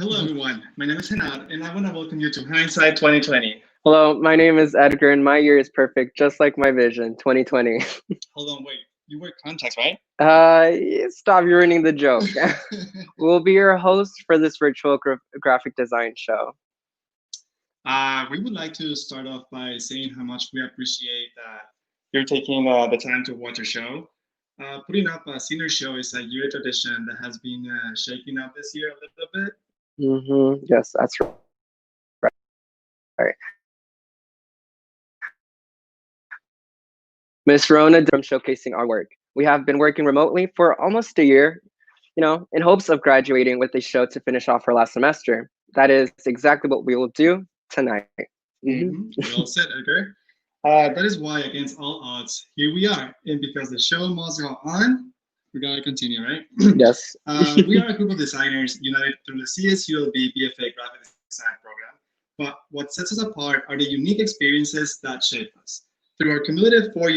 Hello, everyone. My name is Hanad, and I want to welcome you to Hindsight 2020. Hello, my name is Edgar, and my year is perfect, just like my vision, 2020. Hold on, wait. You wear contacts, right? Stop ruining the joke. We'll be your host for this virtual graphic design show. We would like to start off by saying how much we appreciate that you're taking the time to watch our show. Putting up a senior show is a year tradition that has been shaking up this year a little bit. Yes, that's right. Miss Rona from showcasing our work. We have been working remotely for almost a year, in hopes of graduating with a show to finish off our last semester. That is exactly what we will do tonight. Well said, Edgar. That is why, against all odds, here we are. And because the show must go on, we gotta continue, right? Yes. We are a group of designers united through the CSULB BFA Graphic Design program. But what sets us apart are the unique experiences that shape us. Through our cumulative 4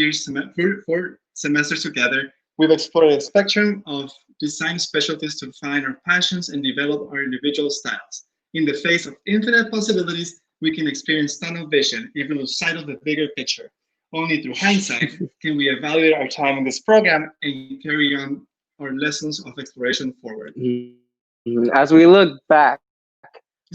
semesters together, we've explored a spectrum of design specialties to find our passions and develop our individual styles. In the face of infinite possibilities, we can experience tunnel vision, even lose sight of the bigger picture. Only through hindsight can we evaluate our time in this program and carry on our lessons of exploration forward. As we look back,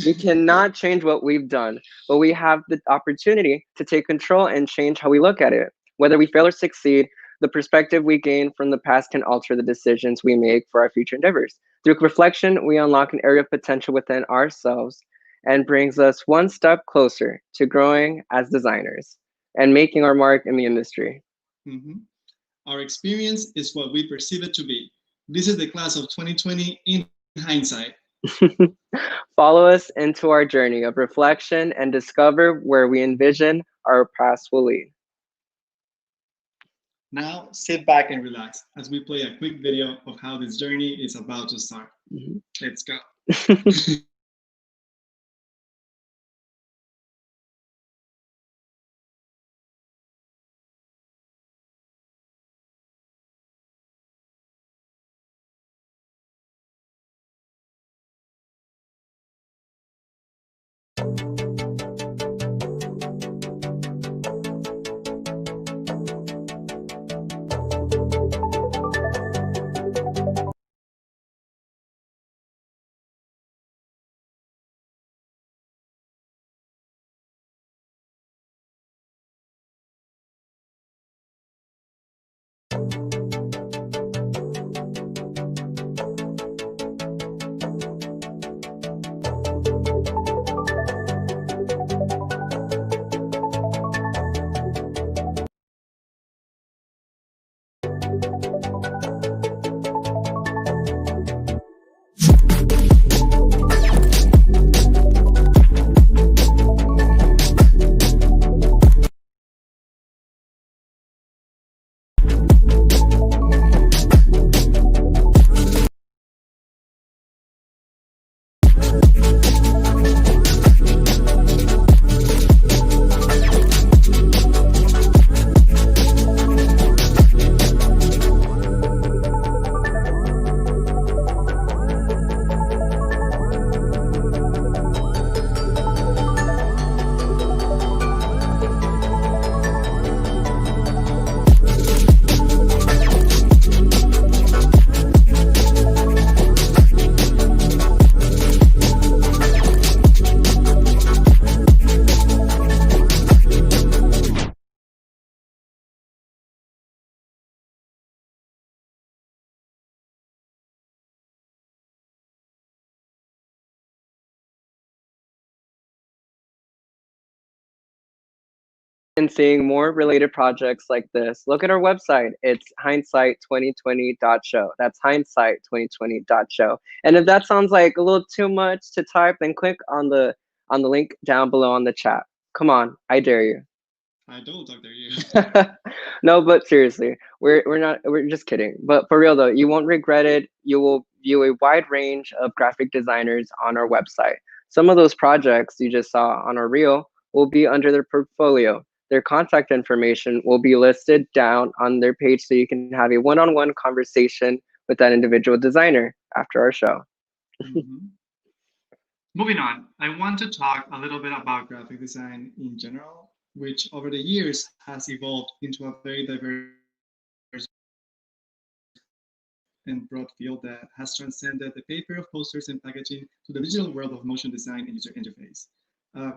we cannot change what we've done, but we have the opportunity to take control and change how we look at it. Whether we fail or succeed, the perspective we gain from the past can alter the decisions we make for our future endeavors. Through reflection, we unlock an area of potential within ourselves and brings us one step closer to growing as designers and making our mark in the industry. Our experience is what we perceive it to be. This is the class of 2020 in hindsight. Follow us into our journey of reflection and discover where we envision our past will lead. Now, sit back and relax as we play a quick video of how this journey is about to start. Let's go. And seeing more related projects like this, look at our website. It's hindsight2020.show. That's hindsight2020.show. And if that sounds like a little too much to type, then click on the link down below on the chat. Come on, I dare you. I don't dare you. No, but seriously, we're just kidding. But for real though, you won't regret it. You will view a wide range of graphic designers on our website. Some of those projects you just saw on our reel will be under their portfolio. Their contact information will be listed down on their page so you can have a one-on-one conversation with that individual designer after our show. Moving on, I want to talk a little bit about graphic design in general, which over the years has evolved into a very diverse and broad field that has transcended the paper of posters and packaging to the digital world of motion design and user interface.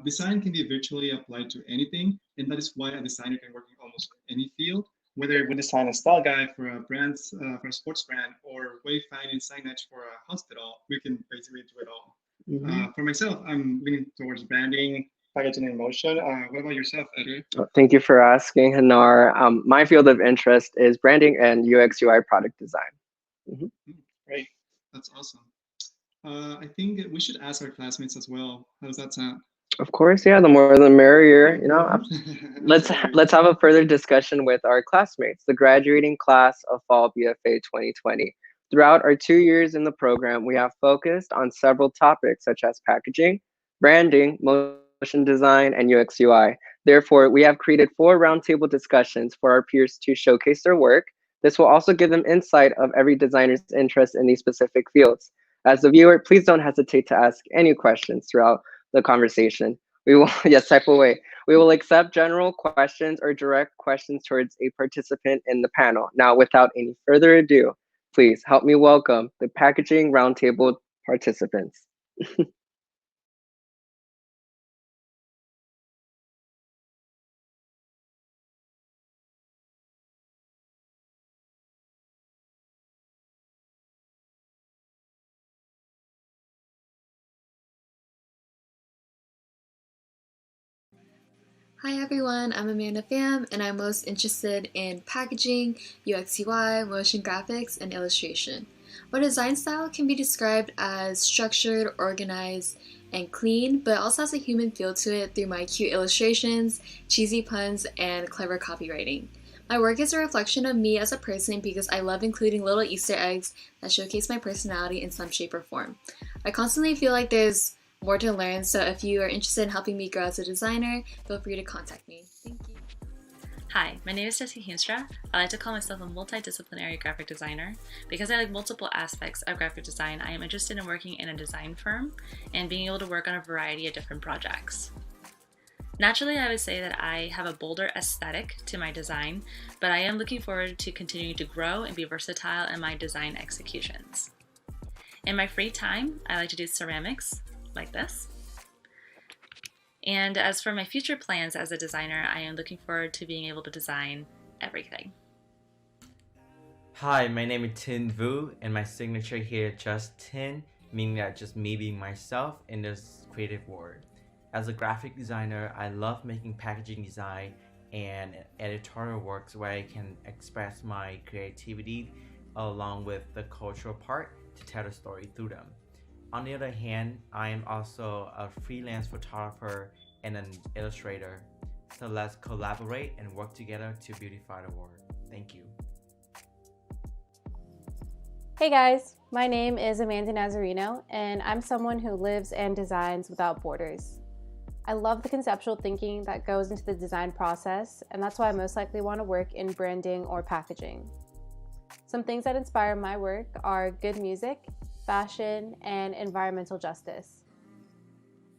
Design can be virtually applied to anything, and that is why a designer can work in almost any field. Whether we design a style guide for a brand, for a sports brand, or wayfinding signage for a hospital, we can basically do it all. For myself, I'm leaning towards branding, packaging, and motion. What about yourself, Edgar? Thank you for asking, Hanar. My field of interest is branding and UX UI product design. Great, that's awesome. I think we should ask our classmates as well. How does that sound? Of course, yeah, the more the merrier. Let's have a further discussion with our classmates, the graduating class of Fall BFA 2020. Throughout our 2 years in the program, we have focused on several topics such as packaging, branding, motion design, and UX UI. Therefore, we have created 4 roundtable discussions for our peers to showcase their work. This will also give them insight of every designer's interest in these specific fields. As the viewer, please don't hesitate to ask any questions throughout the conversation. We will, yes, type away. We will accept general questions or direct questions towards a participant in the panel. Now, without any further ado, please help me welcome the packaging roundtable participants. Hi everyone, I'm Amanda Pham, and I'm most interested in packaging, UX UI, motion graphics, and illustration. My design style can be described as structured, organized, and clean, but also has a human feel to it through my cute illustrations, cheesy puns, and clever copywriting. My work is a reflection of me as a person because I love including little Easter eggs that showcase my personality in some shape or form. I constantly feel like there's more to learn, so if you are interested in helping me grow as a designer, feel free to contact me. Thank you. Hi, my name is Jessie Hinstra. I like to call myself a multidisciplinary graphic designer. Because I like multiple aspects of graphic design, I am interested in working in a design firm and being able to work on a variety of different projects. Naturally, I would say that I have a bolder aesthetic to my design, but I am looking forward to continuing to grow and be versatile in my design executions. In my free time, I like to do ceramics, like this. And as for my future plans as a designer, I am looking forward to being able to design everything. Hi, my name is Tin Vu, and my signature here is just Tin, meaning that just me being myself in this creative world. As a graphic designer, I love making packaging design and editorial works where I can express my creativity along with the cultural part to tell the story through them. On the other hand, I am also a freelance photographer and an illustrator. So let's collaborate and work together to beautify the world. Thank you. Hey guys, my name is Amanda Nazarino, and I'm someone who lives and designs without borders. I love the conceptual thinking that goes into the design process, and that's why I most likely want to work in branding or packaging. Some things that inspire my work are good music, fashion, and environmental justice.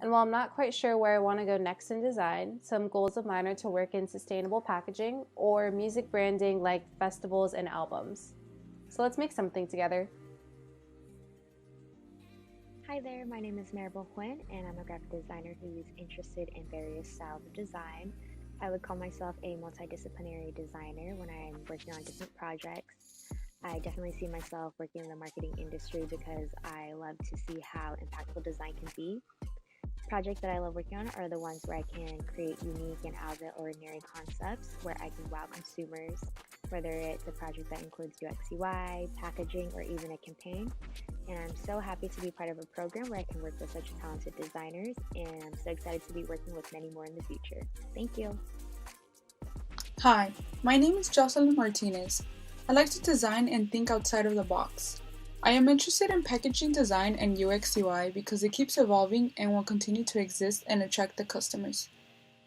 And while I'm not quite sure where I want to go next in design, some goals of mine are to work in sustainable packaging or music branding like festivals and albums. So let's make something together. Hi there, my name is Maribel Quinn, and I'm a graphic designer who is interested in various styles of design. I would call myself a multidisciplinary designer when I'm working on different projects. I definitely see myself working in the marketing industry because I love to see how impactful design can be. Projects that I love working on are the ones where I can create unique and out of the ordinary concepts where I can wow consumers, whether it's a project that includes UX UI, packaging, or even a campaign. And I'm so happy to be part of a program where I can work with such talented designers, and I'm so excited to be working with many more in the future. Thank you. Hi, my name is Jocelyn Martinez. I like to design and think outside of the box. I am interested in packaging design and UX UI because it keeps evolving and will continue to exist and attract the customers.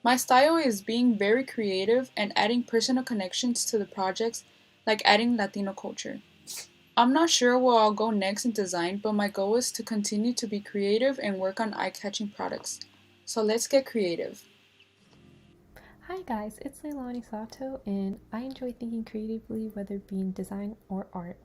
My style is being very creative and adding personal connections to the projects, like adding Latino culture. I'm not sure where I'll go next in design, but my goal is to continue to be creative and work on eye-catching products. So let's get creative. Hi guys, it's Leilani Sato, and I enjoy thinking creatively, whether it be in design or art.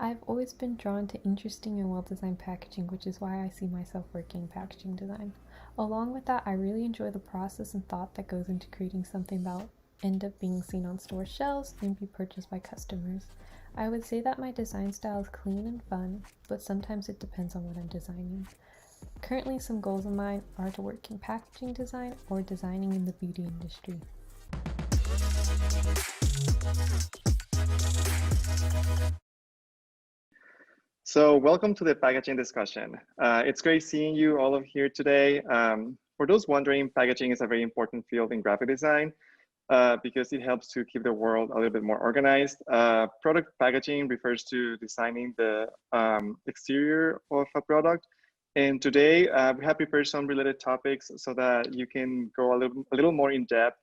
I've always been drawn to interesting and well-designed packaging, which is why I see myself working in packaging design. Along with that, I really enjoy the process and thought that goes into creating something that will end up being seen on store shelves and be purchased by customers. I would say that my design style is clean and fun, but sometimes it depends on what I'm designing. Currently, some goals of mine are to work in packaging design or designing in the beauty industry. So welcome to the packaging discussion. It's great seeing you all of here today. For those wondering, packaging is a very important field in graphic design because it helps to keep the world a little bit more organized. Product packaging refers to designing the exterior of a product. And today we have prepared some related topics so that you can go a little more in depth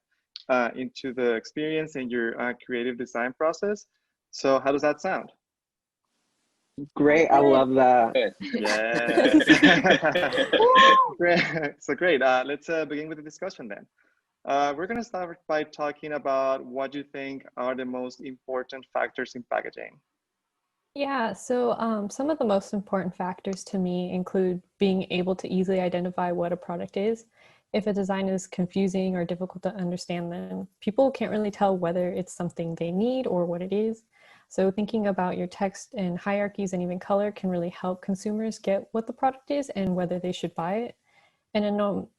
into the experience and your creative design process. So how does that sound? Great, I love that. Yeah. So great. Let's begin with the discussion then. We're going to start by talking about what you think are the most important factors in packaging. Yeah, so some of the most important factors to me include being able to easily identify what a product is. If a design is confusing or difficult to understand, then people can't really tell whether it's something they need or what it is. So thinking about your text and hierarchies and even color can really help consumers get what the product is and whether they should buy it. And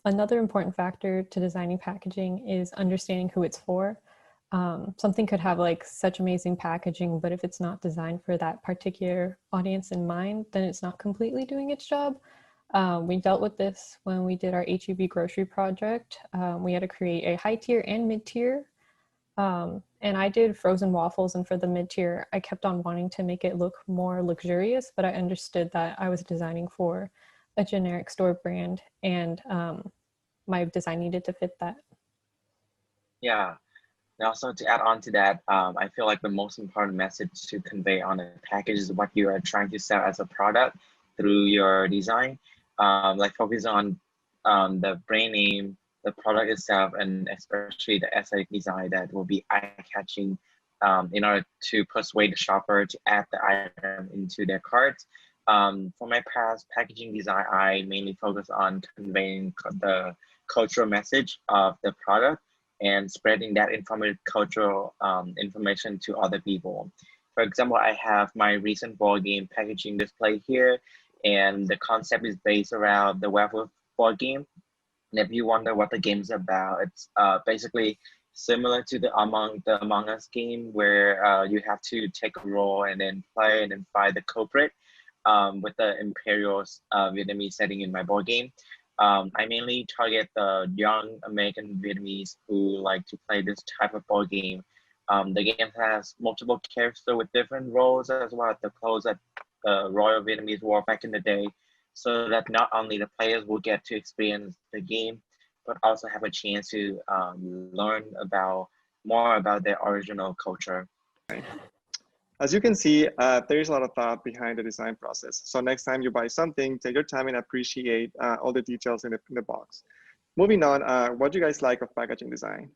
another important factor to designing packaging is understanding who it's for. Something could have like such amazing packaging, but if it's not designed for that particular audience in mind, then it's not completely doing its job. We dealt with this when we did our HEB grocery project. We had to create a high tier and mid tier. And I did frozen waffles, and for the mid tier, I kept on wanting to make it look more luxurious, but I understood that I was designing for a generic store brand, and my design needed to fit that. Yeah. And also to add on to that, I feel like the most important message to convey on a package is what you are trying to sell as a product through your design. Like focus on the brand name, the product itself, and especially the aesthetic design that will be eye-catching in order to persuade the shopper to add the item into their cart. For my past packaging design, I mainly focus on conveying the cultural message of the product and spreading that informative cultural information to other people. For example, I have my recent board game packaging display here, and the concept is based around the werewolf board game. And if you wonder what the game is about, it's basically similar to the Among Us game, where you have to take a role and then play and then fight the culprit with the Imperial Vietnamese setting in my board game. I mainly target the young American Vietnamese who like to play this type of board game. The game has multiple characters with different roles as well as the clothes that the Royal Vietnamese wore back in the day, so that not only the players will get to experience the game, but also have a chance to learn more about their original culture. As you can see, there is a lot of thought behind the design process. So next time you buy something, take your time and appreciate all the details in the box. Moving on, what do you guys like of packaging design?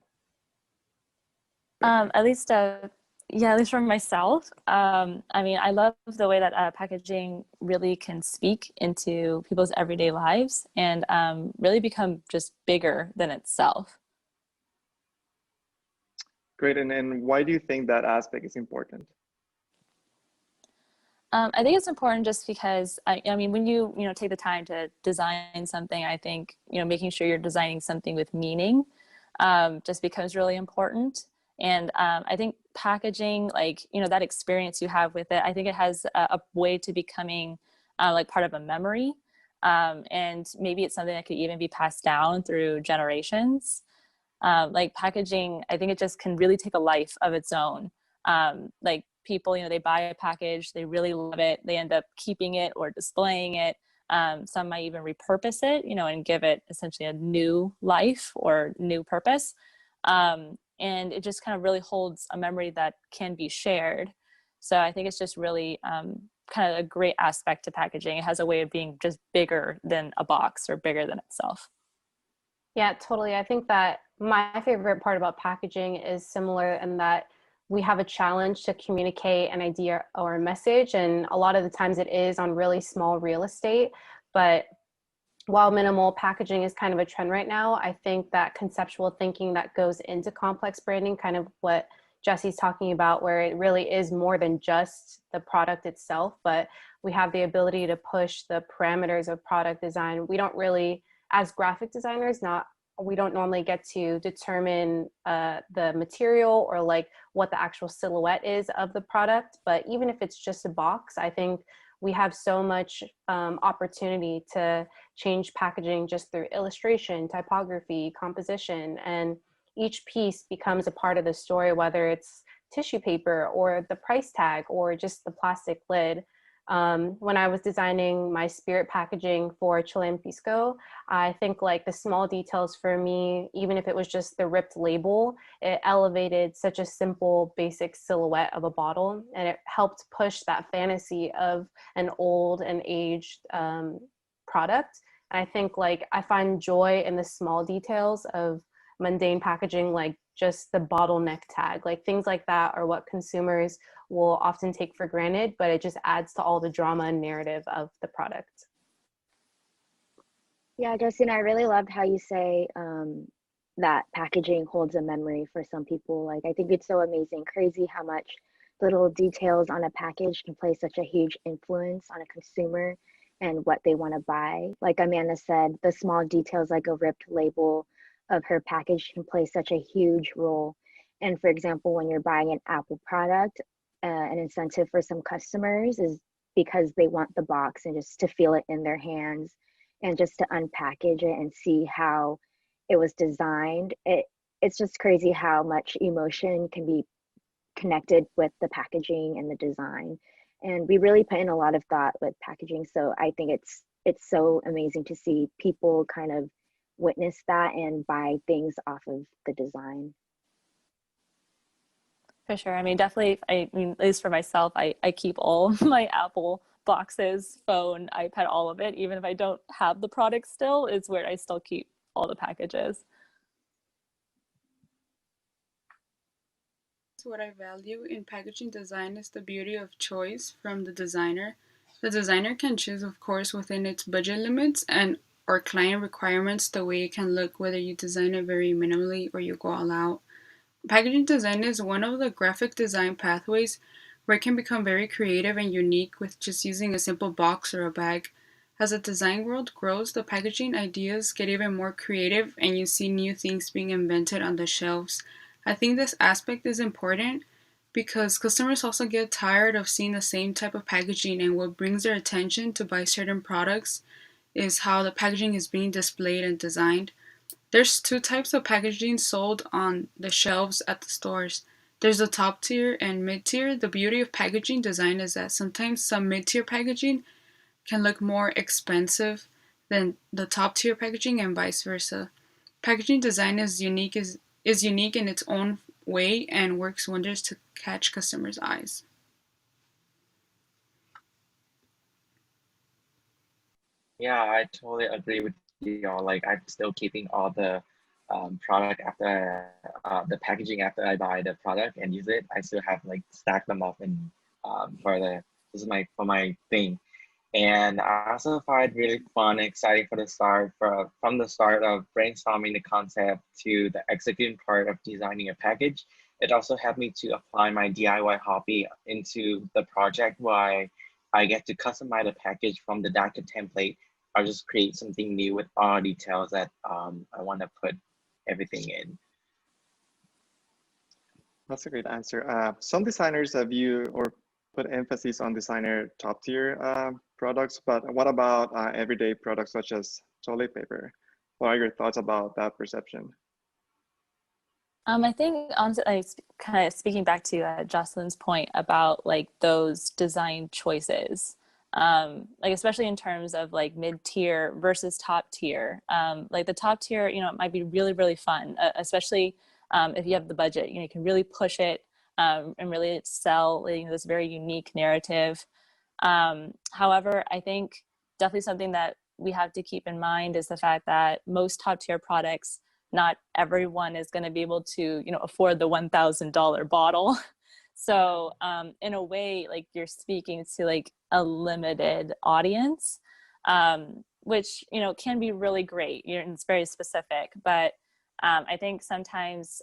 At least for myself. I mean, I love the way that packaging really can speak into people's everyday lives and really become just bigger than itself. Great, and why do you think that aspect is important? I think it's important just because, I mean, when you take the time to design something, I think, making sure you're designing something with meaning just becomes really important. And I think packaging, like, that experience you have with it, I think it has a way to becoming like part of a memory. And maybe it's something that could even be passed down through generations. Like packaging, I think it just can really take a life of its own. Like people, they buy a package, they really love it, they end up keeping it or displaying it. Some might even repurpose it, and give it essentially a new life or new purpose. And it just kind of really holds a memory that can be shared. So I think it's just really kind of a great aspect to packaging. It has a way of being just bigger than a box or bigger than itself. Yeah, totally. I think that my favorite part about packaging is similar in that we have a challenge to communicate an idea or a message. And a lot of the times it is on really small real estate. But while minimal packaging is kind of a trend right now, I think that conceptual thinking that goes into complex branding, kind of what Jesse's talking about, where it really is more than just the product itself, but we have the ability to push the parameters of product design. We don't really, as graphic designers, we don't normally get to determine the material or like what the actual silhouette is of the product. But even if it's just a box, I think we have so much opportunity to change packaging just through illustration, typography, composition, and each piece becomes a part of the story, whether it's tissue paper or the price tag or just the plastic lid. When I was designing my spirit packaging for Chilean Pisco, I think like the small details for me, even if it was just the ripped label, it elevated such a simple, basic silhouette of a bottle, and it helped push that fantasy of an old and aged product. And I think like I find joy in the small details of mundane packaging, like just the bottleneck tag, like things like that are what consumers will often take for granted, but it just adds to all the drama and narrative of the product. Yeah, Justin, I really loved how you say that packaging holds a memory for some people. Like, I think it's so amazing, crazy how much little details on a package can play such a huge influence on a consumer and what they want to buy. Like Amanda said, the small details like a ripped label of her package can play such a huge role. And for example, when you're buying an Apple product, an incentive for some customers is because they want the box and just to feel it in their hands and just to unpackage it and see how it was designed. It's just crazy how much emotion can be connected with the packaging and the design. And we really put in a lot of thought with packaging. So I think it's so amazing to see people kind of witness that and buy things off of the design. For sure. I mean, definitely, I mean, at least for myself, I keep all my Apple boxes, phone, iPad, all of it. Even if I don't have the product still, is where I still keep all the packages. What I value in packaging design is the beauty of choice from the designer. The designer can choose, of course, within its budget limits and or client requirements, the way it can look, whether you design it very minimally or you go all out. Packaging design is one of the graphic design pathways where it can become very creative and unique with just using a simple box or a bag. As the design world grows, the packaging ideas get even more creative and you see new things being invented on the shelves. I think this aspect is important because customers also get tired of seeing the same type of packaging, and what brings their attention to buy certain products is how the packaging is being displayed and designed. There's two types of packaging sold on the shelves at the stores. There's the top tier and mid tier. The beauty of packaging design is that sometimes some mid tier packaging can look more expensive than the top tier packaging and vice versa. Packaging design is unique in its own way and works wonders to catch customers' eyes. Yeah, I totally agree with you all. Like, I'm still keeping all the product after the packaging after I buy the product and use it. I still have like stack them up and this is for my thing. And I also find it really fun and exciting from the start of brainstorming the concept to the executing part of designing a package. It also helped me to apply my DIY hobby into the project where I get to customize the package from the DACA template. I'll just create something new with all details that I want to put everything in. That's a great answer. Some designers view or put emphasis on designer top tier products, but what about everyday products such as toilet paper? What are your thoughts about that perception? I think like, kind of speaking back to Jocelyn's point about like those design choices, like especially in terms of like mid-tier versus top tier. Like the top tier, you know, it might be really, really fun, especially if you have the budget. You know, you can really push it and really sell this very unique narrative. However, I think definitely something that we have to keep in mind is the fact that most top tier products, not everyone is going to be able to, afford the $1,000 bottle. So in a way, like you're speaking to like a limited audience, which, can be really great. It's very specific, but I think sometimes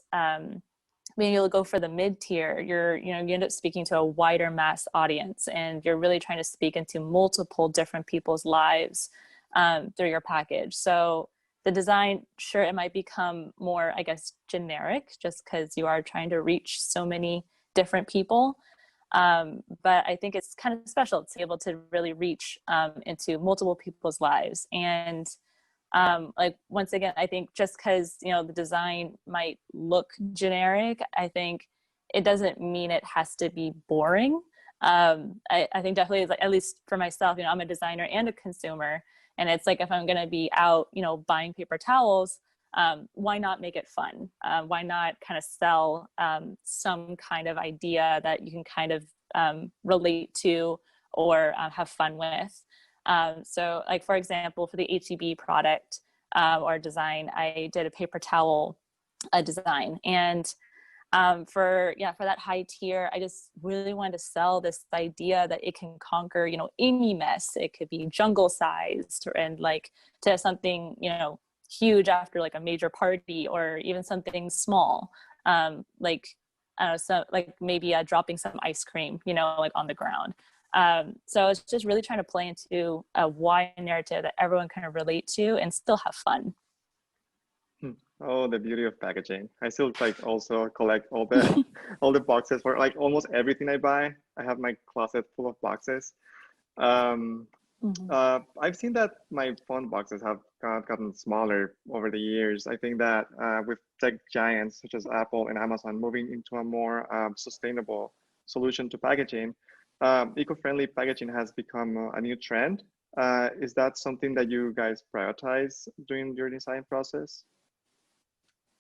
when you go for the mid-tier, you end up speaking to a wider mass audience, and you're really trying to speak into multiple different people's lives through your package. So the design, sure, it might become more, I guess, generic just because you are trying to reach so many different people. But I think it's kind of special to be able to really reach into multiple people's lives. And like, once again, I think just because, the design might look generic, I think it doesn't mean it has to be boring. I think definitely, like, at least for myself, I'm a designer and a consumer. And it's like, if I'm going to be out, buying paper towels, why not make it fun? Why not kind of sell some kind of idea that you can kind of relate to or have fun with? So, like, for example, for the HEB product or design, I did a paper towel design. And for that high tier, I just really wanted to sell this idea that it can conquer, any mess. It could be jungle sized, and like to have something, huge after like a major party, or even something small, like, I don't know, so like maybe dropping some ice cream, like on the ground. So it's just really trying to play into a wide narrative that everyone can relate to and still have fun. Oh, the beauty of packaging. I still like also collect all the all the boxes for like almost everything I buy. I have my closet full of boxes. I've seen that my phone boxes have gotten smaller over the years. I think that with tech giants such as Apple and Amazon moving into a more sustainable solution to packaging, eco-friendly packaging has become a new trend. Is that something that you guys prioritize during your design process?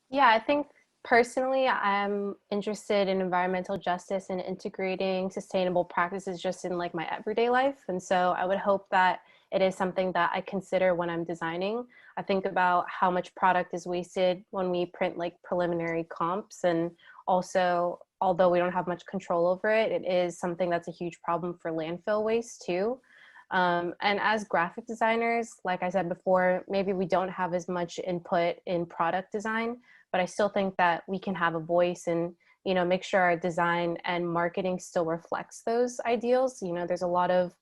Yeah, I think personally, I'm interested in environmental justice and integrating sustainable practices just in like my everyday life. And so I would hope that it is something that I consider when I'm designing. I think about how much product is wasted when we print like preliminary comps. And also, although we don't have much control over it, it is something that's a huge problem for landfill waste too. And as graphic designers, like I said before, maybe we don't have as much input in product design, but I still think that we can have a voice and, make sure our design and marketing still reflects those ideals. There's a lot of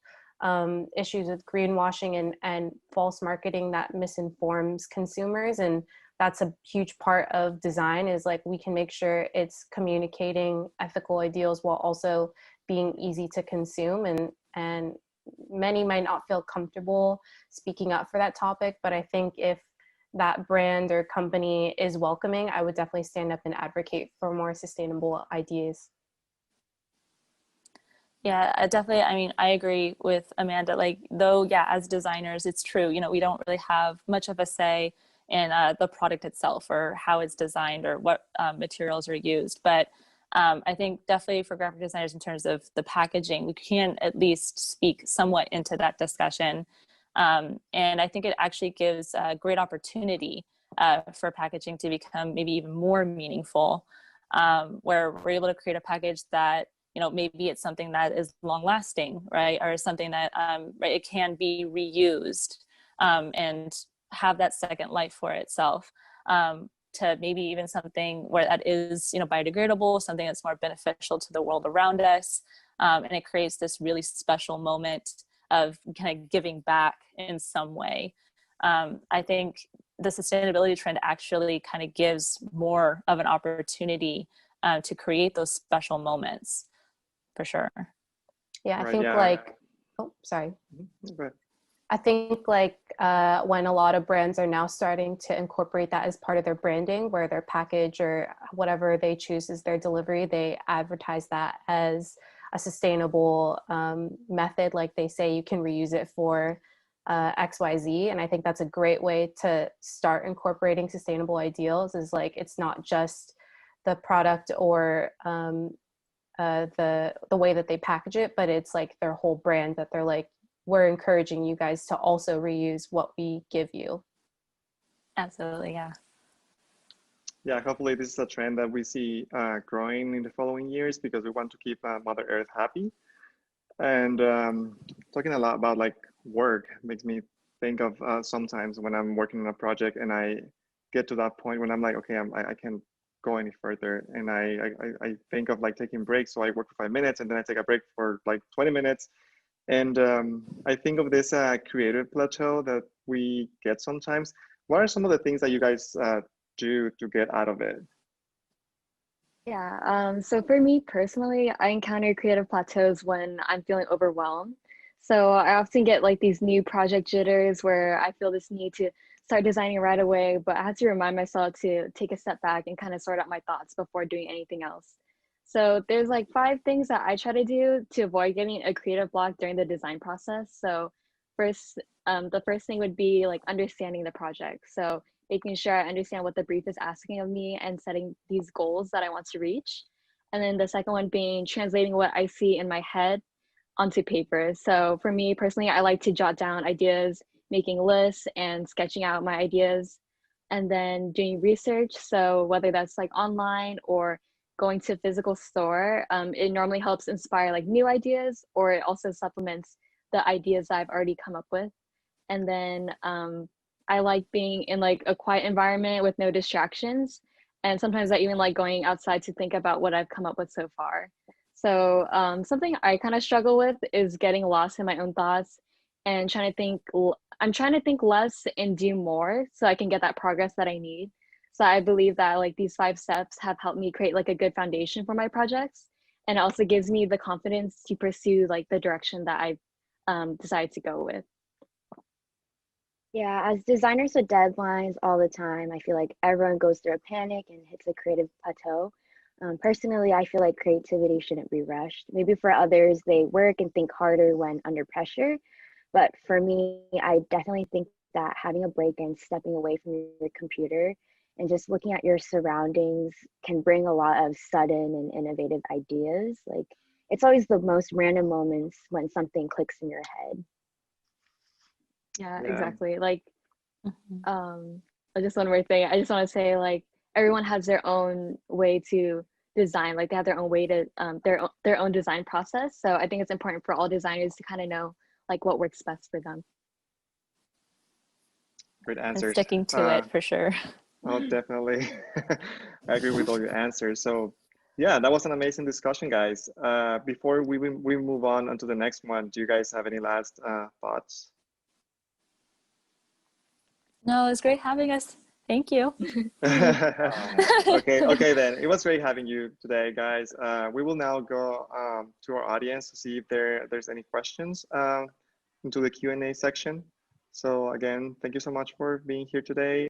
issues with greenwashing and false marketing that misinforms consumers. And that's a huge part of design, is like, we can make sure it's communicating ethical ideals while also being easy to consume. And many might not feel comfortable speaking up for that topic, but I think if that brand or company is welcoming, I would definitely stand up and advocate for more sustainable ideas. Yeah, definitely. I mean, I agree with Amanda. Like, though, yeah, as designers, it's true. We don't really have much of a say in the product itself or how it's designed or what materials are used. But I think definitely for graphic designers, in terms of the packaging, we can at least speak somewhat into that discussion. And I think it actually gives a great opportunity for packaging to become maybe even more meaningful, where we're able to create a package that, maybe it's something that is long lasting, right? Or something that right, it can be reused and have that second life for itself. To maybe even something where that is, biodegradable, something that's more beneficial to the world around us. And it creates this really special moment of kind of giving back in some way. I think the sustainability trend actually kind of gives more of an opportunity to create those special moments, for sure. Yeah, I Right, think yeah. like, oh, sorry. Okay. I think like when a lot of brands are now starting to incorporate that as part of their branding, where their package or whatever they choose as their delivery, they advertise that as a sustainable method. Like they say you can reuse it for XYZ. And I think that's a great way to start incorporating sustainable ideals, is like, it's not just the product or the way that they package it, but it's like their whole brand that they're like, we're encouraging you guys to also reuse what we give you. Absolutely, yeah. Yeah, hopefully this is a trend that we see growing in the following years because we want to keep Mother Earth happy. And talking a lot about like work makes me think of sometimes when I'm working on a project and I get to that point when I'm like, okay, I can't go any further, and I think of like taking breaks. So I work for 5 minutes and then I take a break for like 20 minutes. And I think of this creative plateau that we get sometimes. What are some of the things that you guys do to get out of it? Yeah, so for me personally, I encounter creative plateaus when I'm feeling overwhelmed. So I often get like these new project jitters where I feel this need to start designing right away, but I have to remind myself to take a step back and kind of sort out my thoughts before doing anything else. So there's like 5 things that I try to do to avoid getting a creative block during the design process. So first, the first thing would be like understanding the project. So making sure I understand what the brief is asking of me and setting these goals that I want to reach. And then the second one being translating what I see in my head onto paper. So for me personally, I like to jot down ideas, making lists and sketching out my ideas, and then doing research. So whether that's like online or going to a physical store, it normally helps inspire like new ideas, or it also supplements the ideas that I've already come up with. And then I like being in like a quiet environment with no distractions. And sometimes I even like going outside to think about what I've come up with so far. So something I kind of struggle with is getting lost in my own thoughts and trying to think. I'm trying to think less and do more so I can get that progress that I need. So I believe that like these 5 steps have helped me create like a good foundation for my projects, and it also gives me the confidence to pursue like the direction that I've decided to go with. Yeah, as designers with deadlines all the time, I feel like everyone goes through a panic and hits a creative plateau. Personally, I feel like creativity shouldn't be rushed. Maybe for others, they work and think harder when under pressure. But for me, I definitely think that having a break and stepping away from your computer and just looking at your surroundings can bring a lot of sudden and innovative ideas. Like, it's always the most random moments when something clicks in your head. Yeah, Yeah. exactly. Like, just one more thing. I just want to say, like, everyone has their own way to design. Like, they have their own way to their own design process. So I think it's important for all designers to kind of know like what works best for them. Great And answers. sticking to it for sure. Oh, definitely. I agree with all your answers. So yeah, that was an amazing discussion, guys. Before we move on onto the next one, do you guys have any last thoughts? No, it's great having us. Thank you. Okay then. It was great having you today, guys. We will now go to our audience to see if there's any questions into the Q&A section. So again, thank you so much for being here today.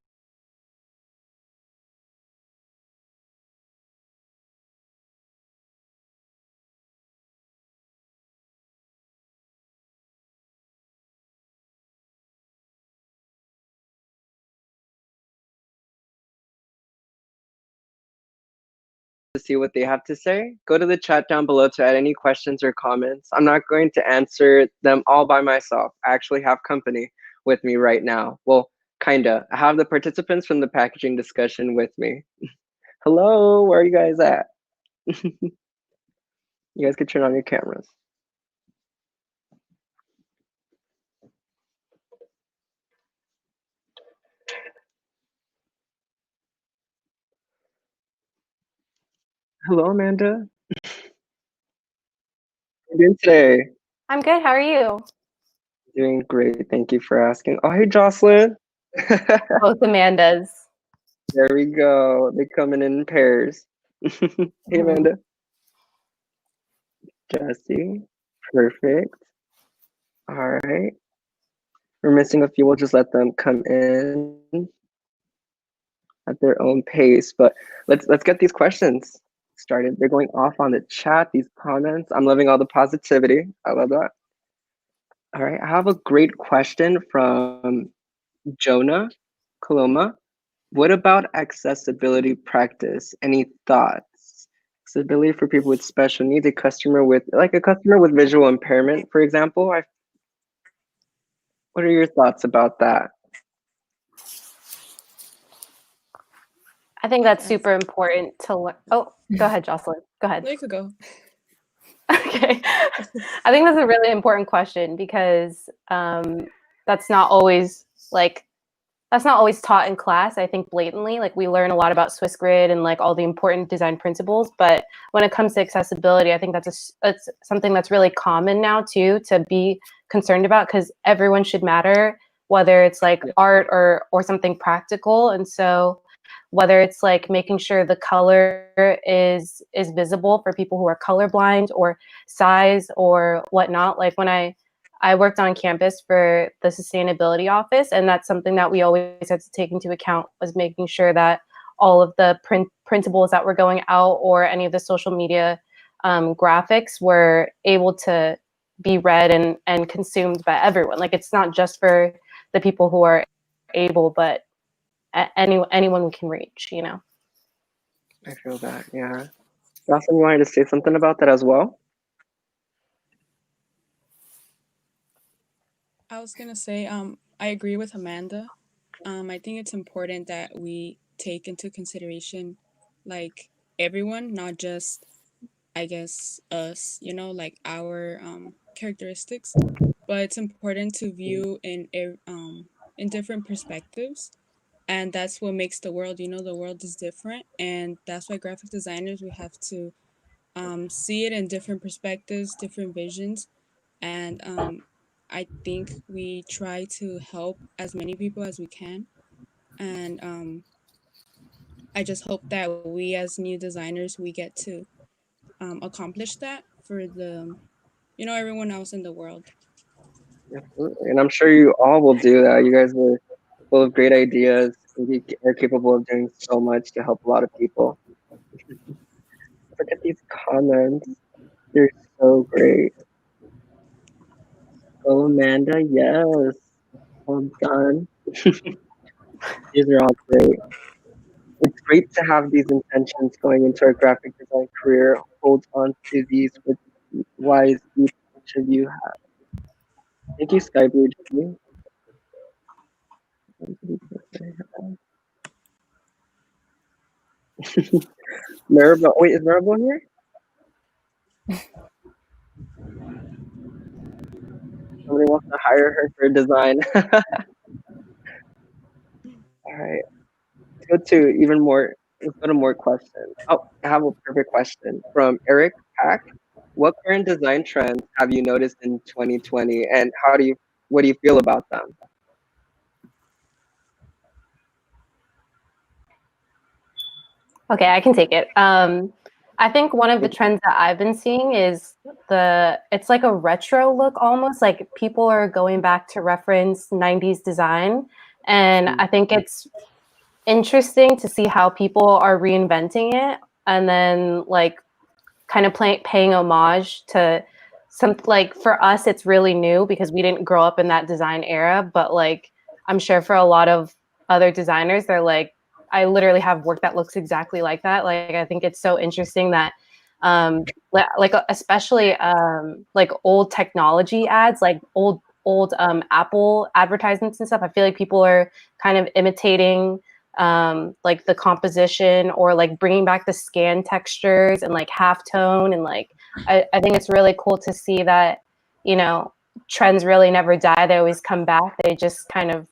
To see what they have to say, go to the chat down below to add any questions or comments. I'm not going to answer them all by myself. I actually have company with me right now. Well, kinda. I have the participants from the packaging discussion with me. Hello, where are you guys at? You guys could turn on your cameras. Hello, Amanda. How are you doing today? I'm good. How are you? Doing great. Thank you for asking. Oh, hey, Jocelyn. Both Amandas. There we go. They're coming in pairs. Hey, Amanda. Jesse. Perfect. All right. We're missing a few. We'll just let them come in at their own pace. But let's get these questions started. They're going off on the chat, these comments. I'm loving all the positivity. I love that. All right. I have a great question from Jonah Coloma. What about accessibility practice? Any thoughts? accessibility for people with special needs, a customer with visual impairment, for example. What are your thoughts about that? I think that's super important to learn. Oh, go ahead, Jocelyn. Go ahead. No, you could go. Okay. I think that's a really important question because that's not always taught in class. I think blatantly, like we learn a lot about Swiss grid and like all the important design principles, but when it comes to accessibility, I think that's something that's really common now too to be concerned about, because everyone should matter, whether it's like art or something practical. And so whether it's like making sure the color is visible for people who are colorblind, or size or whatnot. Like when I worked on campus for the sustainability office, and that's something that we always had to take into account, was making sure that all of the printables that were going out or any of the social media graphics were able to be read and consumed by everyone. Like it's not just for the people who are able, but anyone we can reach, you know. I feel that, yeah. Jocelyn, you wanted to say something about that as well? I was gonna say, I agree with Amanda. I think it's important that we take into consideration, like everyone, not just, I guess, us. You know, like our characteristics, but it's important to view in different perspectives, and that's what makes the world. You know, the world is different, and that's why graphic designers, we have to see it in different perspectives, different visions, and I think we try to help as many people as we can. And I just hope that we as new designers, we get to accomplish that for the, you know, everyone else in the world. Absolutely. And I'm sure you all will do that. You guys are full of great ideas, and you are capable of doing so much to help a lot of people. Look at these comments. They're so great. Oh, Amanda, yes. Well done. These are all great. It's great to have these intentions going into our graphic design career. Hold on to these with wise each of you have. Thank you, Sky Blue Jimmy. Maribel, wait, is Maribel here? Somebody wants to hire her for design. All right, let's go to more questions. Oh, I have a perfect question from Eric Pack. What current design trends have you noticed in 2020, and what do you feel about them? Okay, I can take it. I think one of the trends that I've been seeing is it's like a retro look almost, like people are going back to reference 90s design. And I think it's interesting to see how people are reinventing it, and then like kind of paying homage to like for us, it's really new because we didn't grow up in that design era, but like I'm sure for a lot of other designers, they're like, I literally have work that looks exactly like that. Like, I think it's so interesting that, like especially like old technology ads, like old Apple advertisements and stuff. I feel like people are kind of imitating like the composition, or like bringing back the scan textures and like halftone, and like I think it's really cool to see that, you know, trends really never die. They always come back. They just kind of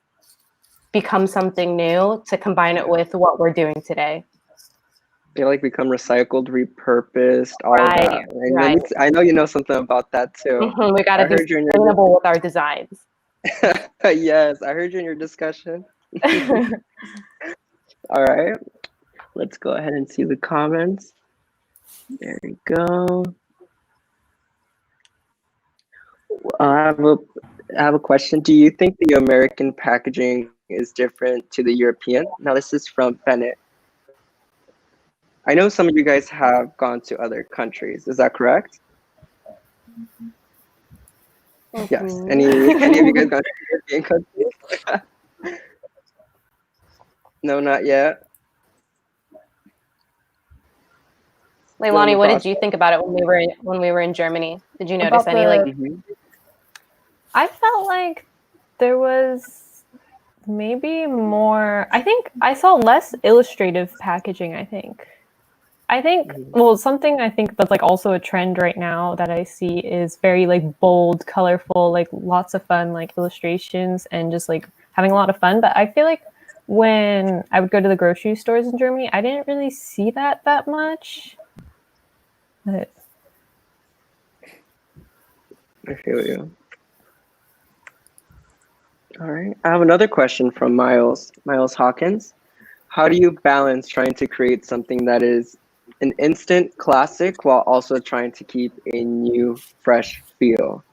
become something new to combine it with what we're doing today. They like become recycled, repurposed, all Right, that. right. I know you know something about that too. We got to be sustainable with our designs. Yes, I heard you in your discussion. All right, let's go ahead and see the comments. There we go. I have a question. Do you think the American packaging is different to the European? Now, this is from Bennett. I know some of you guys have gone to other countries. Is that correct? Yes. Any of you guys gone to European countries? No, not yet. during Leilani, the what did you process? think about it when we were in Germany? Did you notice About any like? Mhm. I felt like there was maybe more. I think I saw less illustrative packaging. Mhm. Well, something I think that's like also a trend right now that I see is very like bold, colorful, like lots of fun, like illustrations and just like having a lot of fun. But I feel like when I would go to the grocery stores in Germany, I didn't really see that much. But I feel you. All right. I have another question from Miles Hawkins. How do you balance trying to create something that is an instant classic while also trying to keep a new, fresh feel?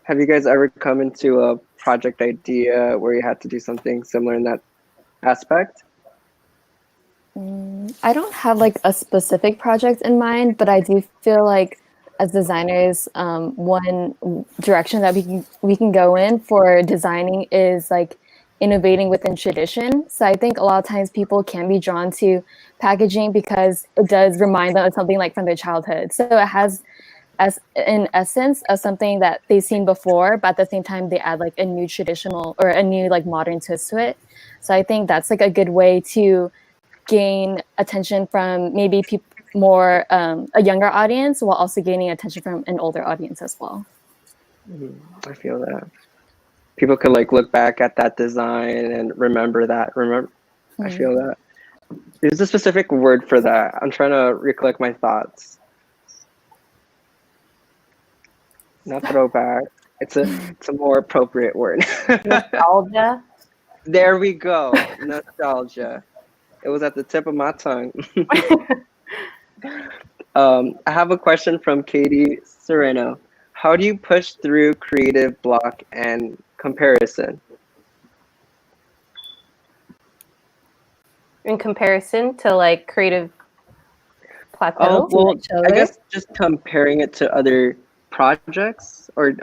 Have you guys ever come into a project idea where you had to do something similar in that aspect? I don't have like a specific project in mind, but I do feel like as designers, one direction that we can go in for designing is like innovating within tradition. So I think a lot of times people can be drawn to packaging because it does remind them of something like from their childhood. So it has as in essence of something that they've seen before, but at the same time they add like a new traditional or a new like modern twist to it. So I think that's like a good way to gain attention from maybe more a younger audience while also gaining attention from an older audience as well. I feel that. People could like look back at that design and remember that. I feel that. There's a specific word for that. I'm trying to recollect my thoughts. Not throwback. It's a more appropriate word. Nostalgia. There we go. Nostalgia. It was at the tip of my tongue. I have a question from Katie Sereno. How do you push through creative block and comparison? In comparison to like creative plateau. Well, I guess just comparing it to other projects or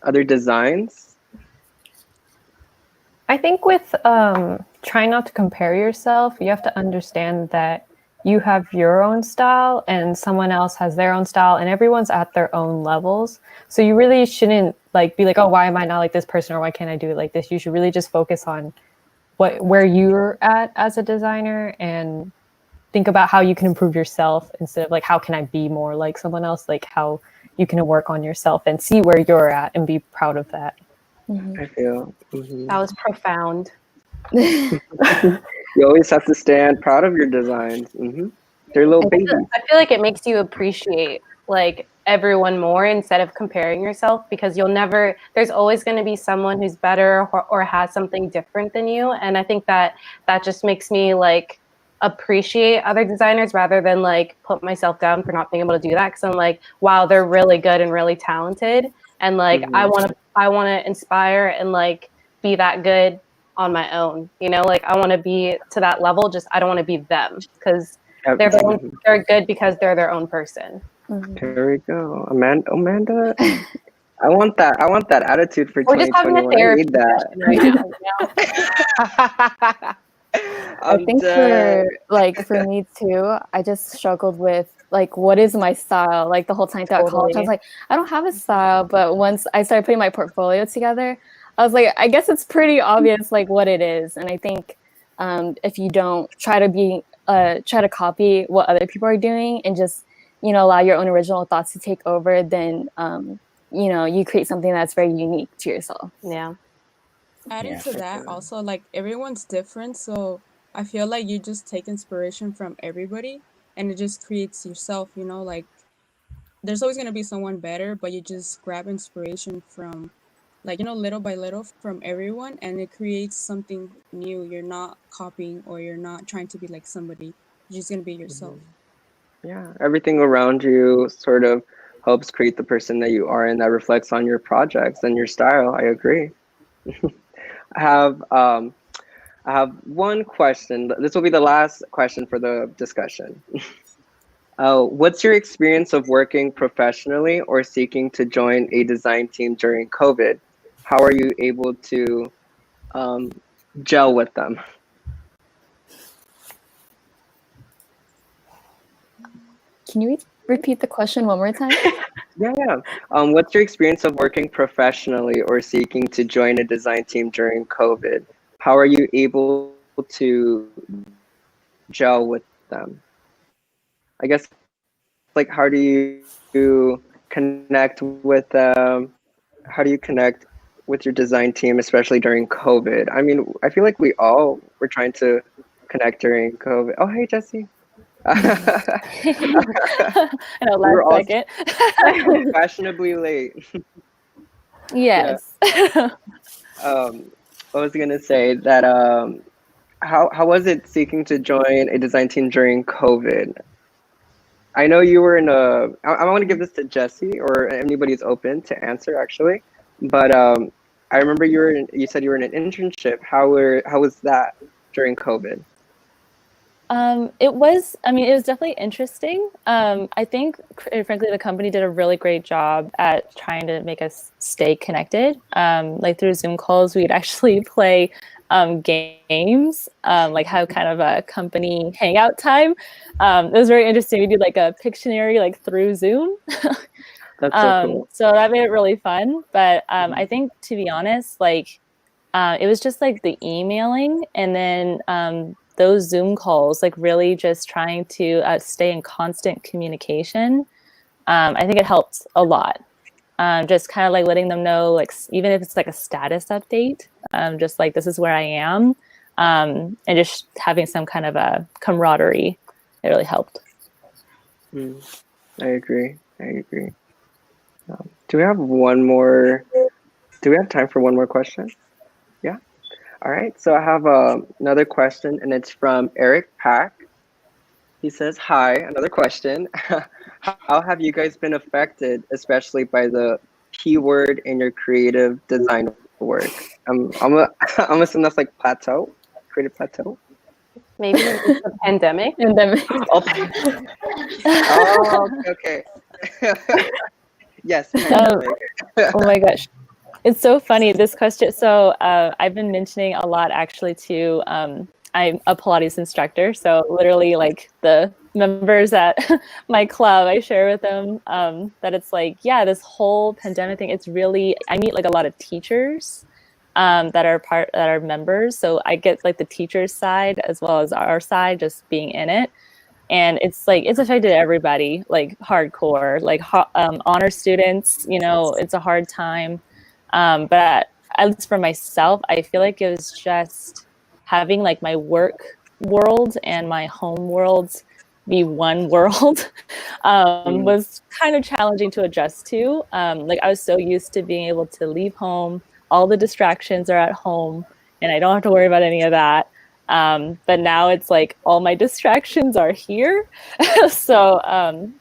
other designs. I think with trying not to compare yourself, you have to understand that you have your own style and someone else has their own style and everyone's at their own levels. So you really shouldn't like be like, oh, why am I not like this person or why can't I do it like this? You should really just focus on where you're at as a designer and think about how you can improve yourself instead of like how can I be more like someone else, like how you can work on yourself and see where you're at and be proud of that. I feel That was profound. you always have to stand proud of your designs. They're little babies. I feel like it makes you appreciate like everyone more instead of comparing yourself because there's always going to be someone who's better or has something different than you. And I think that just makes me like appreciate other designers rather than like put myself down for not being able to do that. Cause I'm like, wow, they're really good and really talented. And like, I want to inspire and like be that good on my own, you know, like I want to be to that level. Just, I don't want to be them because they're good because they're their own person. There we go. Amanda. I want that attitude for We're just having a 2021. I therapy need that. right now. I think for me too, I just struggled with like what is my style like the whole time throughout college. I was like, I don't have a style, but once I started putting my portfolio together, I was like, I guess it's pretty obvious like what it is. And I think if you don't try to copy what other people are doing and just allow your own original thoughts to take over, then you create something that's very unique to yourself. Yeah. Adding to that, also like everyone's different, so I feel like you just take inspiration from everybody and it just creates yourself, like there's always going to be someone better, but you just grab inspiration from like, little by little from everyone and it creates something new. You're not copying or you're not trying to be like somebody. You're just going to be yourself. Yeah, everything around you sort of helps create the person that you are and that reflects on your projects and your style. I agree. I have one question. This will be the last question for the discussion. What's your experience of working professionally or seeking to join a design team during COVID? How are you able to gel with them? can you repeat the question one more time? Yeah. What's your experience of working professionally or seeking to join a design team during COVID? How are you able to gel with them? I guess, like, how do you connect with them? How do you connect with your design team, especially during COVID? I mean, I feel like we all were trying to connect during COVID. Oh, hey, Jesse. I know, We were all last second. fashionably late. Yes. I was gonna say that how was it seeking to join a design team during COVID? I know you were in a. I want to give this to Jesse or anybody who's open to answer actually, but I remember you said you were in an internship. How was that during COVID? It was definitely interesting. I think, frankly, the company did a really great job at trying to make us stay connected. Like through Zoom calls, we'd actually play games, like have kind of a company hangout time. It was very interesting. We did like a Pictionary like through Zoom. That's so cool. So that made it really fun. But I think, to be honest, like it was just like the emailing and then those Zoom calls, like really just trying to stay in constant communication. I think it helped a lot. Just kind of like letting them know, like even if it's like a status update, just like this is where I am, and just having some kind of a camaraderie. It really helped. I agree. Do we have one more? Do we have time for one more question? Yeah. All right. So I have another question, and it's from Eric Pack. He says, "Hi, another question. How have you guys been affected, especially by the keyword in your creative design work?" I'm assuming that's like creative plateau. Maybe it's the pandemic. Oh, okay. Yes. Oh my gosh. It's so funny, this question. So I've been mentioning a lot actually to, I'm a Pilates instructor. So literally like the members at my club, I share with them that it's like, yeah, this whole pandemic thing, it's really, I meet like a lot of teachers that are members. So I get like the teacher's side as well as our side, just being in it. And it's like, it's affected everybody, like hardcore, like honor students, it's a hard time. But at least for myself, I feel like it was just having like my work world and my home worlds be one world was kind of challenging to adjust to. Like I was so used to being able to leave home, all the distractions are at home, and I don't have to worry about any of that. But now it's like all my distractions are here. So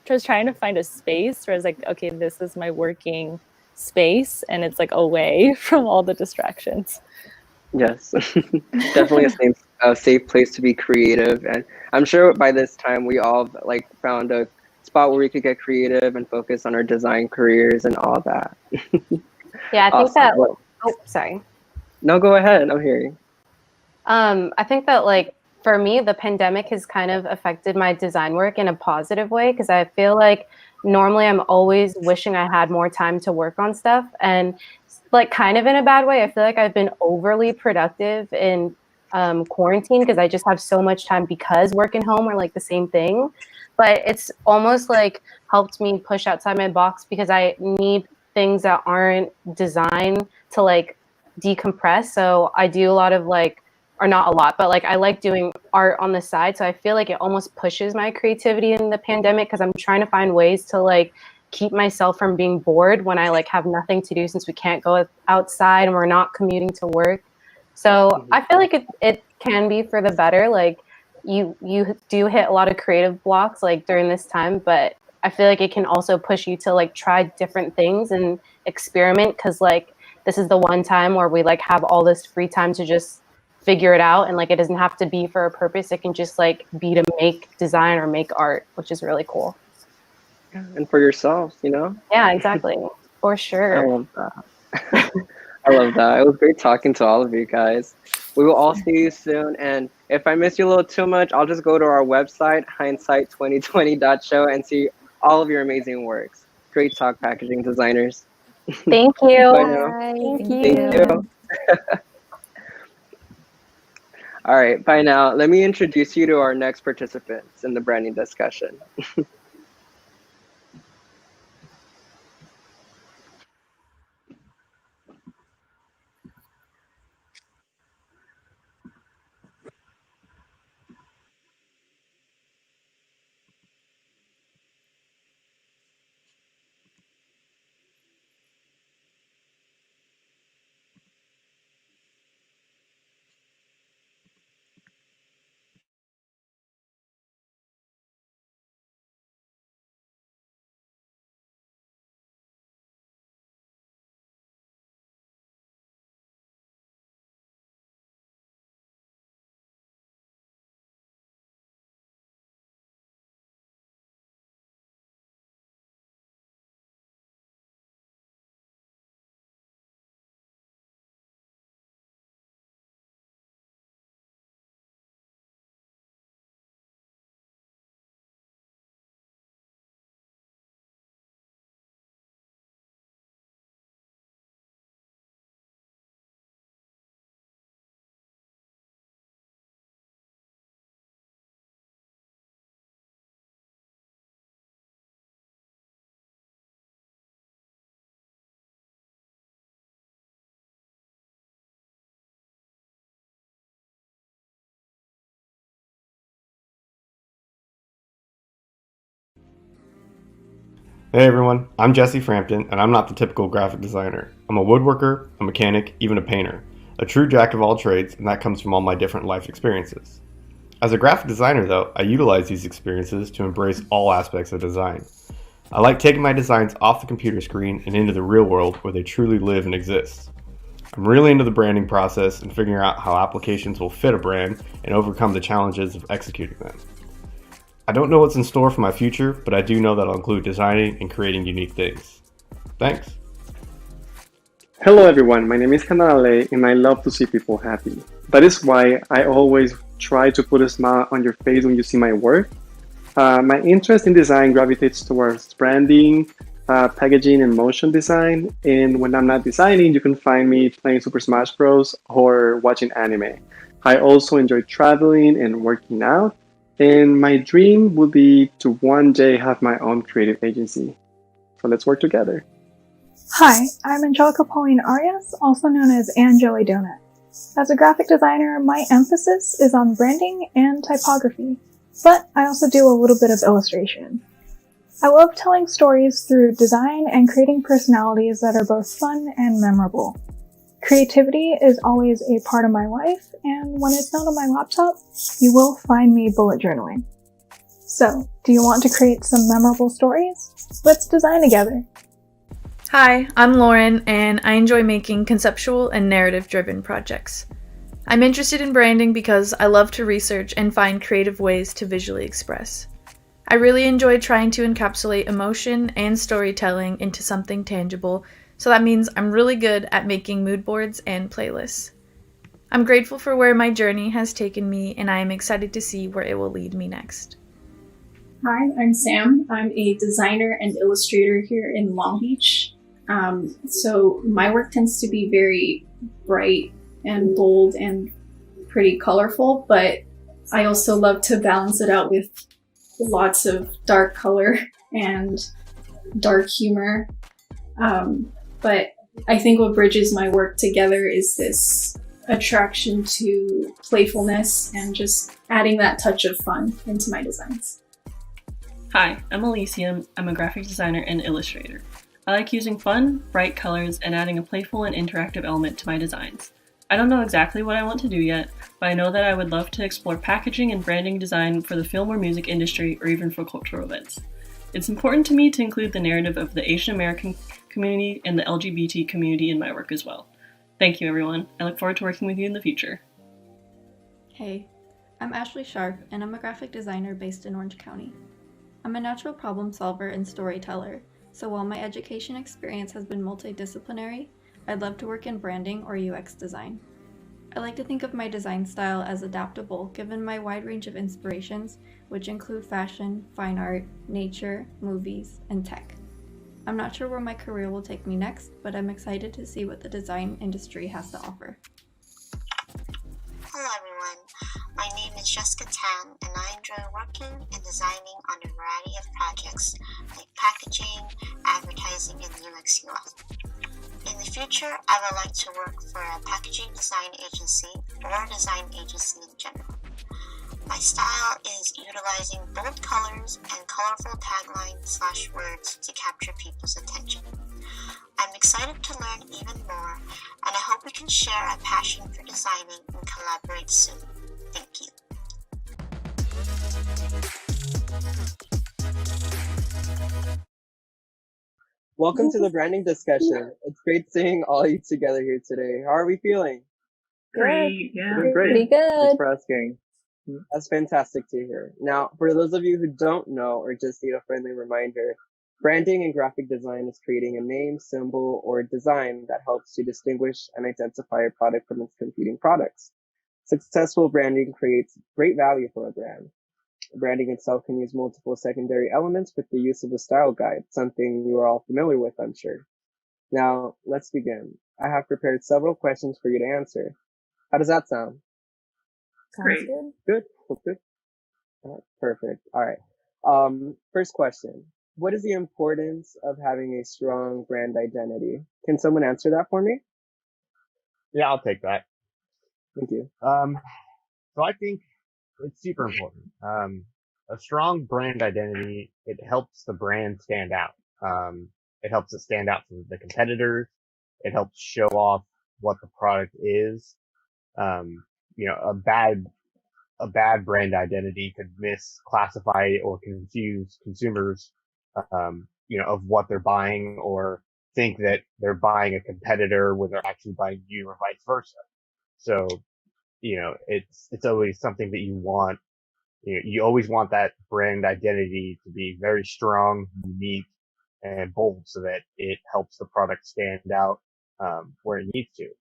just trying to find a space where it's like, okay, this is my working space, and it's like away from all the distractions. Yes, definitely a safe place to be creative, and I'm sure by this time we all like found a spot where we could get creative and focus on our design careers and all that. Yeah, I think Awesome. that. Oh, sorry. No, go ahead. I'm hearing. I think that like for me, the pandemic has kind of affected my design work in a positive way, because I feel like normally I'm always wishing I had more time to work on stuff, and like kind of in a bad way, I feel like I've been overly productive in quarantine because I just have so much time because work and home are like the same thing. But it's almost like helped me push outside my box because I need things that aren't designed to like decompress. So I do a lot of like, or not a lot, but like I like doing art on the side. So I feel like it almost pushes my creativity in the pandemic because I'm trying to find ways to like keep myself from being bored when I like have nothing to do, since we can't go outside and we're not commuting to work. So I feel like it can be for the better. Like you do hit a lot of creative blocks like during this time, but I feel like it can also push you to like try different things and experiment, because like this is the one time where we like have all this free time to just figure it out, and like it doesn't have to be for a purpose. It can just like be to make design or make art, which is really cool. And for yourselves, you know? Yeah, exactly. For I sure. love that. I love that. It was great talking to all of you guys. We will all see you soon. And If I miss you a little too much, I'll just go to our website, hindsight2020.show, and see all of your amazing works. Great talk, packaging designers. Thank you. Bye now. Thank Thank you. All right, bye now. Let me introduce you to our next participants in the branding discussion. Hey everyone, I'm Jesse Frampton, and I'm not the typical graphic designer. I'm a woodworker, a mechanic, even a painter. A true jack of all trades, and that comes from all my different life experiences. As a graphic designer though, I utilize these experiences to embrace all aspects of design. I like taking my designs off the computer screen and into the real world where they truly live and exist. I'm really into the branding process and figuring out how applications will fit a brand and overcome the challenges of executing them. I don't know what's in store for my future, but I do know that I'll include designing and creating unique things. Thanks. Hello everyone, my name is Kanale and I love to see people happy. That is why I always try to put a smile on your face when you see my work. My interest in design gravitates towards branding, packaging, and motion design. And when I'm not designing, you can find me playing Super Smash Bros. Or watching anime. I also enjoy traveling and working out. And my dream would be to one day have my own creative agency. So let's work together. Hi, I'm Angelica Pauline Arias, also known as Angeli Donut. As a graphic designer, my emphasis is on branding and typography, but I also do a little bit of illustration. I love telling stories through design and creating personalities that are both fun and memorable. Creativity is always a part of my life, and when it's not on my laptop, you will find me bullet journaling. So, do you want to create some memorable stories? Let's design together. Hi, I'm Lauren, and I enjoy making conceptual and narrative-driven projects. I'm interested in branding because I love to research and find creative ways to visually express. I really enjoy trying to encapsulate emotion and storytelling into something tangible, so that means I'm really good at making mood boards and playlists. I'm grateful for where my journey has taken me, and I am excited to see where it will lead me next. Hi, I'm Sam. I'm a designer and illustrator here in Long Beach. So my work tends to be very bright and bold and pretty colorful, but I also love to balance it out with lots of dark color and dark humor. But I think what bridges my work together is this attraction to playfulness and just adding that touch of fun into my designs. Hi, I'm Elysium. I'm a graphic designer and illustrator. I like using fun, bright colors and adding a playful and interactive element to my designs. I don't know exactly what I want to do yet, but I know that I would love to explore packaging and branding design for the film or music industry or even for cultural events. It's important to me to include the narrative of the Asian American community and the LGBT community in my work as well. Thank you, everyone. I look forward to working with you in the future. Hey, I'm Ashley Sharp, and I'm a graphic designer based in Orange County. I'm a natural problem solver and storyteller, so while my education experience has been multidisciplinary, I'd love to work in branding or UX design. I like to think of my design style as adaptable given my wide range of inspirations, which include fashion, fine art, nature, movies, and tech. I'm not sure where my career will take me next, but I'm excited to see what the design industry has to offer. Hello everyone, my name is Jessica Tan and I enjoy working and designing on a variety of projects like packaging, advertising, and UX UI. In the future, I would like to work for a packaging design agency or a design agency in general. My style is utilizing bold colors and colorful taglines/words to capture people's attention. I'm excited to learn even more, and I hope we can share a passion for designing and collaborate soon. Thank you. Welcome to the branding discussion. It's great seeing all you together here today. How are we feeling? Great, yeah. Doing great. Pretty good. Thanks for asking. That's fantastic to hear. Now, for those of you who don't know or just need a friendly reminder, branding in graphic design is creating a name, symbol, or design that helps to distinguish and identify a product from its competing products. Successful branding creates great value for a brand. Branding itself can use multiple secondary elements with the use of a style guide, something you are all familiar with, I'm sure. Now, let's begin. I have prepared several questions for you to answer. How does that sound? Great. Good. Good. All right, perfect. All right. First question. What is the importance of having a strong brand identity? Can someone answer that for me? Yeah, I'll take that. Thank you. So I think it's super important. A strong brand identity, it helps the brand stand out. It helps it stand out from the competitors. It helps show off what the product is. A bad brand identity could misclassify or confuse consumers, of what they're buying, or think that they're buying a competitor when they're actually buying you, or vice versa. So, it's always something that you want. You always want that brand identity to be very strong, unique, and bold, so that it helps the product stand out where it needs to.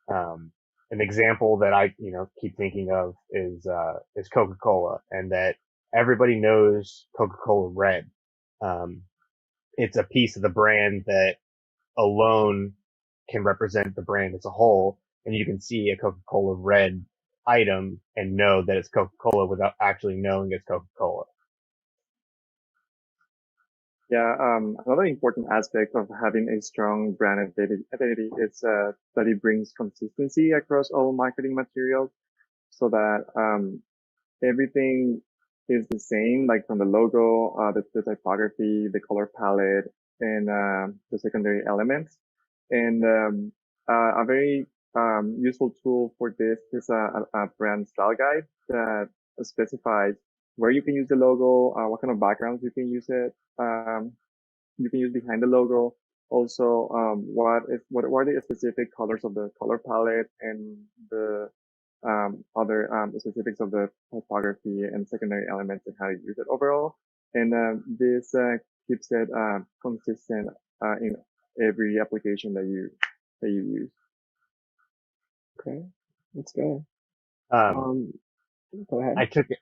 An example that I keep thinking of is Coca-Cola, and that everybody knows Coca-Cola Red. It's a piece of the brand that alone can represent the brand as a whole, and you can see a Coca-Cola Red item and know that it's Coca-Cola without actually knowing it's Coca-Cola. Yeah, another important aspect of having a strong brand identity is that it brings consistency across all marketing materials, so that everything is the same, like from the logo, the typography, the color palette, and the secondary elements. And a very useful tool for this is a brand style guide that specifies where you can use the logo, what kind of backgrounds you can use it, you can use behind the logo. Also, what are the specific colors of the color palette, and the other specifics of the typography and secondary elements, and how to use it overall. And this keeps it consistent in every application that you use. Okay, that's good. Go ahead. I took it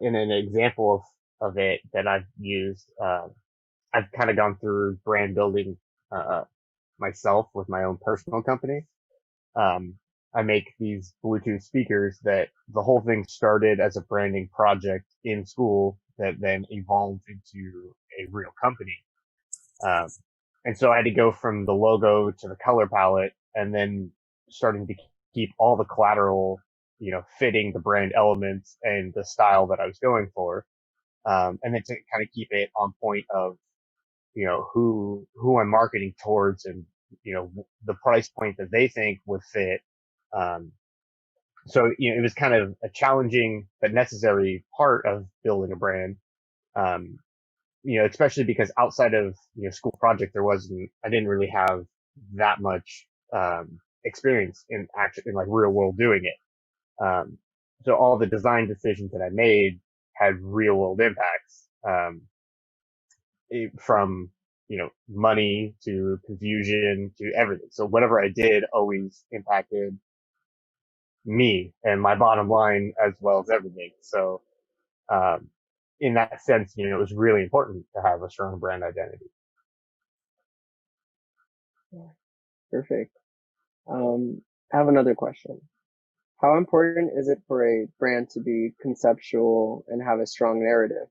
in an example of it that I've used. I've kind of gone through brand building myself with my own personal company. I make these Bluetooth speakers that the whole thing started as a branding project in school that then evolved into a real company. And so I had to go from the logo to the color palette, and then starting to keep all the collateral, fitting the brand elements and the style that I was going for. And then to kind of keep it on point of, who I'm marketing towards, and, the price point that they think would fit. So, it was kind of a challenging but necessary part of building a brand. Especially because outside of, school project, I didn't really have that much, experience in like real world doing it. So all the design decisions that I made had real world impacts, from, money to confusion to everything. So whatever I did always impacted me and my bottom line as well as everything. So in that sense, it was really important to have a strong brand identity. Yeah, perfect. I have another question. How important is it for a brand to be conceptual and have a strong narrative?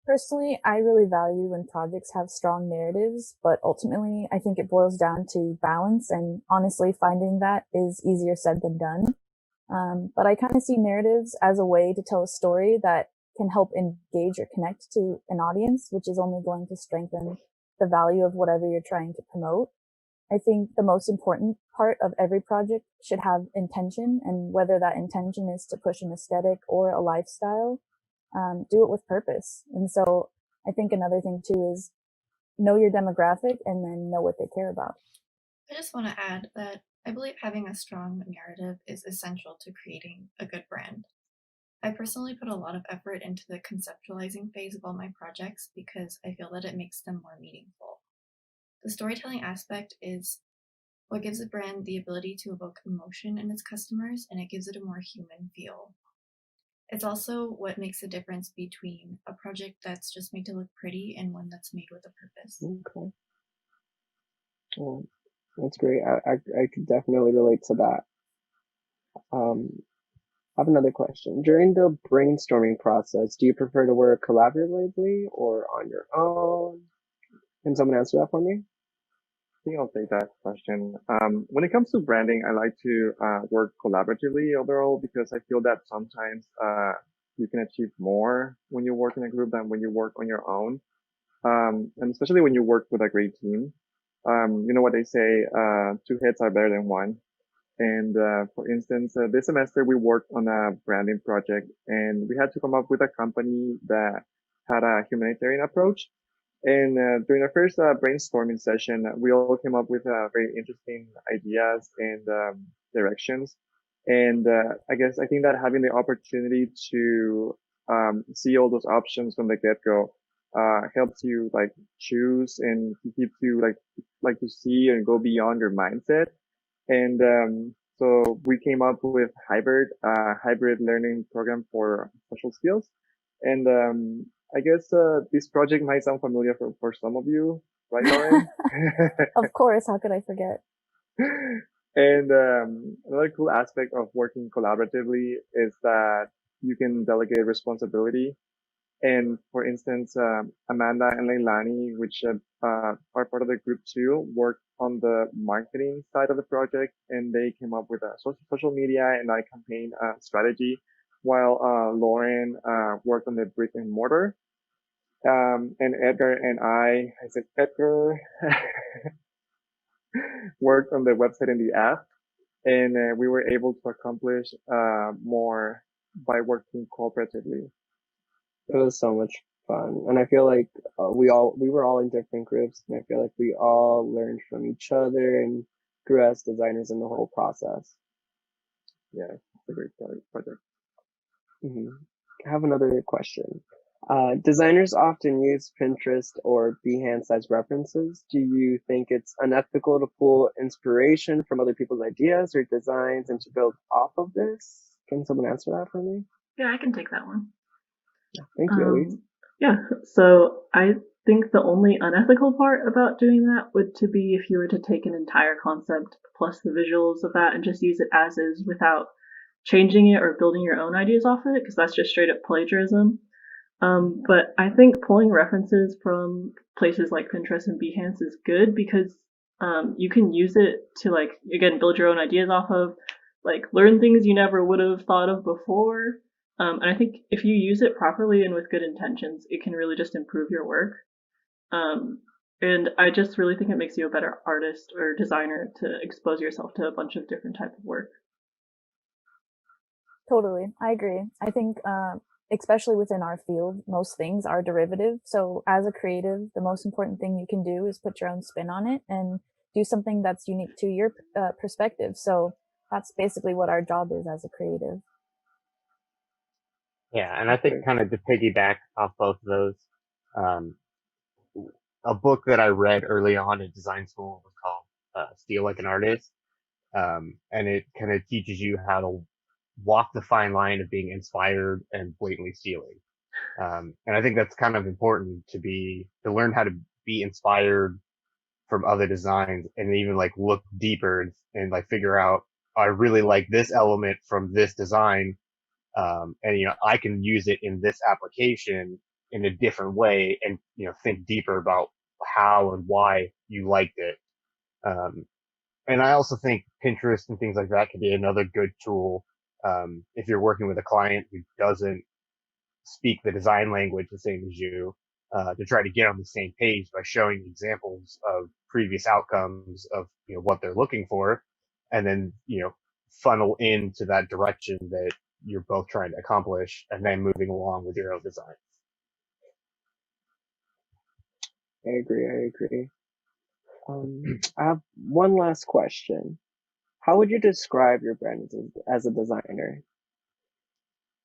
Personally, I really value when projects have strong narratives, but ultimately I think it boils down to balance, and honestly finding that is easier said than done. But I kind of see narratives as a way to tell a story that can help engage or connect to an audience, which is only going to strengthen the value of whatever you're trying to promote. I think the most important part of every project should have intention, and whether that intention is to push an aesthetic or a lifestyle, do it with purpose. And so I think another thing too is know your demographic and then know what they care about. I just want to add that I believe having a strong narrative is essential to creating a good brand. I personally put a lot of effort into the conceptualizing phase of all my projects because I feel that it makes them more meaningful. The storytelling aspect is what gives a brand the ability to evoke emotion in its customers, and it gives it a more human feel. It's also what makes the difference between a project that's just made to look pretty and one that's made with a purpose. Okay. Well, that's great. I could definitely relate to that. I have another question. During the brainstorming process, do you prefer to work collaboratively or on your own? Can someone answer that for me? I think I'll take that question. When it comes to branding, I like to work collaboratively overall because I feel that sometimes you can achieve more when you work in a group than when you work on your own. And especially when you work with a great team. You know what they say, two heads are better than one. And for instance, this semester we worked on a branding project and we had to come up with a company that had a humanitarian approach. And during our first brainstorming session, we all came up with very interesting ideas and directions. And I think that having the opportunity to see all those options from the get-go helps you like choose and keeps you like to see and go beyond your mindset. And so we came up with hybrid learning program for social skills. And I guess this project might sound familiar for some of you, right, Lauren? Of course, how could I forget? And another cool aspect of working collaboratively is that you can delegate responsibility. And for instance, Amanda and Leilani, which are part of the group too, worked on the marketing side of the project, and they came up with a social media and campaign strategy, while Lauren worked on the brick and mortar. And Edgar and I said Edgar, worked on the website and the app, and we were able to accomplish more by working cooperatively. It was so much fun, and I feel like we were all in different groups, and I feel like we all learned from each other and grew as designers in the whole process. Yeah, it's a great project. Mm-hmm. I have another question. Designers often use Pinterest or Behance as references. Do you think it's unethical to pull inspiration from other people's ideas or designs and to build off of this? Can someone answer that for me? Yeah, I can take that one. Thank you, Elise. Yeah, so I think the only unethical part about doing that would to be if you were to take an entire concept plus the visuals of that and just use it as is without changing it or building your own ideas off of it, because that's just straight up plagiarism. But I think pulling references from places like Pinterest and Behance is good because you can use it to again build your own ideas off of, learn things you never would have thought of before. And I think if you use it properly and with good intentions, it can really just improve your work. And I just really think it makes you a better artist or designer to expose yourself to a bunch of different type of work. Totally, I agree. I think especially within our field, most things are derivative. So as a creative, the most important thing you can do is put your own spin on it and do something that's unique to your perspective. So that's basically what our job is as a creative. Yeah, and I think kind of to piggyback off both of those, a book that I read early on in design school was called Steal Like an Artist. And it kind of teaches you how to walk the fine line of being inspired and blatantly stealing. And I think that's kind of important to learn how to be inspired from other designs and even like look deeper and like figure out, I really like this element from this design. And, you know, I can use it in this application in a different way and, you know, think deeper about how and why you liked it. And I also think Pinterest and things like that can be another good tool. If you're working with a client who doesn't speak the design language the same as you, to try to get on the same page by showing examples of previous outcomes of, you know, what they're looking for, and then, you know, funnel into that direction that you're both trying to accomplish, and then moving along with your own design. I agree. I have one last question. How would you describe your brand as a designer?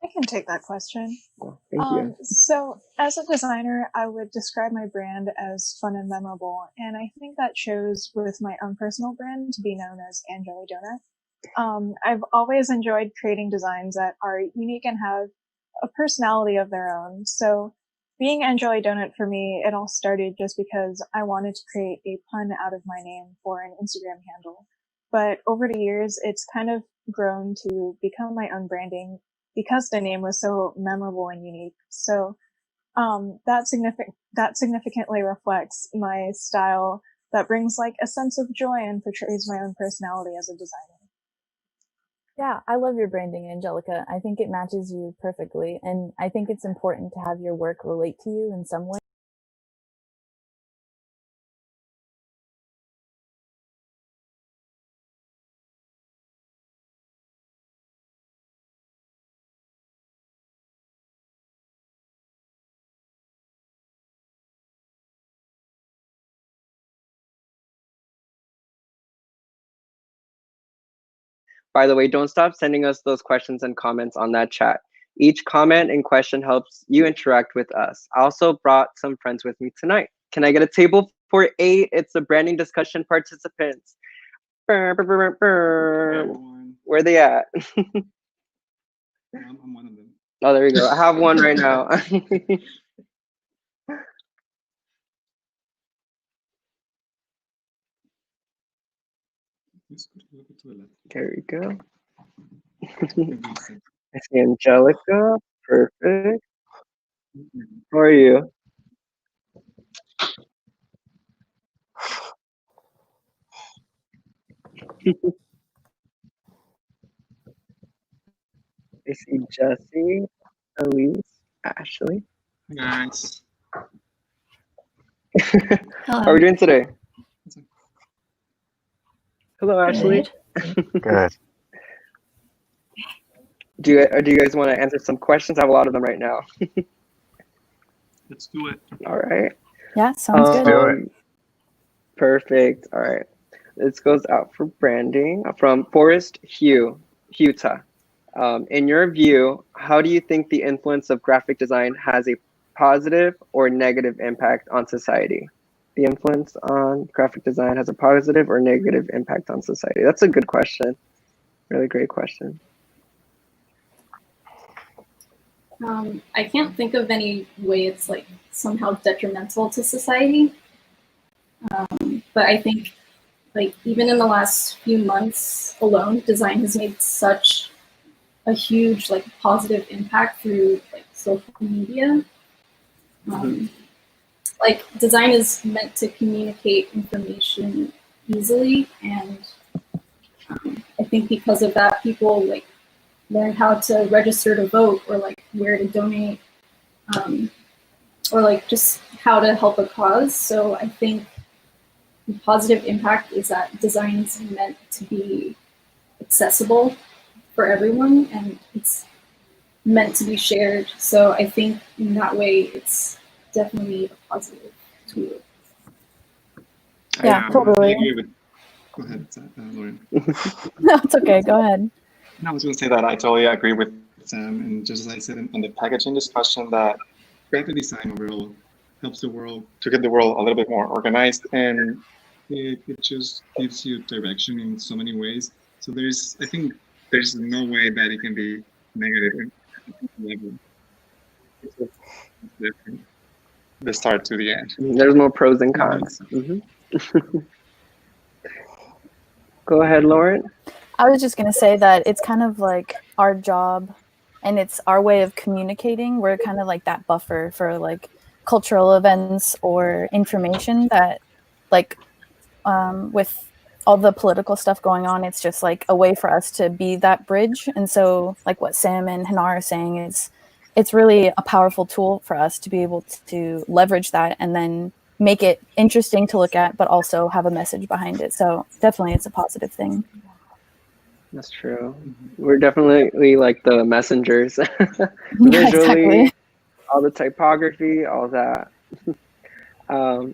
I can take that question. Oh, thank you. So as a designer, I would describe my brand as fun and memorable. And I think that shows with my own personal brand to be known as Jelly Donut. I've always enjoyed creating designs that are unique and have a personality of their own. So being Jelly Donut for me, it all started just because I wanted to create a pun out of my name for an Instagram handle. But over the years, it's kind of grown to become my own branding because the name was so memorable and unique. So that significantly reflects my style that brings like a sense of joy and portrays my own personality as a designer. Yeah, I love your branding, Angelica. I think it matches you perfectly. And I think it's important to have your work relate to you in some way. By the way, don't stop sending us those questions and comments on that chat. Each comment and question helps you interact with us. I also brought some friends with me tonight. Can I get a table for 8? It's the branding discussion participants. Where are they at? I'm one of them. Oh, there we go. I have one right now. There we go. I see Angelica. Perfect. How are you? I see Jesse, Elise, Ashley. Nice. How are we doing today? Hello, Ashley. Good. Do you guys want to answer some questions? I have a lot of them right now. Let's do it. All right. Yeah, sounds good. Do it. Perfect. All right. This goes out for branding from Forrest Huta. In your view, how do you think the influence of graphic design has a positive or negative impact on society? The influence on graphic design has a positive or negative impact on society? That's a good question. Really great question. I can't think of any way it's like somehow detrimental to society. But I think like even in the last few months alone, design has made such a huge like positive impact through like social media. Like design is meant to communicate information easily, and I think because of that, people like learn how to register to vote or like where to donate, or like just how to help a cause. So I think the positive impact is that design is meant to be accessible for everyone, and it's meant to be shared. So I think in that way, it's definitely a positive tool. Yeah, totally. I agree with. Go ahead, Lauren. No, it's okay. Go ahead. No, I was going to say that I totally agree with Sam, and just as I said on the packaging discussion, that graphic design overall helps the world to get the world a little bit more organized and it just gives you direction in so many ways. So I think there's no way that it can be negative. It's just different. The start to the end. There's more pros and cons. Go ahead, Lauren. I was just going to say that it's kind of like our job and it's our way of communicating. We're kind of like that buffer for like cultural events or information that like with all the political stuff going on, it's just like a way for us to be that bridge. And so like what Sam and Hanar are saying is it's really a powerful tool for us to be able to leverage that and then make it interesting to look at, but also have a message behind it. So definitely it's a positive thing. That's true. We're definitely like the messengers. Yeah, Visually, exactly. all the typography, all that.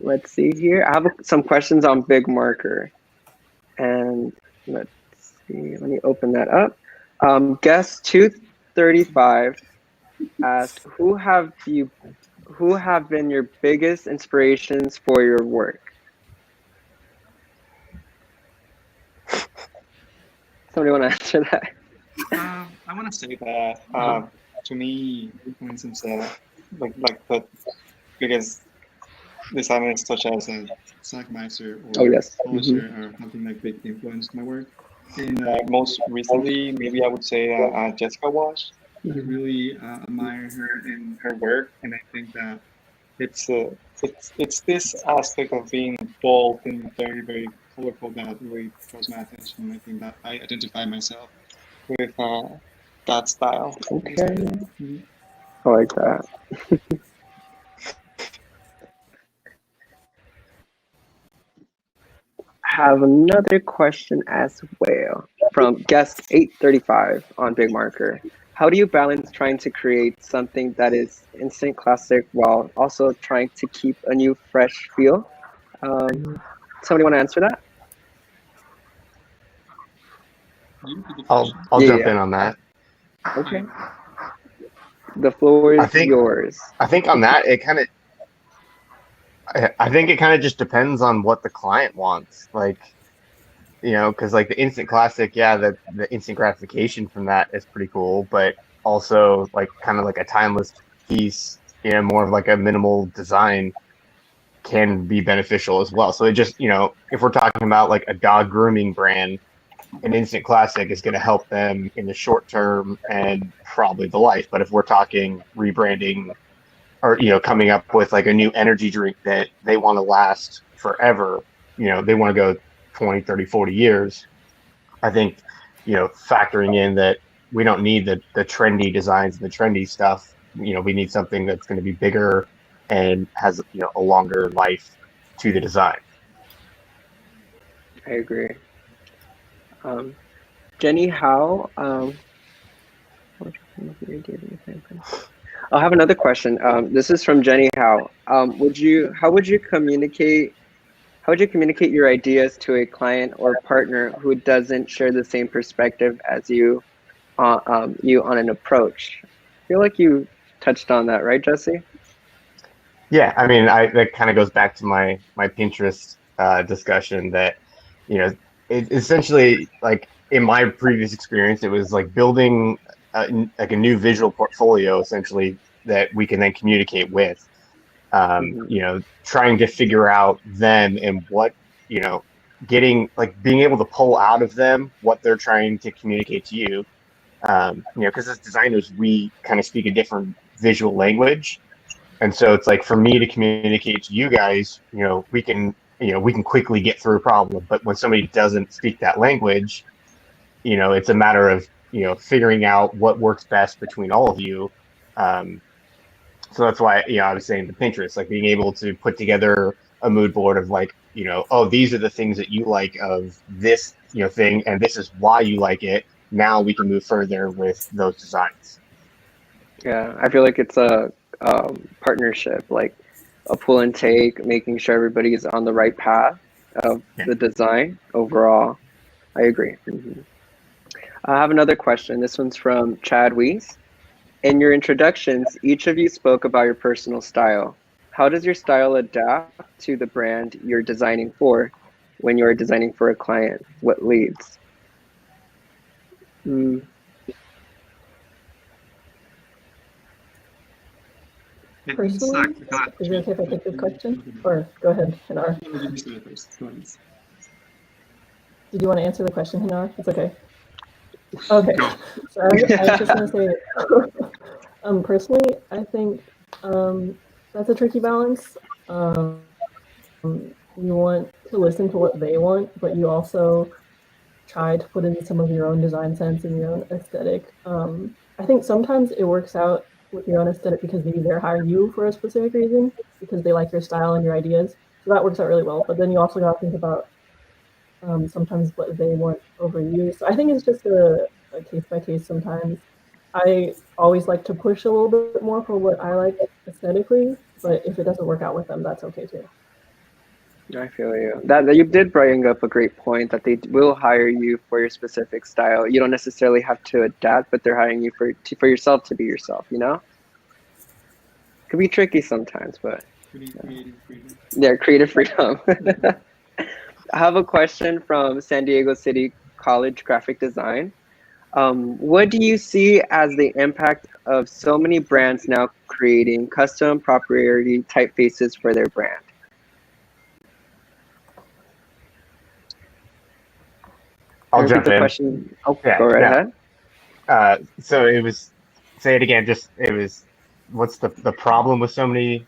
Let's see here. I have some questions on Big Marker. And let's see, let me open that up. Guest 235 asked, who have been your biggest inspirations for your work? Somebody want to answer that? I want to say that to me, for instance, like the biggest designers such as Zach Meister or Hollister are having like big influence my work. And most recently, maybe I would say Jessica Wash. I really admire her and her work, and I think that it's this aspect of being bold and very, very colorful that really draws my attention. I think that I identify myself with that style. Okay. I like that. Have another question as well from guest 835 on Big Marker. How do you balance trying to create something that is instant classic while also trying to keep a new fresh feel? Somebody want to answer that? I'll jump in on that. Okay. The floor is yours. I think on that, I think it kind of just depends on what the client wants. Like, you know, because like the instant classic, yeah, the instant gratification from that is pretty cool, but also like kind of like a timeless piece, you know, more of like a minimal design can be beneficial as well. So it just, you know, if we're talking about like a dog grooming brand, an instant classic is going to help them in the short term and probably the life. But if we're talking rebranding or, you know, coming up with like a new energy drink that they want to last forever, you know, they want to go 20, 30, 40 years. I think, you know, factoring in that we don't need the trendy designs and the trendy stuff. You know, we need something that's going to be bigger and has, you know, a longer life to the design. I agree. Jenny Howe, I'll have another question. This is from Jenny Howe. How would you communicate your ideas to a client or partner who doesn't share the same perspective as you on an approach? I feel like you touched on that, right, Jesse? Yeah, I mean, that kind of goes back to my Pinterest discussion that, you know, it essentially, like in my previous experience, it was like building like a new visual portfolio essentially that we can then communicate with. You know, trying to figure out them and what, you know, being able to pull out of them what they're trying to communicate to you. You know, because as designers, we kind of speak a different visual language. And so it's like for me to communicate to you guys, you know, we can quickly get through a problem. But when somebody doesn't speak that language, you know, it's a matter of, you know, figuring out what works best between all of you. So that's why, you know, I was saying the Pinterest, like being able to put together a mood board of like, you know, oh, these are the things that you like of this, you know, thing, and this is why you like it. Now we can move further with those designs. Yeah, I feel like it's a partnership, like a pull and take, making sure everybody's on the right path of the design overall. I agree. I have another question. This one's from Chad Weiss. In your introductions, each of you spoke about your personal style. How does your style adapt to the brand you're designing for? when you are designing for a client? What leads? Personally, is it okay if I take this question? Or go ahead, Hinar. Did you want to answer the question, Hinar? It's okay. Okay. So I was just going to say, personally, I think that's a tricky balance. You want to listen to what they want, but you also try to put in some of your own design sense and your own aesthetic. I think sometimes it works out with your own aesthetic because maybe they're hiring you for a specific reason because they like your style and your ideas. So that works out really well. But then you also got to think about sometimes what they want over you. So I think it's just a case by case sometimes. I always like to push a little bit more for what I like aesthetically, but if it doesn't work out with them, that's okay too. I feel you. That you did bring up a great point that they will hire you for your specific style. You don't necessarily have to adapt, but they're hiring you for yourself to be yourself. You know, could be tricky sometimes, but yeah, creative freedom. I have a question from San Diego City College Graphic Design. What do you see as the impact of so many brands now creating custom proprietary typefaces for their brand? I'll jump in. Question. Oh, yeah, go right ahead. So it was, say it again, what's the problem with so many?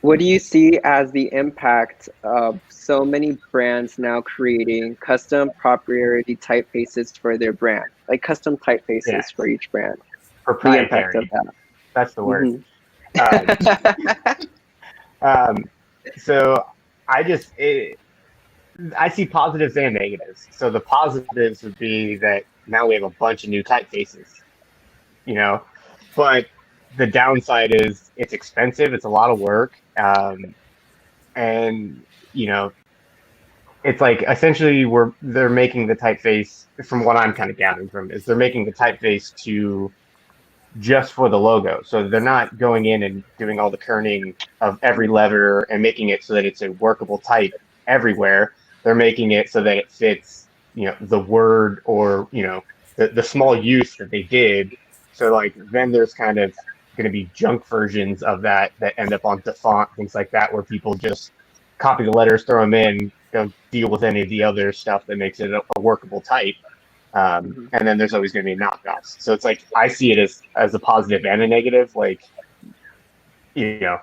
What do you see as the impact of so many brands now creating custom proprietary typefaces for their brand? Like custom typefaces for each brand. Proprietary. The impact of that. That's the word. So I see positives and negatives. So the positives would be that now we have a bunch of new typefaces, you know, but the downside is it's expensive. It's a lot of work. And, you know, it's like essentially they're making the typeface, from what I'm kind of gathering from, is they're making the typeface just for the logo. So they're not going in and doing all the kerning of every letter and making it so that it's a workable type everywhere. They're making it so that it fits, you know, the word or, you know, the small use that they did. So like then there's kind of going to be junk versions of that end up on the font, things like that, where people just copy the letters, throw them in, don't deal with any of the other stuff that makes it a workable type. And then there's always going to be knockoffs. So it's like I see it as a positive and a negative. Like, you know,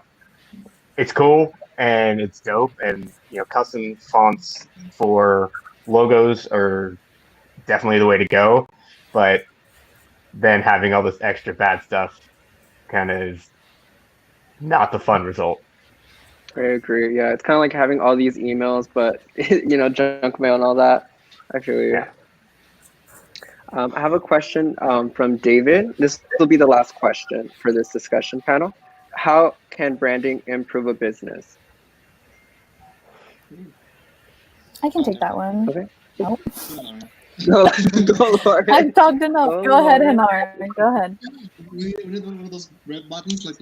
it's cool and it's dope, and you know, custom fonts for logos are definitely the way to go. But then having all this extra bad stuff kind of is not the fun result. I agree. Yeah, it's kind of like having all these emails, but you know, junk mail and all that. I feel you. Yeah. I have a question from David. This will be the last question for this discussion panel. How can branding improve a business? I can take that one. Okay. Nope. Go, Lauren. I've talked enough. Go ahead, Hinar. Go ahead. We need one of those red buttons, I'm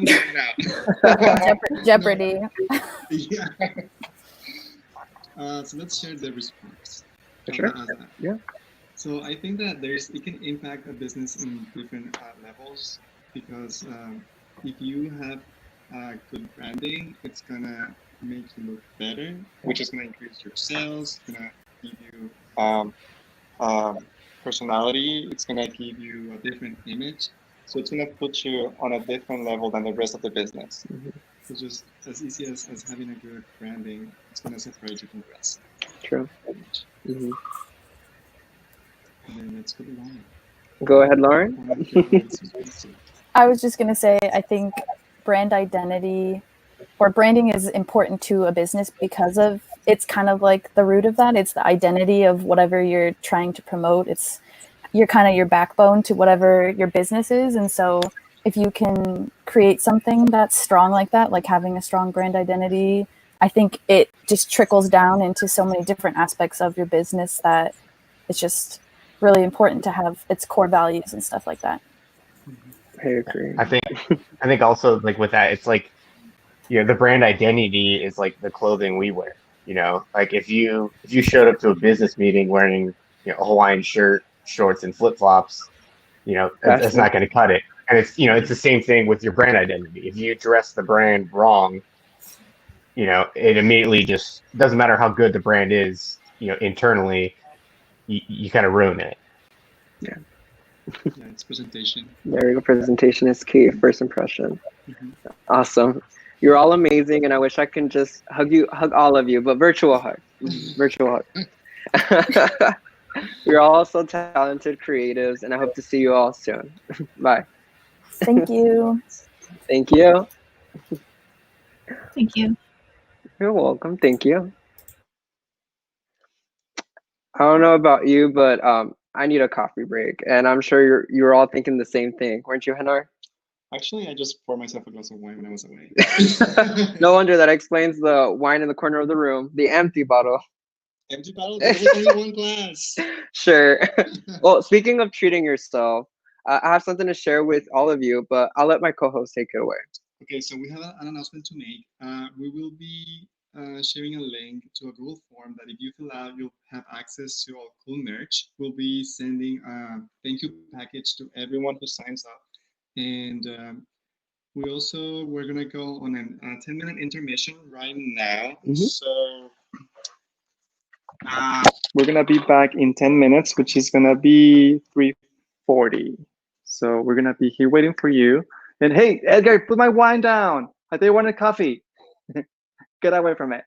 going out. Jeopardy. Yeah. So let's share the response. Sure. Yeah. So I think that it can impact a business in different levels, because if you have good branding, it's gonna make you look better, which is gonna increase your sales. It's gonna give you personality. It's gonna give you a different image. So it's gonna put you on a different level than the rest of the business. So just as easy as having a good branding, it's gonna separate you from the rest. True. And then let's go to Lauren. Go ahead, Lauren. I was just going to say, I think brand identity or branding is important to a business because of it's kind of like the root of that. It's the identity of whatever you're trying to promote. It's you're kind of your backbone to whatever your business is. And so if you can create something that's strong like that, like having a strong brand identity, I think it just trickles down into so many different aspects of your business that it's just really important to have its core values and stuff like that. I agree. I think also like with that, it's like, you know, the brand identity is like the clothing we wear. You know, like if you showed up to a business meeting wearing, you know, a Hawaiian shirt, shorts, and flip flops, you know, that's Gotcha. not going to cut it. And it's, you know, it's the same thing with your brand identity. If you dress the brand wrong, you know, it immediately just doesn't matter how good the brand is, you know, internally, you kind of ruin it. Yeah. Yeah, it's presentation. There you go. Presentation is key. First impression. Awesome. You're all amazing, and I wish I can just hug all of you, but virtual hug. Virtual hug. You're all so talented creatives, and I hope to see you all soon. Bye. Thank you. Thank you. Thank you. You're welcome. Thank you. I don't know about you, but I need a coffee break, and I'm sure you're all thinking the same thing, weren't you, Hanar? Actually, I just poured myself a glass of wine when I was away. No wonder. That explains the wine in the corner of the room, the empty bottle. Empty bottle? There was only one glass. Sure. Well, speaking of treating yourself, I have something to share with all of you, but I'll let my co-host take it away. Okay, so we have an announcement to make. We will be sharing a link to a Google form that if you fill out, you'll have access to all cool merch. We'll be sending a thank you package to everyone who signs up. And we're gonna go on a 10-minute intermission right now. So we're gonna be back in 10 minutes, which is gonna be 3:40. So we're gonna be here waiting for you. And hey, Edgar, put my wine down. I thought you wanted coffee. Get away from it.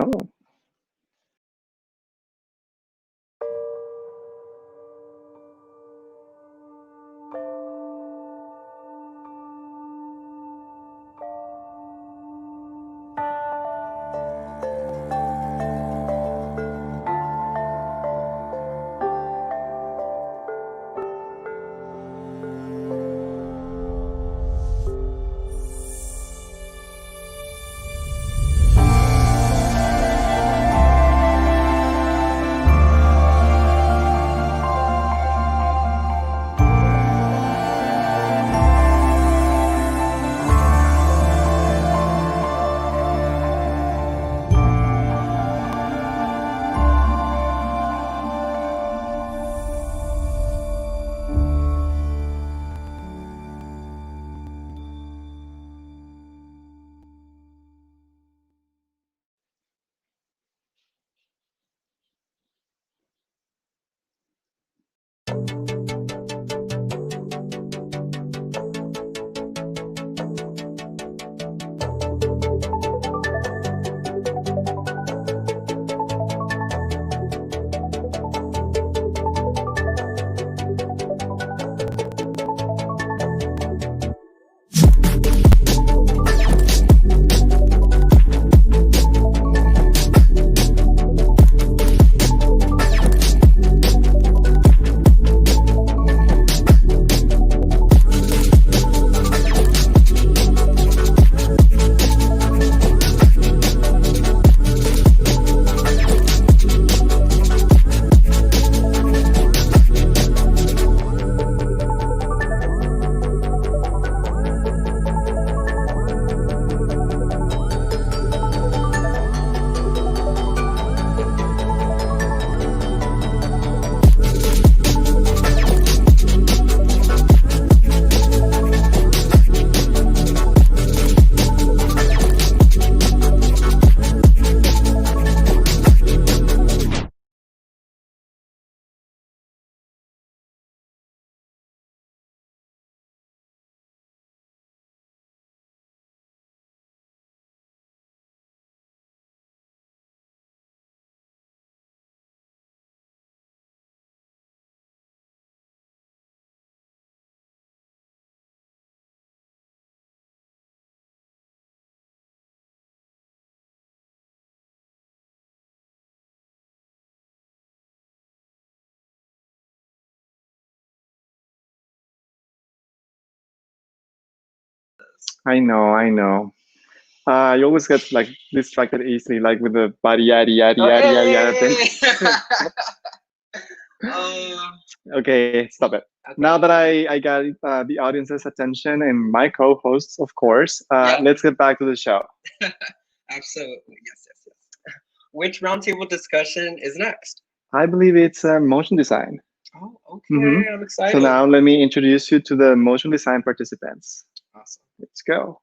Oh. I know, I know. You always get like distracted easily, like with the body yada yada yada yada yada thing. Okay, stop it. Okay. Now that I got the audience's attention and my co-hosts, of course, let's get back to the show. Absolutely, yes. Which roundtable discussion is next? I believe it's motion design. Oh, okay, I'm excited. So now let me introduce you to the motion design participants. Awesome. Let's go.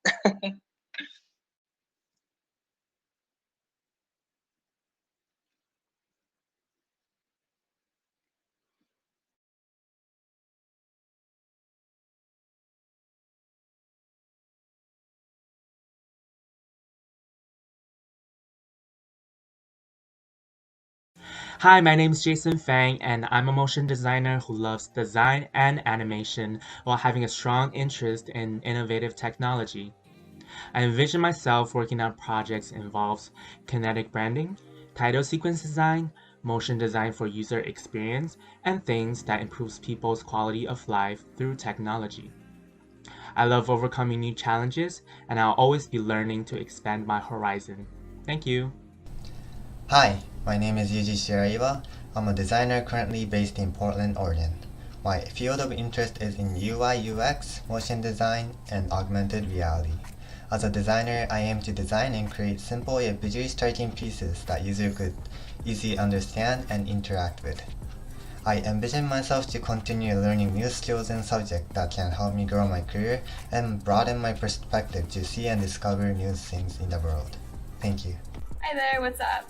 Hi, my name is Jason Fang, and I'm a motion designer who loves design and animation while having a strong interest in innovative technology. I envision myself working on projects that involves kinetic branding, title sequence design, motion design for user experience, and things that improves people's quality of life through technology. I love overcoming new challenges, and I'll always be learning to expand my horizon. Thank you. Hi, my name is Yuji Shiraiwa. I'm a designer currently based in Portland, Oregon. My field of interest is in UI, UX, motion design, and augmented reality. As a designer, I aim to design and create simple yet visually striking pieces that users could easily understand and interact with. I envision myself to continue learning new skills and subjects that can help me grow my career and broaden my perspective to see and discover new things in the world. Thank you. Hi there, what's up?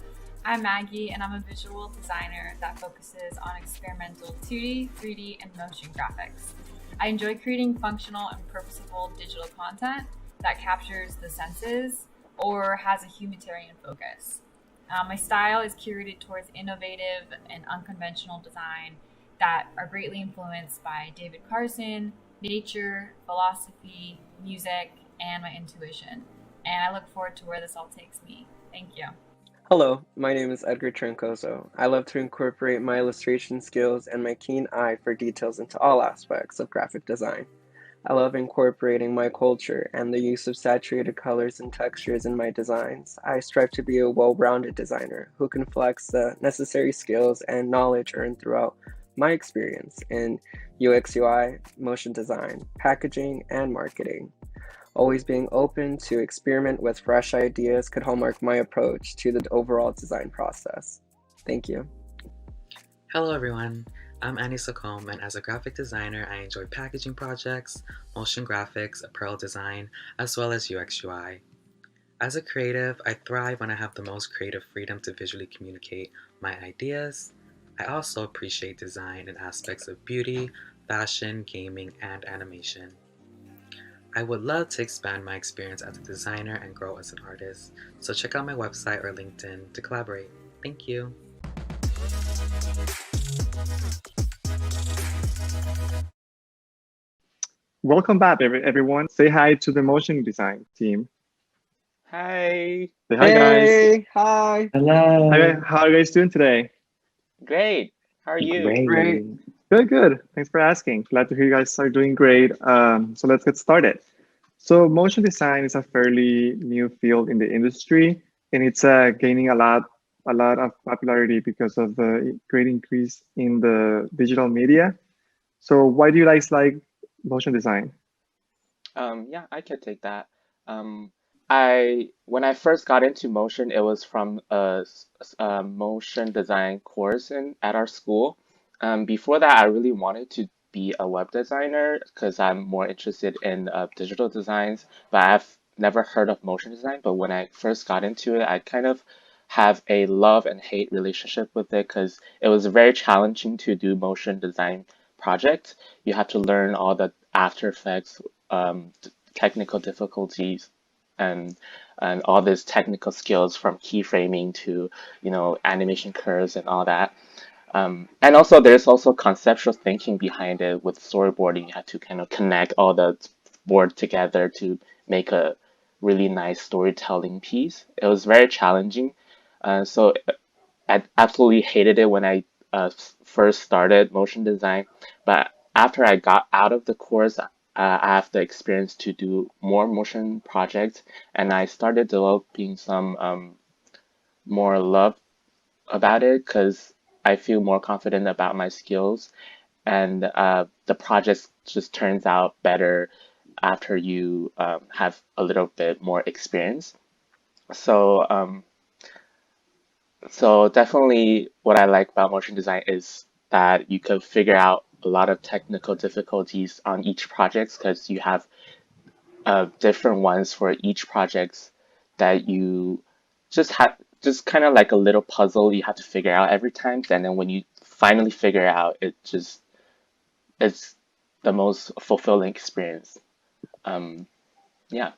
I'm Maggie, and I'm a visual designer that focuses on experimental 2D, 3D, and motion graphics. I enjoy creating functional and purposeful digital content that captures the senses or has a humanitarian focus. My style is curated towards innovative and unconventional design that are greatly influenced by David Carson, nature, philosophy, music, and my intuition. And I look forward to where this all takes me. Thank you. Hello, my name is Edgar Troncoso. I love to incorporate my illustration skills and my keen eye for details into all aspects of graphic design. I love incorporating my culture and the use of saturated colors and textures in my designs. I strive to be a well-rounded designer who can flex the necessary skills and knowledge earned throughout my experience in UX UI, motion design, packaging, and marketing. Always being open to experiment with fresh ideas could hallmark my approach to the overall design process. Thank you. Hello everyone, I'm Annie Socombe, and as a graphic designer I enjoy packaging projects, motion graphics, apparel design, as well as UX UI. As a creative, I thrive when I have the most creative freedom to visually communicate my ideas. I also appreciate design in aspects of beauty, fashion, gaming, and animation. I would love to expand my experience as a designer and grow as an artist, so check out my website or LinkedIn to collaborate. Thank you. Welcome back, everyone. Say hi to the motion design team. Hi. Say hi, guys. Hey, hi. Hello. Hi, how are you guys doing today? Great. How are you? Great. Good, good. Thanks for asking. Glad to hear you guys are doing great. So let's get started. So motion design is a fairly new field in the industry, and it's gaining a lot of popularity because of the great increase in the digital media. So why do you guys like motion design? Yeah, I could take that. When I first got into motion, it was from a motion design course at our school. Before that, I really wanted to be a web designer because I'm more interested in digital designs, but I've never heard of motion design. But when I first got into it, I kind of have a love and hate relationship with it because it was very challenging to do motion design projects. You have to learn all the After Effects, technical difficulties, and all these technical skills from keyframing to animation curves and all that. And also there's also conceptual thinking behind it with storyboarding. You have to kind of connect all the board together to make a really nice storytelling piece. It was very challenging. So I absolutely hated it when I first started motion design, but after I got out of the course, I have the experience to do more motion projects, and I started developing some more love about it because I feel more confident about my skills, and the project just turns out better after you have a little bit more experience. So so definitely what I like about motion design is that you could figure out a lot of technical difficulties on each project because you have different ones for each project that you just kind of like a little puzzle you have to figure out every time. And then when you finally figure it out, it's the most fulfilling experience. Yeah.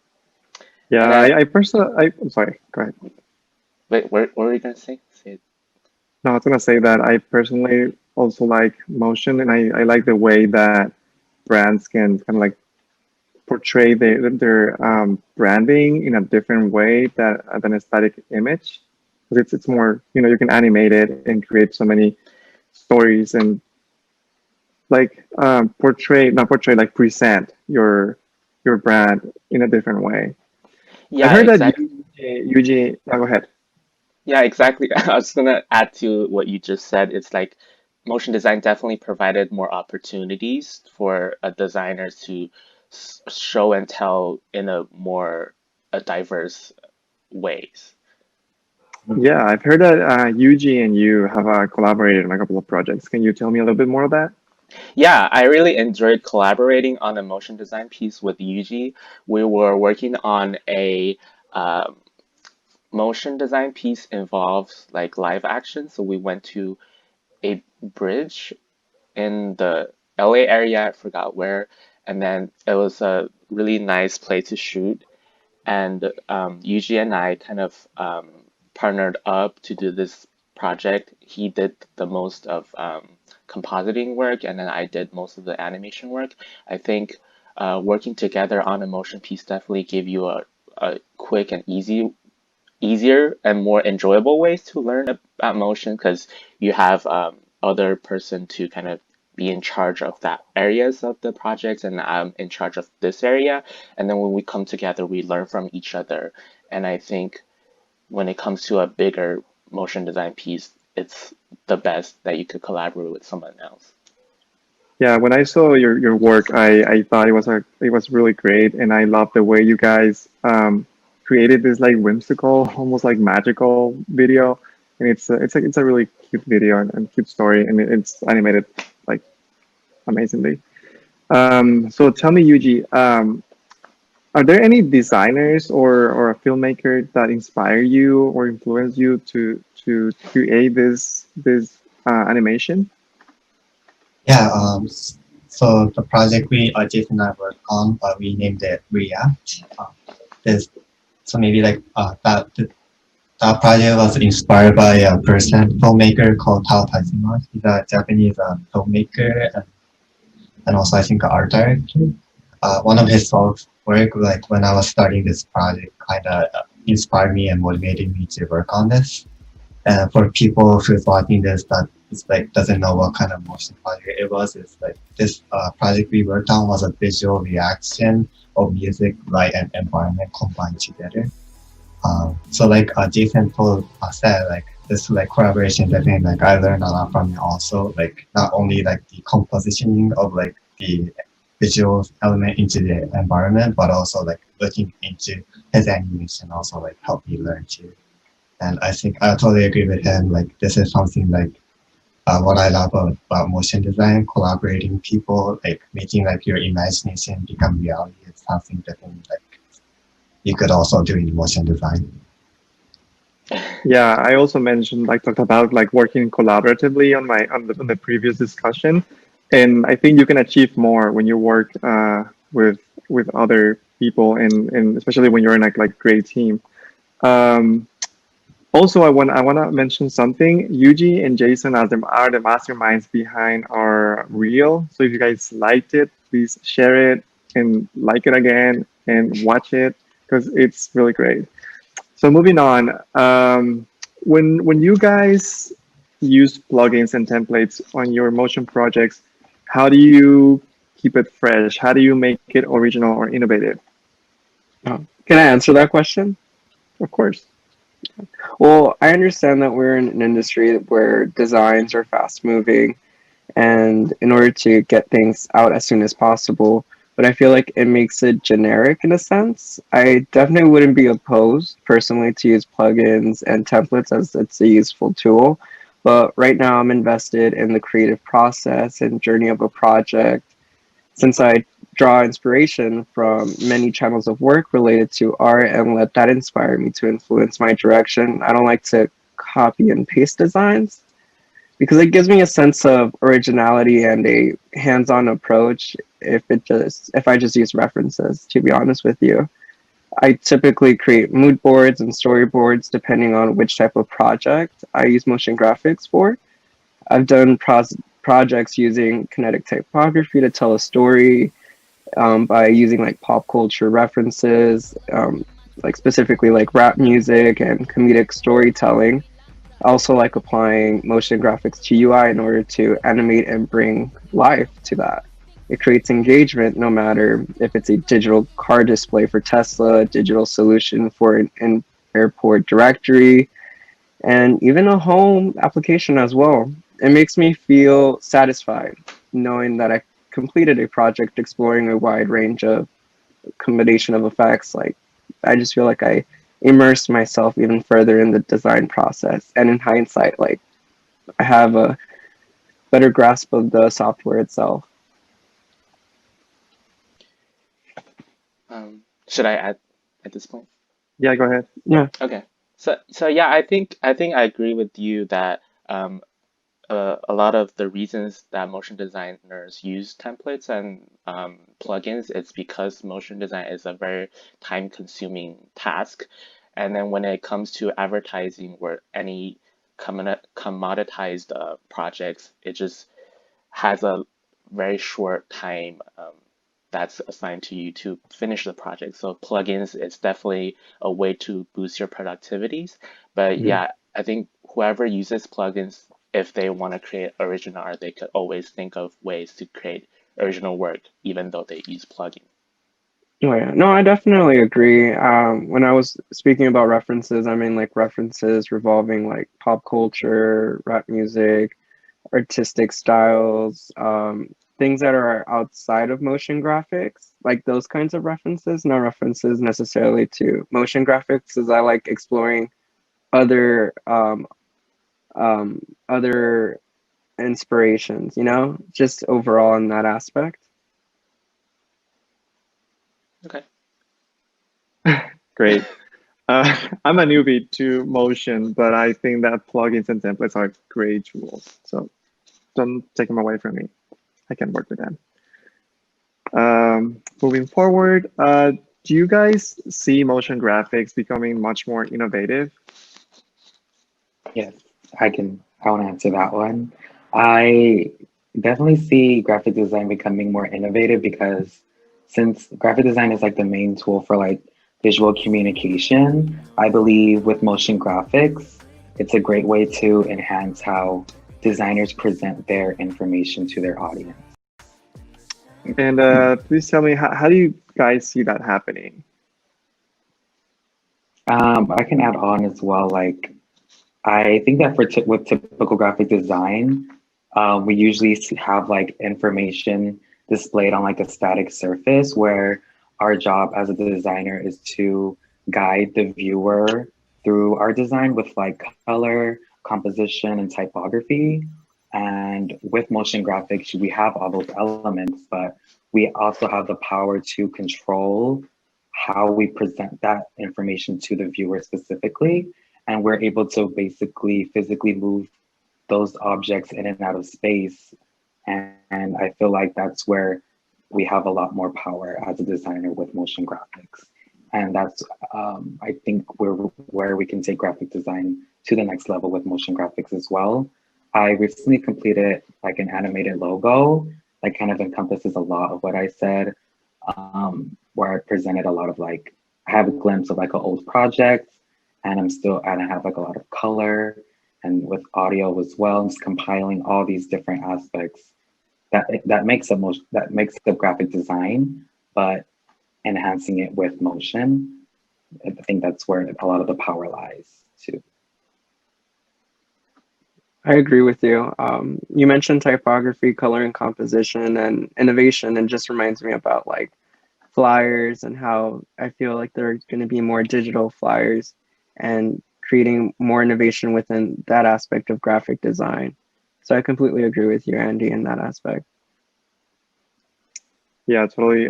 Yeah, And then, I personally, I'm sorry, go ahead. wait, what were you gonna say? Say it. No, I was gonna say that I personally also like motion, and I like the way that brands can kind of like portray their branding in a different way than a static image. Because it's more, you can animate it and create so many stories and like not portray, like present your brand in a different way. I Yeah, heard that exactly. Eugene, go ahead. Yeah, exactly. I was gonna add to what you just said. It's like motion design definitely provided more opportunities for designers to show and tell in a more diverse ways. Yeah, I've heard that Yuji and you have collaborated on a couple of projects. Can you tell me a little bit more of that? Yeah, I really enjoyed collaborating on a motion design piece with Yuji. We were working on a um, motion design piece involves like live action. So we went to a bridge in the LA area, I forgot where, and then it was a really nice place to shoot. And Yuji and I kind of partnered up to do this project. He did the most of compositing work, and then I did most of the animation work. I think working together on a motion piece definitely give you a quick and easier and more enjoyable ways to learn about motion, because you have other person to kind of be in charge of that areas of the project, and I'm in charge of this area. And then when we come together, we learn from each other. And I think when it comes to a bigger motion design piece, it's the best that you could collaborate with someone else. Yeah, when I saw your work, I thought it was really great, and I love the way you guys created this like whimsical, almost like magical video, and it's a really cute video and cute story, and it's animated like amazingly. So tell me, Yuji, are there any designers or a filmmaker that inspire you or influence you to create this animation? Yeah, so the project Jason and I worked on, we named it React. So maybe like that project was inspired by a filmmaker called Tao Taizima. He's a Japanese filmmaker and also I think an art director. One of his work, like when I was starting this project, kind of inspired me and motivated me to work on this. And for people who's watching this that is like doesn't know what kind of motion project it was, it's like this project we worked on was a visual reaction of music, light, and environment combined together. So like Jason said, like this like collaboration definitely like I learned a lot from it also, like not only like the compositioning of like the visual element into the environment, but also like looking into his animation also like helped me learn too. And I think I totally agree with him. Like this is something like what I love about motion design, collaborating people, like making like your imagination become reality. It's something definitely like you could also do in motion design. Yeah, I also talked about like working collaboratively on the previous discussion, and I think you can achieve more when you work with other people, and especially when you're in like great team. Also, I want to mention something. Yuji and Jason are the masterminds behind our reel. So if you guys liked it, please share it and like it again and watch it because it's really great. So moving on, when you guys use plugins and templates on your motion projects, how do you keep it fresh? How do you make it original or innovative? Can I answer that question? Of course. Well, I understand that we're in an industry where designs are fast moving, and in order to get things out as soon as possible, but I feel like it makes it generic in a sense. I definitely wouldn't be opposed personally to use plugins and templates as it's a useful tool, but right now I'm invested in the creative process and journey of a project. Since I draw inspiration from many channels of work related to art and let that inspire me to influence my direction, I don't like to copy and paste designs because it gives me a sense of originality and a hands-on approach if I just use references, to be honest with you. I typically create mood boards and storyboards depending on which type of project I use motion graphics for. I've done projects using kinetic typography to tell a story by using like pop culture references, like specifically like rap music and comedic storytelling. I also like applying motion graphics to UI in order to animate and bring life to that. It creates engagement no matter if it's a digital car display for Tesla, a digital solution for an airport directory, and even a home application as well. It makes me feel satisfied knowing that I completed a project exploring a wide range of combination of effects. Like I just feel like I immersed myself even further in the design process. And in hindsight, like I have a better grasp of the software itself. Should I add at this point? Yeah, go ahead. Yeah. Okay. So yeah, I think I agree with you that a lot of the reasons that motion designers use templates and plugins, it's because motion design is a very time-consuming task. And then when it comes to advertising or any commoditized projects, it just has a very short time that's assigned to you to finish the project. So plugins is definitely a way to boost your productivities. But yeah, I think whoever uses plugins, if they want to create original art, they could always think of ways to create original work, even though they use plugins. Oh yeah, no, I definitely agree. When I was speaking about references, I mean like references revolving like pop culture, rap music, artistic styles, things that are outside of motion graphics, like those kinds of references, not references necessarily to motion graphics, as I like exploring other other inspirations, you know, just overall in that aspect. Okay. Great. I'm a newbie to motion, but I think that plugins and templates are great tools. So don't take them away from me. I can work with them. Moving forward, do you guys see motion graphics becoming much more innovative? Yes, I want to answer that one. I definitely see graphic design becoming more innovative because since graphic design is like the main tool for like visual communication, I believe with motion graphics, it's a great way to enhance how designers present their information to their audience. And please tell me, how do you guys see that happening? I can add on as well, like, I think that with typical graphic design, we usually have like information displayed on like a static surface where our job as a designer is to guide the viewer through our design with like color, composition, and typography. And with motion graphics, we have all those elements, but we also have the power to control how we present that information to the viewer specifically. And we're able to basically physically move those objects in and out of space. And I feel like that's where we have a lot more power as a designer with motion graphics. And that's, I think, where we can take graphic design to the next level with motion graphics as well. I recently completed like an animated logo that kind of encompasses a lot of what I said, where I presented a lot of like, I have a glimpse of like an old project, and I have like a lot of color and with audio as well, and just compiling all these different aspects that makes the graphic design, but enhancing it with motion. I think that's where a lot of the power lies too. I agree with you. You mentioned typography, color, and composition, and innovation, and just reminds me about like flyers and how I feel like there are going to be more digital flyers and creating more innovation within that aspect of graphic design. So I completely agree with you, Andy, in that aspect. Yeah, totally.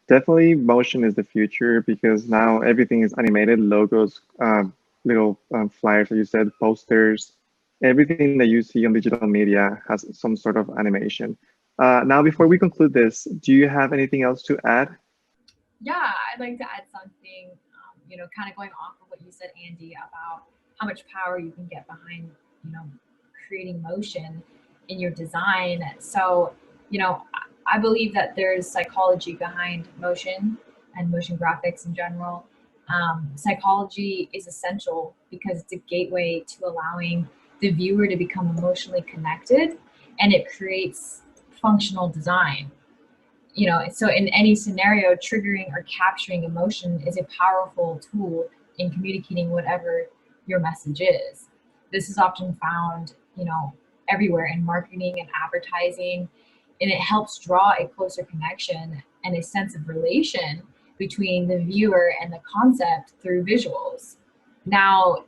Definitely motion is the future because now everything is animated, logos, little flyers, like you said, posters, everything that you see on digital media has some sort of animation. Now, before we conclude this, do you have anything else to add? Yeah, I'd like to add something, kind of going off of what you said, Andy, about how much power you can get behind, creating motion in your design. So, I believe that there's psychology behind motion and motion graphics in general. Psychology is essential because it's a gateway to allowing the viewer to become emotionally connected, and it creates functional design. So in any scenario, triggering or capturing emotion is a powerful tool in communicating whatever your message is. This is often found, everywhere in marketing and advertising, and it helps draw a closer connection and a sense of relation between the viewer and the concept through visuals. Now,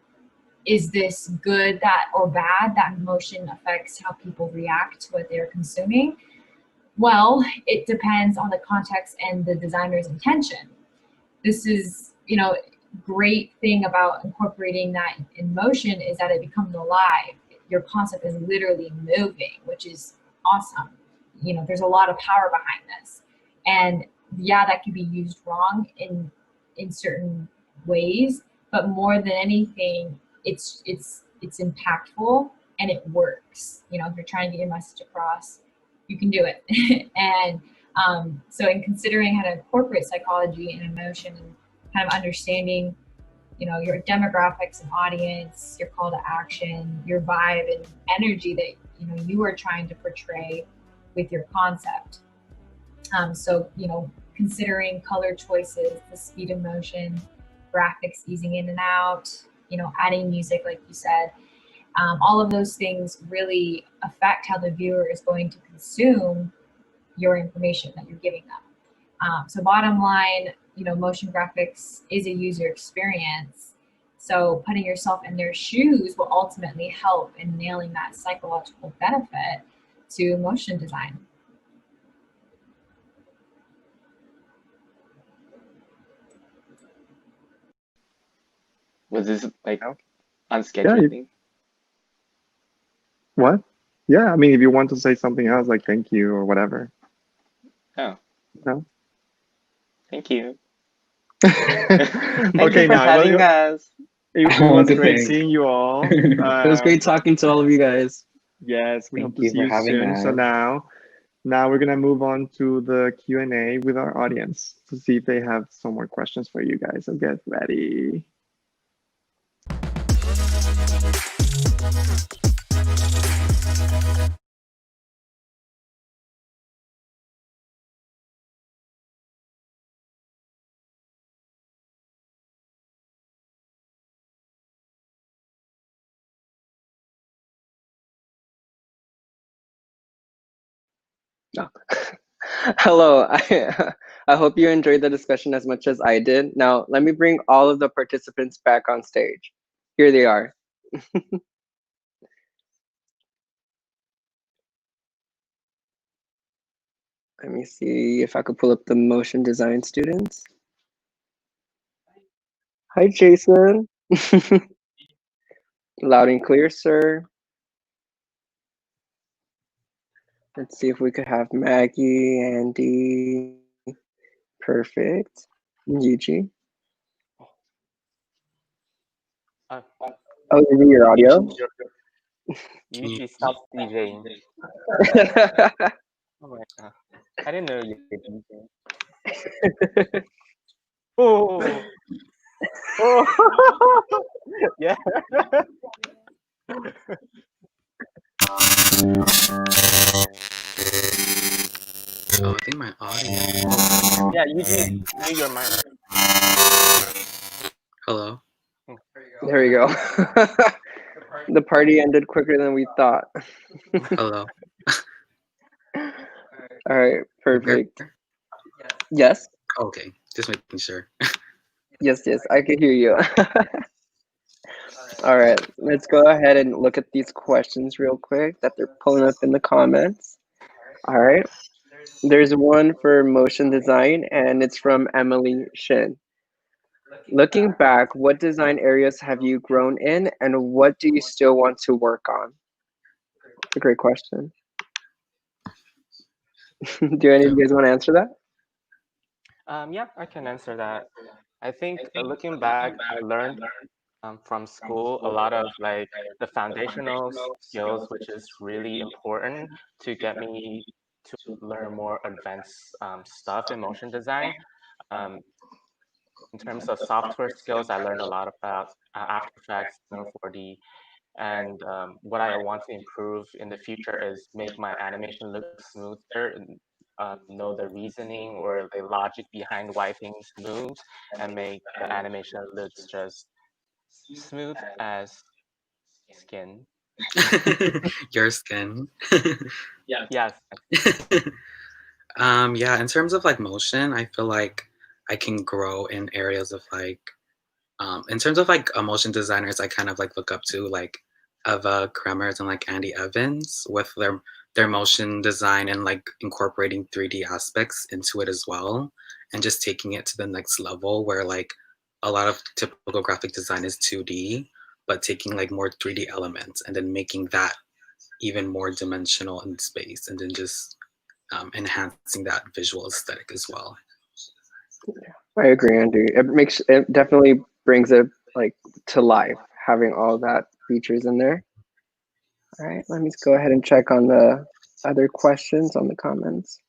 is this good or bad that motion affects how people react to what they're consuming? Well, it depends on the context and the designer's intention. This is, great thing about incorporating that in motion is that it becomes alive. Your concept is literally moving, which is awesome. There's a lot of power behind this. And yeah, that can be used wrong in certain ways, but more than anything, it's impactful and it works. You know, if you're trying to get your message across, you can do it. And so in considering how to incorporate psychology and emotion and kind of understanding, you know, your demographics and audience, your call to action, your vibe and energy that, you know, you are trying to portray with your concept. So, you know, considering color choices, the speed of motion, graphics easing in and out, you know, adding music, like you said, all of those things really affect how the viewer is going to consume your information that you're giving them. So bottom line, you know, motion graphics is a user experience. So putting yourself in their shoes will ultimately help in nailing that psychological benefit to motion design. Was this like unscheduled? What? Yeah, I mean, if you want to say something else, like thank you or whatever. Oh. No? Thank you. Thank Okay, you for now having us. it was great seeing you all. It was great talking to all of you guys. Yes, we hope Thank to you see for you having soon. So us. now we're gonna move on to the Q&A with our audience to see if they have some more questions for you guys. So get ready. No. Hello, I hope you enjoyed the discussion as much as I did. Now, let me bring all of the participants back on stage. Here they are. Let me see if I could pull up the motion design students. Hi, Jason. Loud and clear, sir. Let's see if we could have Maggie, Andy. Perfect. Yuji. Oh, you need your audio? You stop DJing. Oh my god. I didn't know you could DJ. Oh. Oh. Yeah. Oh, I think my audio. Yeah, you do your mic. Hello. There we go. The party ended quicker than we thought. Hello. All right, perfect. Yes. Okay, just making sure. Yes, I can hear you. All right, let's go ahead and look at these questions real quick that they're pulling up in the comments. All right, there's one for motion design, and it's from Emily Shin. Looking back, what design areas have you grown in, and what do you still want to work on? That's a great question. Do any of you guys want to answer that? Yeah, I can answer that. I think looking back, I learned from school a lot of like the foundational skills, which is really important to get me to learn more advanced stuff in motion design. In terms of software skills, I learned a lot about After Effects, 4D, and what I want to improve in the future is make my animation look smoother and know the reasoning or the logic behind why things move and make the animation looks just smooth as skin. Your skin. Yes. Yeah, in terms of like motion, I feel like I can grow in areas of like in terms of like motion designers I kind of like look up to, like Eva Kremers and like Andy Evans with their motion design and like incorporating 3D aspects into it as well, and just taking it to the next level where like a lot of typical graphic design is 2D, but taking like more 3D elements and then making that even more dimensional in space, and then just enhancing that visual aesthetic as well. I agree, Andy. It definitely brings a like to life, having all that features in there. All right, let me go ahead and check on the other questions on the comments.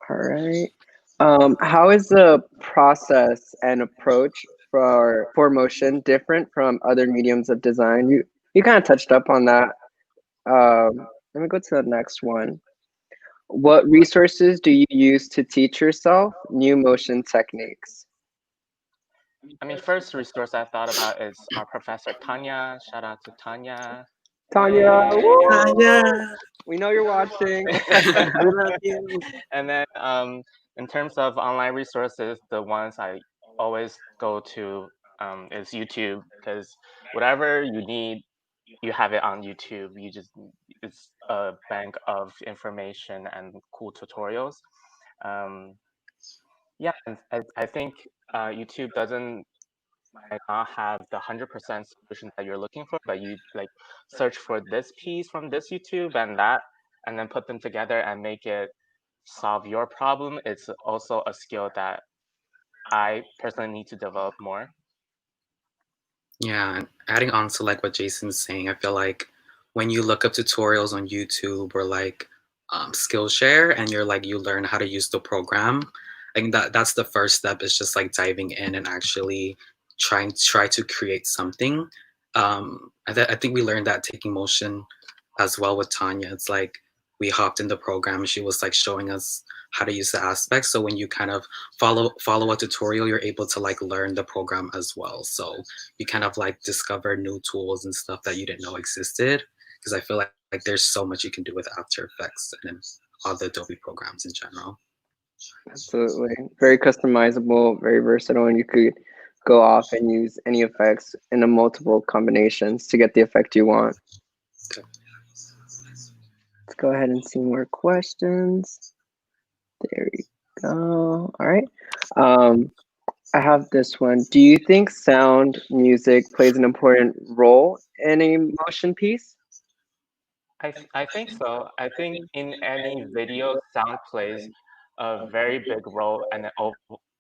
All right. How is the process and approach for motion different from other mediums of design? You kind of touched up on that. Let me go to the next one. What resources do you use to teach yourself new motion techniques? I mean, first resource I thought about is our professor Tanya. Shout out to Tanya. Tanya, Hey. Tanya, we know you're watching. We love you. And then in terms of online resources, the ones I always go to is YouTube, because whatever you need, you have it on YouTube. It's a bank of information and cool tutorials. Yeah, and I think YouTube might not have the 100% solution that you're looking for, but you like search for this piece from this YouTube and that, and then put them together and make it solve your problem. It's also a skill that I personally need to develop more. Yeah, and adding on to like what Jason's saying, I feel like when you look up tutorials on YouTube or like Skillshare and you learn how to use the program, I think that's the first step, is just like diving in and actually try to create something. I think we learned that taking motion as well with Tanya. It's like we hopped in the program and she was like showing us how to use the aspects. So when you kind of follow a tutorial, you're able to like learn the program as well. So you kind of like discover new tools and stuff that you didn't know existed. Because I feel like there's so much you can do with After Effects and all the Adobe programs in general. Absolutely. Very customizable, very versatile, and you could go off and use any effects in a multiple combinations to get the effect you want. Let's go ahead and see more questions. There we go. All right. I have this one. Do you think sound music plays an important role in a motion piece? I think so. I think in any video, sound plays a very big role, and it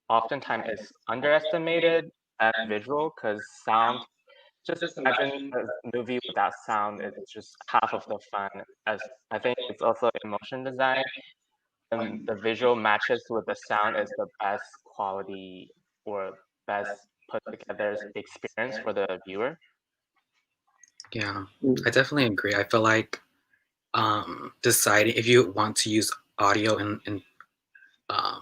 oftentimes is underestimated as visual, because sound, just imagine a movie without sound, it's just half of the fun. As I think it's also in motion design, and the visual matches with the sound is the best quality or best put together experience for the viewer. Yeah, I definitely agree. I feel like deciding if you want to use audio in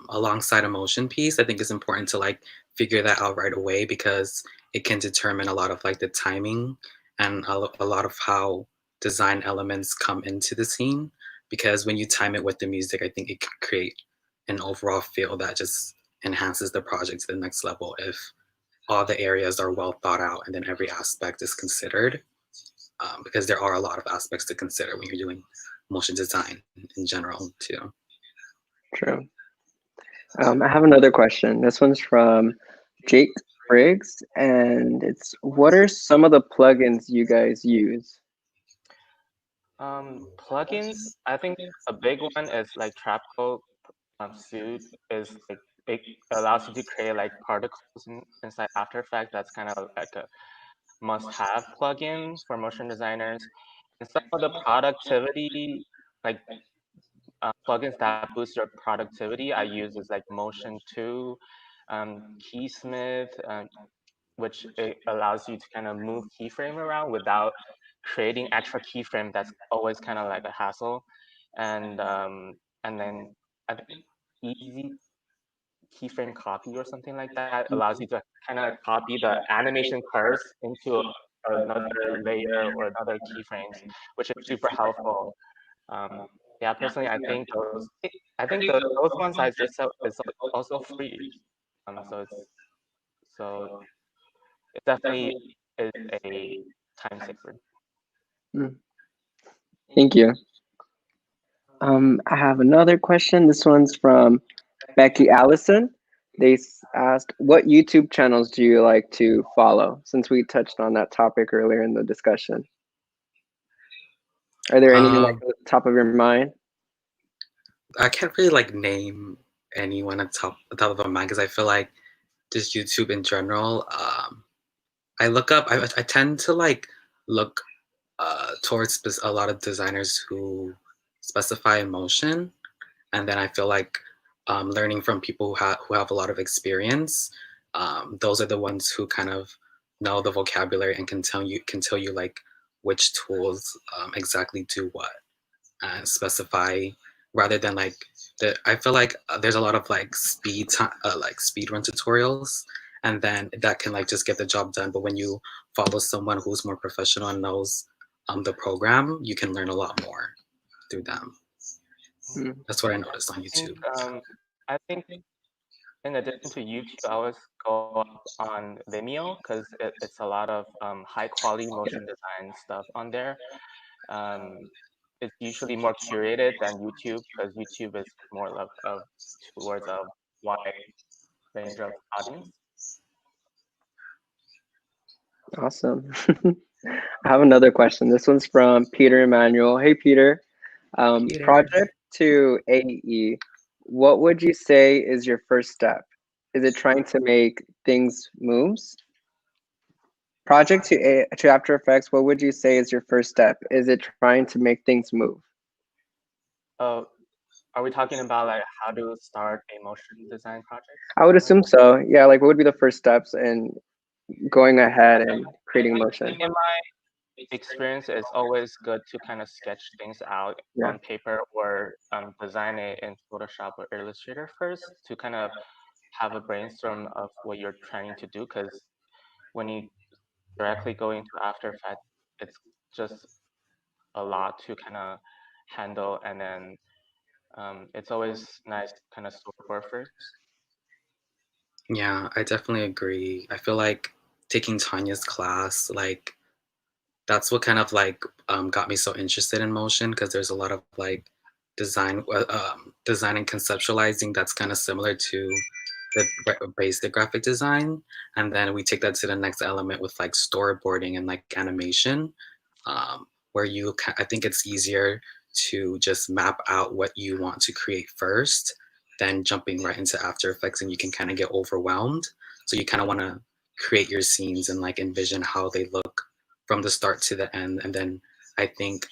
alongside a motion piece, I think it's important to like figure that out right away, because it can determine a lot of like the timing and a lot of how design elements come into the scene. Because when you time it with the music, I think it can create an overall feel that just enhances the project to the next level if all the areas are well thought out and then every aspect is considered. Because there are a lot of aspects to consider when you're doing motion design in general too. True. I have another question. This one's from Jake Briggs, and it's, what are some of the plugins you guys use? Plugins, I think a big one is like Trapco Suite is like it allows you to create like particles inside After Effects. That's kind of like a must-have plugin for motion designers. And some of the productivity, like plugins that boost your productivity, I use is like Motion 2, Keysmith, which it allows you to kind of move keyframe around without creating extra keyframe. That's always kind of like a hassle. And then I think Easy Keyframe Copy or something like that allows you to kind of copy the animation curves into another layer or another keyframes, which is super helpful. Yeah, personally, I think those ones I just said is also free. So it definitely is a time saver. Thank you. I have another question. This one's from Becky Allison. They asked, what YouTube channels do you like to follow? Since we touched on that topic earlier in the discussion. Are there any like at the top of your mind? I can't really like name anyone at top of my mind because I feel like just YouTube in general. I look up. I tend to like look towards a lot of designers who specify emotion, and then I feel like learning from people who have a lot of experience. Those are the ones who kind of know the vocabulary and can tell you like which tools exactly do what and specify rather than like I feel like there's a lot of like speed run tutorials and then that can like just get the job done. But when you follow someone who's more professional and knows the program, you can learn a lot more through them. That's what I noticed on YouTube. I think in addition to YouTube, I always go up on Vimeo because it's a lot of high quality motion design stuff on there. It's usually more curated than YouTube because YouTube is more towards a wide range of audience. Awesome. I have another question. This one's from Peter Emmanuel. Hey, Peter. Peter. Project to AE. What would you say is your first step? Is it trying to make things moves? Project to After Effects. What would you say is your first step? Is it trying to make things move? Are we talking about like how to start a motion design project? I would assume so. Yeah, like what would be the first steps in going ahead and creating motion? In my experience, it's always good to kind of sketch things out on paper or design it in Photoshop or Illustrator first to kind of have a brainstorm of what you're trying to do. Because when you directly go into After Effects, it's just a lot to kind of handle, and then it's always nice to kind of storyboard first. Yeah, I definitely agree. I feel like taking Tanya's class, like that's what kind of like got me so interested in motion because there's a lot of like design and conceptualizing that's kind of similar to the basic graphic design, and then we take that to the next element with like storyboarding and like animation, where I think it's easier to just map out what you want to create first than jumping right into After Effects, and you can kind of get overwhelmed. So you kind of want to create your scenes and like envision how they look from the start to the end, and then I think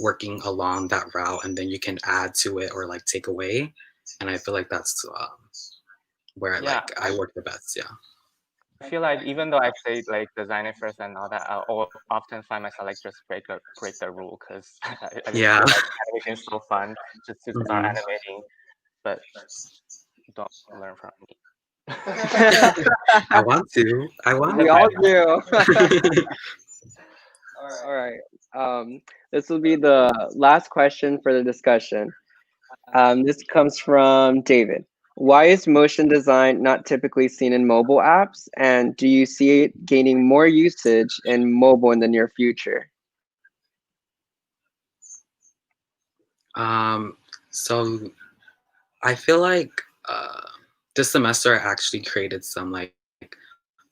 working along that route, and then you can add to it or like take away, and I feel like that's where I work the best. Yeah. I feel like even though I say like design it first and all that, I often find myself like just break the rule because I just feel like animation is so fun just to start animating, but don't learn from me. I want to. We all do. All right. This will be the last question for the discussion. This comes from David. Why is motion design not typically seen in mobile apps? And do you see it gaining more usage in mobile in the near future? So I feel like this semester I actually created some like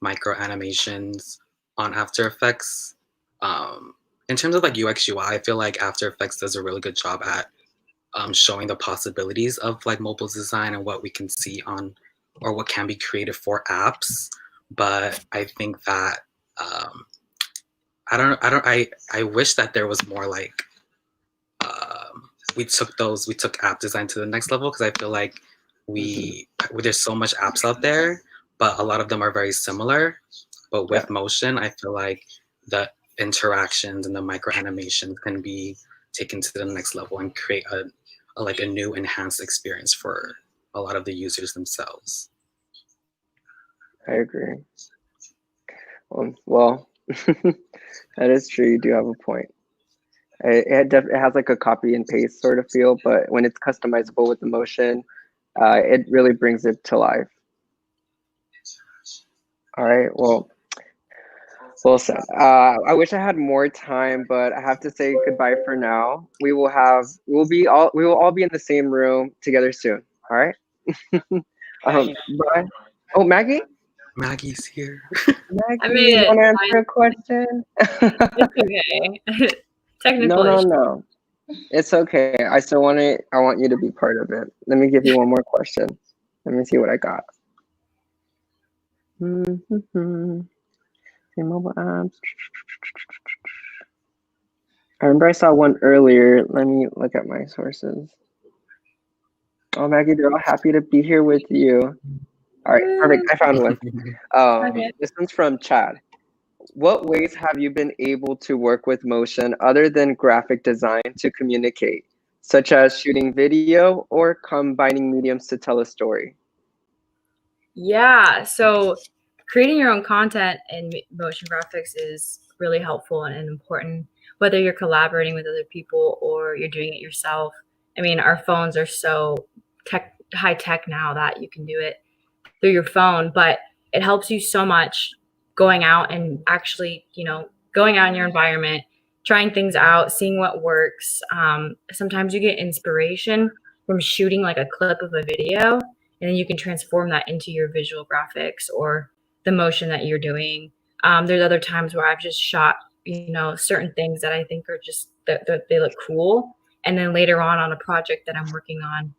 micro animations on After Effects. In terms of like UX UI, I feel like After Effects does a really good job at showing the possibilities of like mobile design and what we can see on or what can be created for apps. But I think that I wish that there was more like we took app design to the next level, because I feel like there's so much apps out there, but a lot of them are very similar. But with motion, I feel like the interactions and the micro animations can be taken to the next level and create a new enhanced experience for a lot of the users themselves. I agree. Well, that is true. You do have a point. It has like a copy and paste sort of feel, but when it's customizable with the motion, it really brings it to life. All right. Well said. I wish I had more time, but I have to say goodbye for now. We will all be in the same room together soon. All right. Bye. Oh, Maggie. Maggie's here. Maggie, I made it. Want to answer a question? It's okay. Technical issue. No. It's okay. I still want it. I want you to be part of it. Let me give you one more question. Let me see what I got. See mobile apps. I remember I saw one earlier. Let me look at my sources. Oh, Maggie, they're all happy to be here with you. All right, perfect. I found one. Okay. This one's from Chad. What ways have you been able to work with motion other than graphic design to communicate, such as shooting video or combining mediums to tell a story? Yeah, so creating your own content in motion graphics is really helpful and important, whether you're collaborating with other people or you're doing it yourself. I mean, our phones are so high tech now that you can do it through your phone, but it helps you so much going out and actually, going out in your environment, trying things out, seeing what works. Sometimes you get inspiration from shooting like a clip of a video, and then you can transform that into your visual graphics or the motion that you're doing. There's other times where I've just shot, certain things that I think are just that they look cool, and then later on a project that I'm working on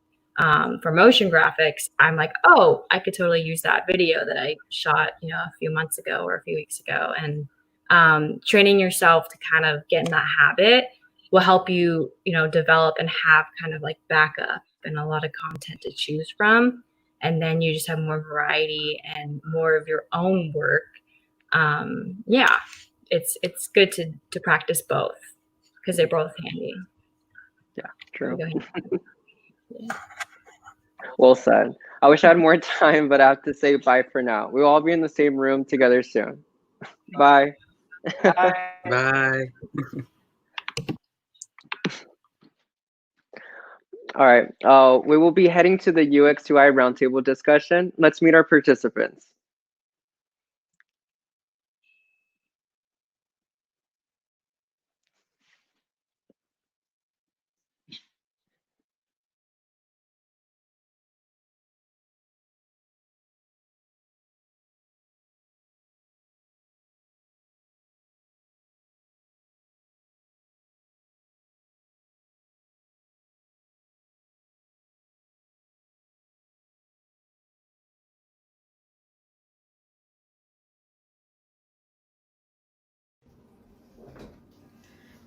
for motion graphics, I'm like, oh, I could totally use that video that I shot, a few months ago or a few weeks ago. And training yourself to kind of get in that habit will help you, develop and have kind of like backup and a lot of content to choose from. And then you just have more variety and more of your own work. Yeah, it's good to practice both because they're both handy. Yeah, true. Yeah. Well said. I wish I had more time, but I have to say bye for now. We'll all be in the same room together soon. Bye. Bye. All right. We will be heading to the UX UI roundtable discussion. Let's meet our participants.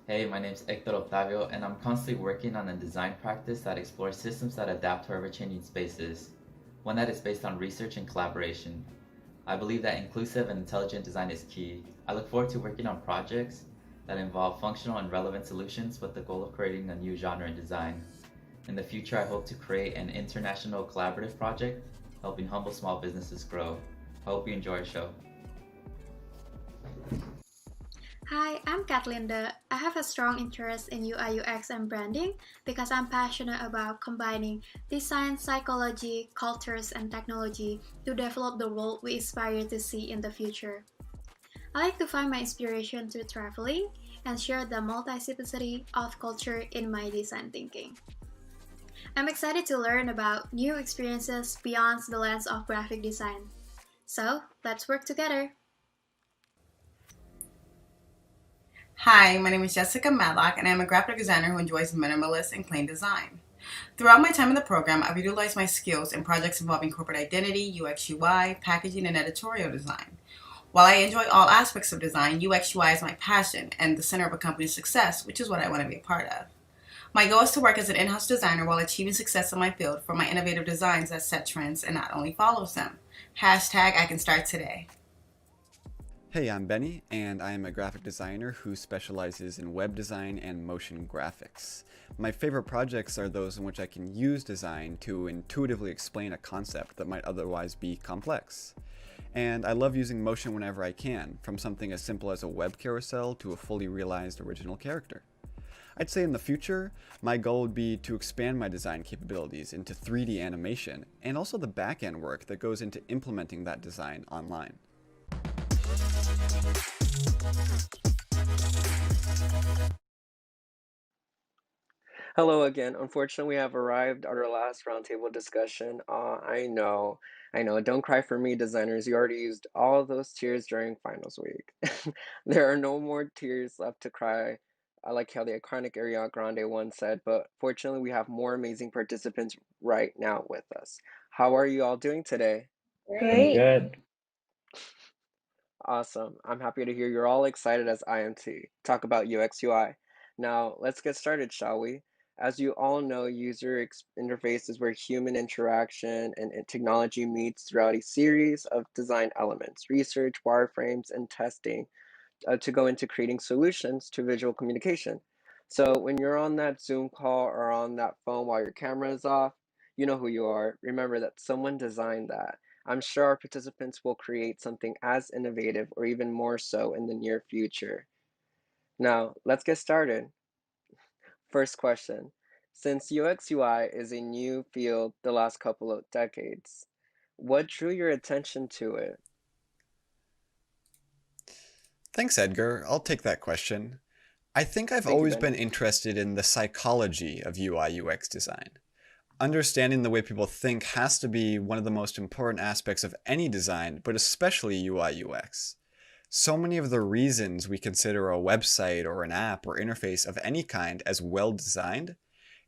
Hey, my name is Hector Octavio, and I'm constantly working on a design practice that explores systems that adapt to ever-changing spaces, one that is based on research and collaboration. I believe that inclusive and intelligent design is key. I look forward to working on projects that involve functional and relevant solutions with the goal of creating a new genre in design. In the future, I hope to create an international collaborative project, helping humble small businesses grow. I hope you enjoy our show. Hi, I'm Katlinda. I have a strong interest in UI UX and branding because I'm passionate about combining design, psychology, cultures, and technology to develop the world we aspire to see in the future. I like to find my inspiration through traveling and share the multiplicity of culture in my design thinking. I'm excited to learn about new experiences beyond the lens of graphic design. So, let's work together. Hi, my name is Jessica Matlock, and I'm a graphic designer who enjoys minimalist and clean design. Throughout my time in the program, I've utilized my skills in projects involving corporate identity, UX UI, packaging, and editorial design. While I enjoy all aspects of design, UX UI is my passion and the center of a company's success, which is what I want to be a part of. My goal is to work as an in-house designer while achieving success in my field for my innovative designs that set trends and not only follows them. Hashtag I can start today. Hey, I'm Benny, and I am a graphic designer who specializes in web design and motion graphics. My favorite projects are those in which I can use design to intuitively explain a concept that might otherwise be complex. And I love using motion whenever I can, from something as simple as a web carousel to a fully realized original character. I'd say in the future, my goal would be to expand my design capabilities into 3D animation, and also the back-end work that goes into implementing that design online. Hello again. Unfortunately, we have arrived at our last roundtable discussion. I know. Don't cry for me, designers. You already used all of those tears during finals week. There are no more tears left to cry I like how the iconic Ariana Grande once said, but fortunately, we have more amazing participants right now with us. How are you all doing today? Great. Good. Awesome. I'm happy to hear you're all excited as I am to talk about UX UI. Now, let's get started, shall we? As you all know, interface is where human interaction and technology meets throughout a series of design elements, research, wireframes, and testing to go into creating solutions to visual communication. So when you're on that Zoom call or on that phone while your camera is off, you know who you are. Remember that someone designed that. I'm sure our participants will create something as innovative or even more so in the near future. Now, let's get started. First question. Since UX UI is a new field the last couple of decades, what drew your attention to it? Thanks, Edgar. I'll take that question. I think I've Thank you, always Benny. been interested in the psychology of UI UX design. Understanding the way people think has to be one of the most important aspects of any design, but especially UI UX. So many of the reasons we consider a website or an app or interface of any kind as well designed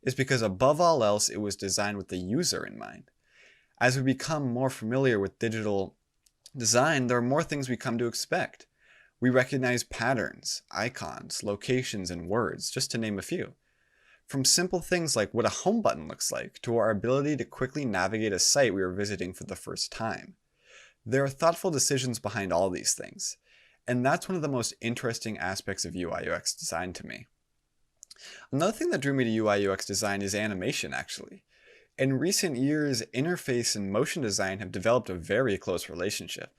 is because above all else it was designed with the user in mind. As we become more familiar with digital design, there are more things we come to expect. We recognize patterns, icons, locations, and words, just to name a few. From simple things like what a home button looks like to our ability to quickly navigate a site we are visiting for the first time. There are thoughtful decisions behind all these things, and that's one of the most interesting aspects of UI UX design to me. Another thing that drew me to UI UX design is animation, actually. In recent years, interface and motion design have developed a very close relationship.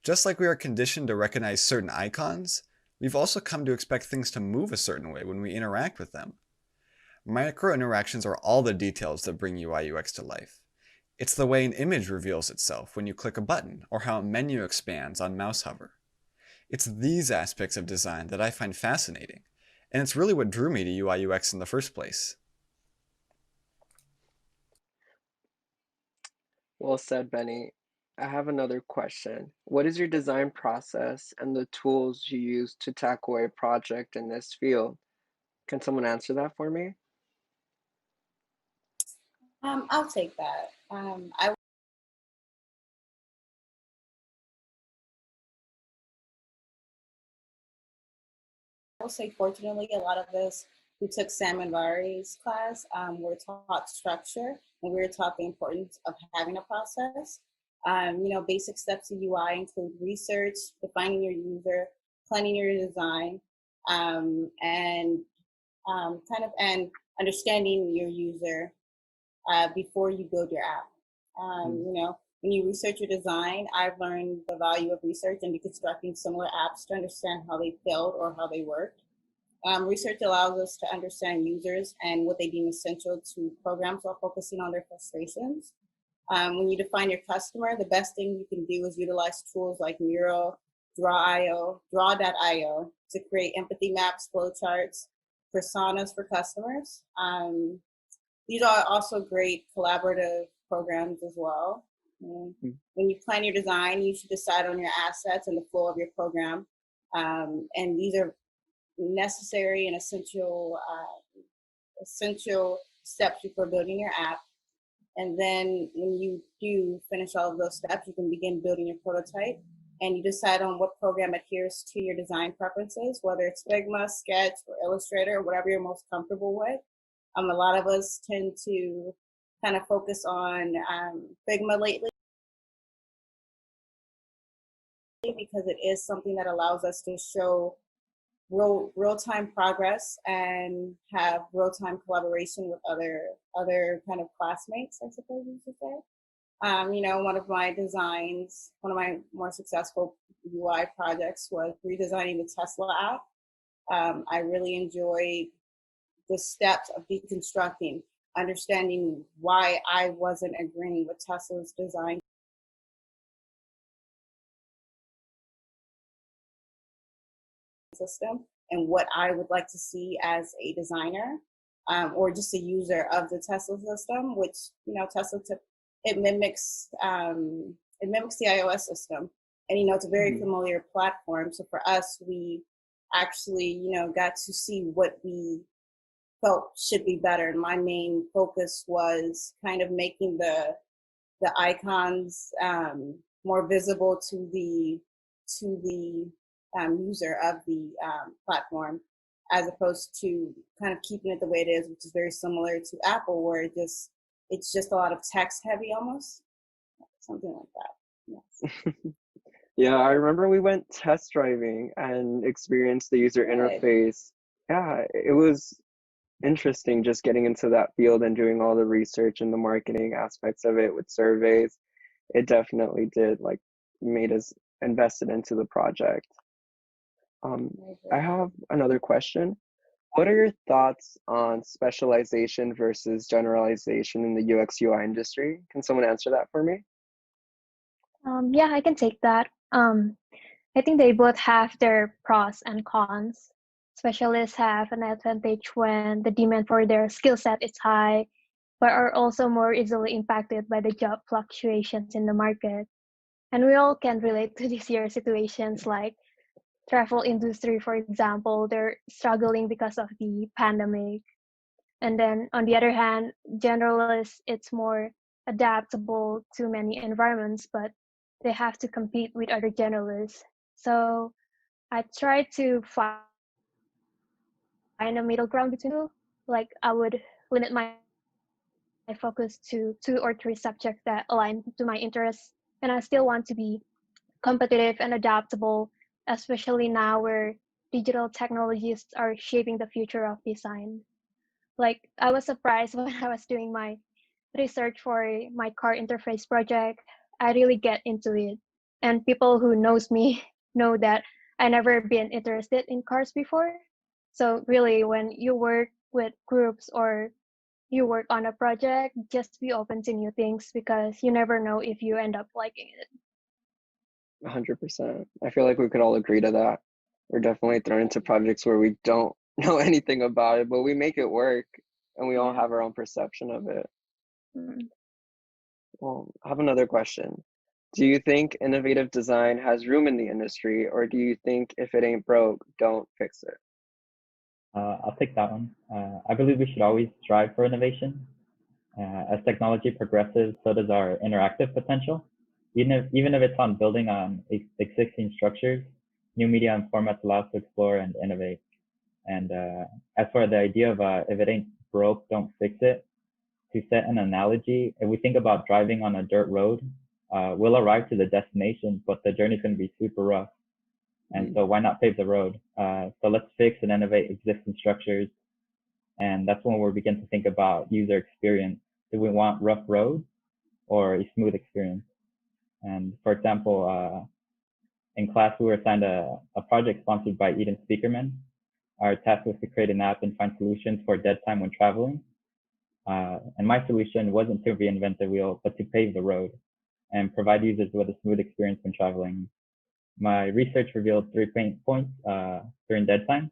Just like we are conditioned to recognize certain icons, we've also come to expect things to move a certain way when we interact with them. Micro interactions are all the details that bring UI UX to life. It's the way an image reveals itself when you click a button, or how a menu expands on mouse hover. It's these aspects of design that I find fascinating, and it's really what drew me to UI UX in the first place. Well said, Benny. I have another question. What is your design process and the tools you use to tackle a project in this field? Can someone answer that for me? I'll take that. I will say, fortunately, a lot of us who took Sam and Vari's class were taught structure, and we were taught the importance of having a process. Basic steps of UI include research, defining your user, planning your design, and and understanding your user before you build your app. When you research your design, I've learned the value of research and deconstructing similar apps to understand how they failed or how they worked. Research allows us to understand users and what they deem essential to programs while focusing on their frustrations. When you define your customer, the best thing you can do is utilize tools like Mural, Draw.io to create empathy maps, flowcharts, personas for customers. These are also great collaborative programs as well. When you plan your design, you should decide on your assets and the flow of your program. And these are necessary and essential steps before building your app. And then when you do finish all of those steps, you can begin building your prototype, and you decide on what program adheres to your design preferences, whether it's Figma, Sketch, or Illustrator, or whatever you're most comfortable with. A lot of us tend to kind of focus on Figma lately because it is something that allows us to show real-time progress and have real-time collaboration with other kind of classmates, I suppose you could say. One of my more successful UI projects was redesigning the Tesla app. I really enjoyed the steps of deconstructing, understanding why I wasn't agreeing with Tesla's design system and what I would like to see as a designer or just a user of the Tesla system, which Tesla it mimics the iOS system, and it's a very familiar platform. So for us, we actually, got to see what we felt should be better. And my main focus was kind of making the icons more visible to the user of the platform, as opposed to kind of keeping it the way it is, which is very similar to Apple, where it's just a lot of text heavy almost, something like that. Yes. Yeah, I remember we went test driving and experienced the user interface. Yeah, it was interesting just getting into that field and doing all the research and the marketing aspects of it with surveys. It definitely did made us invested into the project. I have another question. What are your thoughts on specialization versus generalization in the UX UI industry? Can someone answer that for me? Yeah, I can take that. I think they both have their pros and cons. Specialists have an advantage when the demand for their skill set is high, but are also more easily impacted by the job fluctuations in the market. And we all can relate to this year situations like travel industry, for example, they're struggling because of the pandemic. And then on the other hand, generalists, it's more adaptable to many environments, but they have to compete with other generalists. So I try to find a middle ground between two. Like I would limit my focus to 2 or 3 subjects that align to my interests, and I still want to be competitive and adaptable, especially now where digital technologies are shaping the future of design. Like I was surprised when I was doing my research for my car interface project. I really get into it, and people who knows me know that I never been interested in cars before. So really, when you work with groups or you work on a project, just be open to new things because you never know if you end up liking it. 100%. I feel like we could all agree to that. We're definitely thrown into projects where we don't know anything about it, but we make it work and we all have our own perception of it. Well, I have another question. Do you think innovative design has room in the industry, or do you think if it ain't broke, don't fix it? I'll take that one. I believe we should always strive for innovation. As technology progresses, so does our interactive potential. Even if it's on building on existing structures, new media and formats allow us to explore and innovate. And as for the idea of if it ain't broke, don't fix it, to set an analogy, if we think about driving on a dirt road, we'll arrive to the destination, but the journey's going to be super rough. And so why not pave the road? So let's fix and innovate existing structures. And that's when we'll begin to think about user experience. Do we want rough roads or a smooth experience? And for example, in class, we were assigned a project sponsored by Eden Speakerman. Our task was to create an app and find solutions for dead time when traveling. And my solution wasn't to reinvent the wheel, but to pave the road and provide users with a smooth experience when traveling. My research revealed 3 pain points during dead time,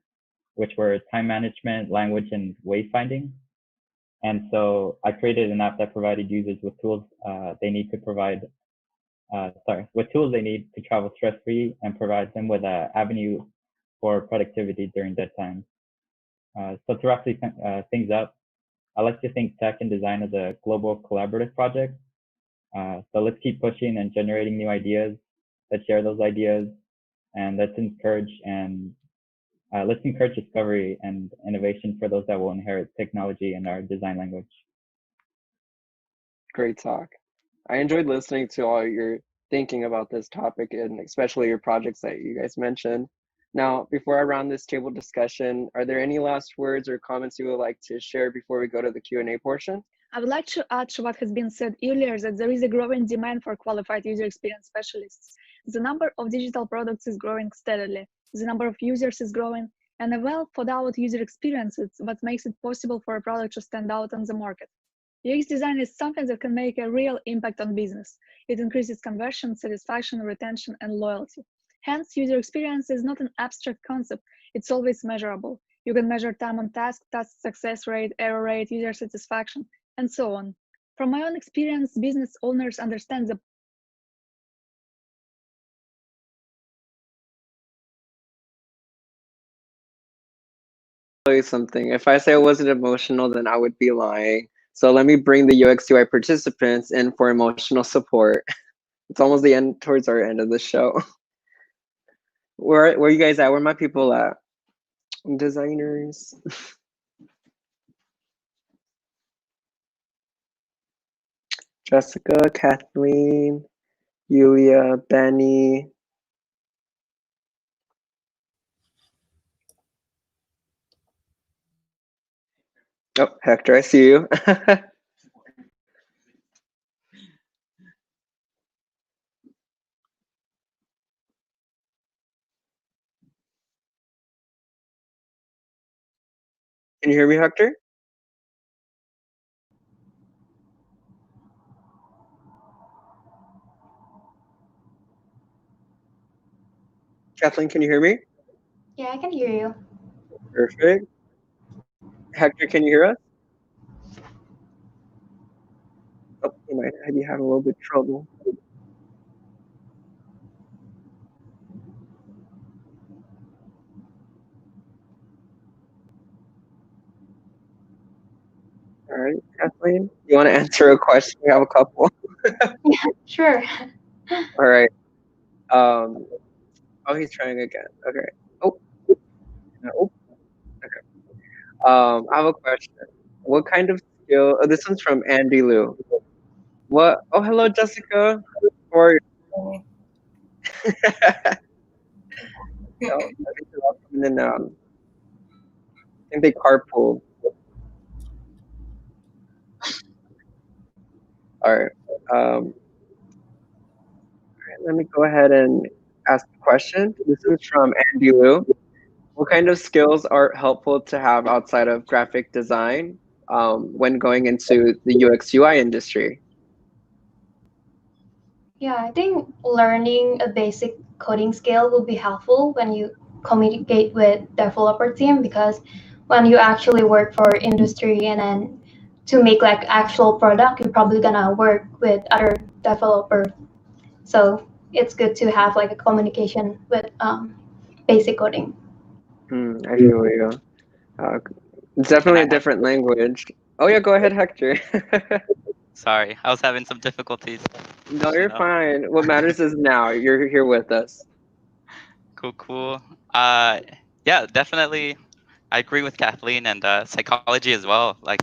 which were time management, language, and wayfinding. And so I created an app that provided users with tools they need to travel stress-free and provide them with an avenue for productivity during dead time. So to wrap things up, I like to think tech and design as a global collaborative project. So let's keep pushing and generating new ideas. Let's share those ideas, and let's encourage discovery and innovation for those that will inherit technology and our design language. Great talk. I enjoyed listening to all your thinking about this topic and especially your projects that you guys mentioned. Now, before I round this table discussion, are there any last words or comments you would like to share before we go to the Q&A portion? I would like to add to what has been said earlier that there is a growing demand for qualified user experience specialists. The number of digital products is growing steadily. The number of users is growing, and a well-thought-out user experience is what makes it possible for a product to stand out on the market. UX design is something that can make a real impact on business. It increases conversion, satisfaction, retention, and loyalty. Hence, user experience is not an abstract concept. It's always measurable. You can measure time on task success rate, error rate, user satisfaction, and so on. From my own experience, business owners understand the tell you something. If I say I wasn't emotional, then I would be lying. So let me bring the UX UI participants in for emotional support. It's almost the end, towards our end of the show. Where you guys at? Where my people at? Designers. Jessica, Kathleen, Yulia, Benny. Oh, Hector, I see you. Can you hear me, Hector? Kathleen, can you hear me? Yeah, I can hear you. Perfect. Hector, can you hear us? Oh, you might be having a little bit of trouble. All right, Kathleen, you want to answer a question? We have a couple. Sure. All right. Oh, he's trying again. Okay. Oh. Oh. Okay. I have a question. What kind of skill? Oh, this one's from Andy Liu. What? Oh, hello, Jessica. How are you? No, I think they're all coming in. I think they carpool. All right. Let me go ahead and ask the question. This is from Andy Liu. What kind of skills are helpful to have outside of graphic design when going into the UX UI industry? Yeah, I think learning a basic coding skill will be helpful when you communicate with developer team, because when you actually work for industry and then to make like actual product, you're probably gonna work with other developers. So it's good to have like a communication with basic coding. I feel you. It's definitely a different language. Oh yeah, go ahead, Hector. Sorry, I was having some difficulties. No, you're fine. What matters is now you're here with us. Cool. Yeah, definitely. I agree with Kathleen and psychology as well. Like,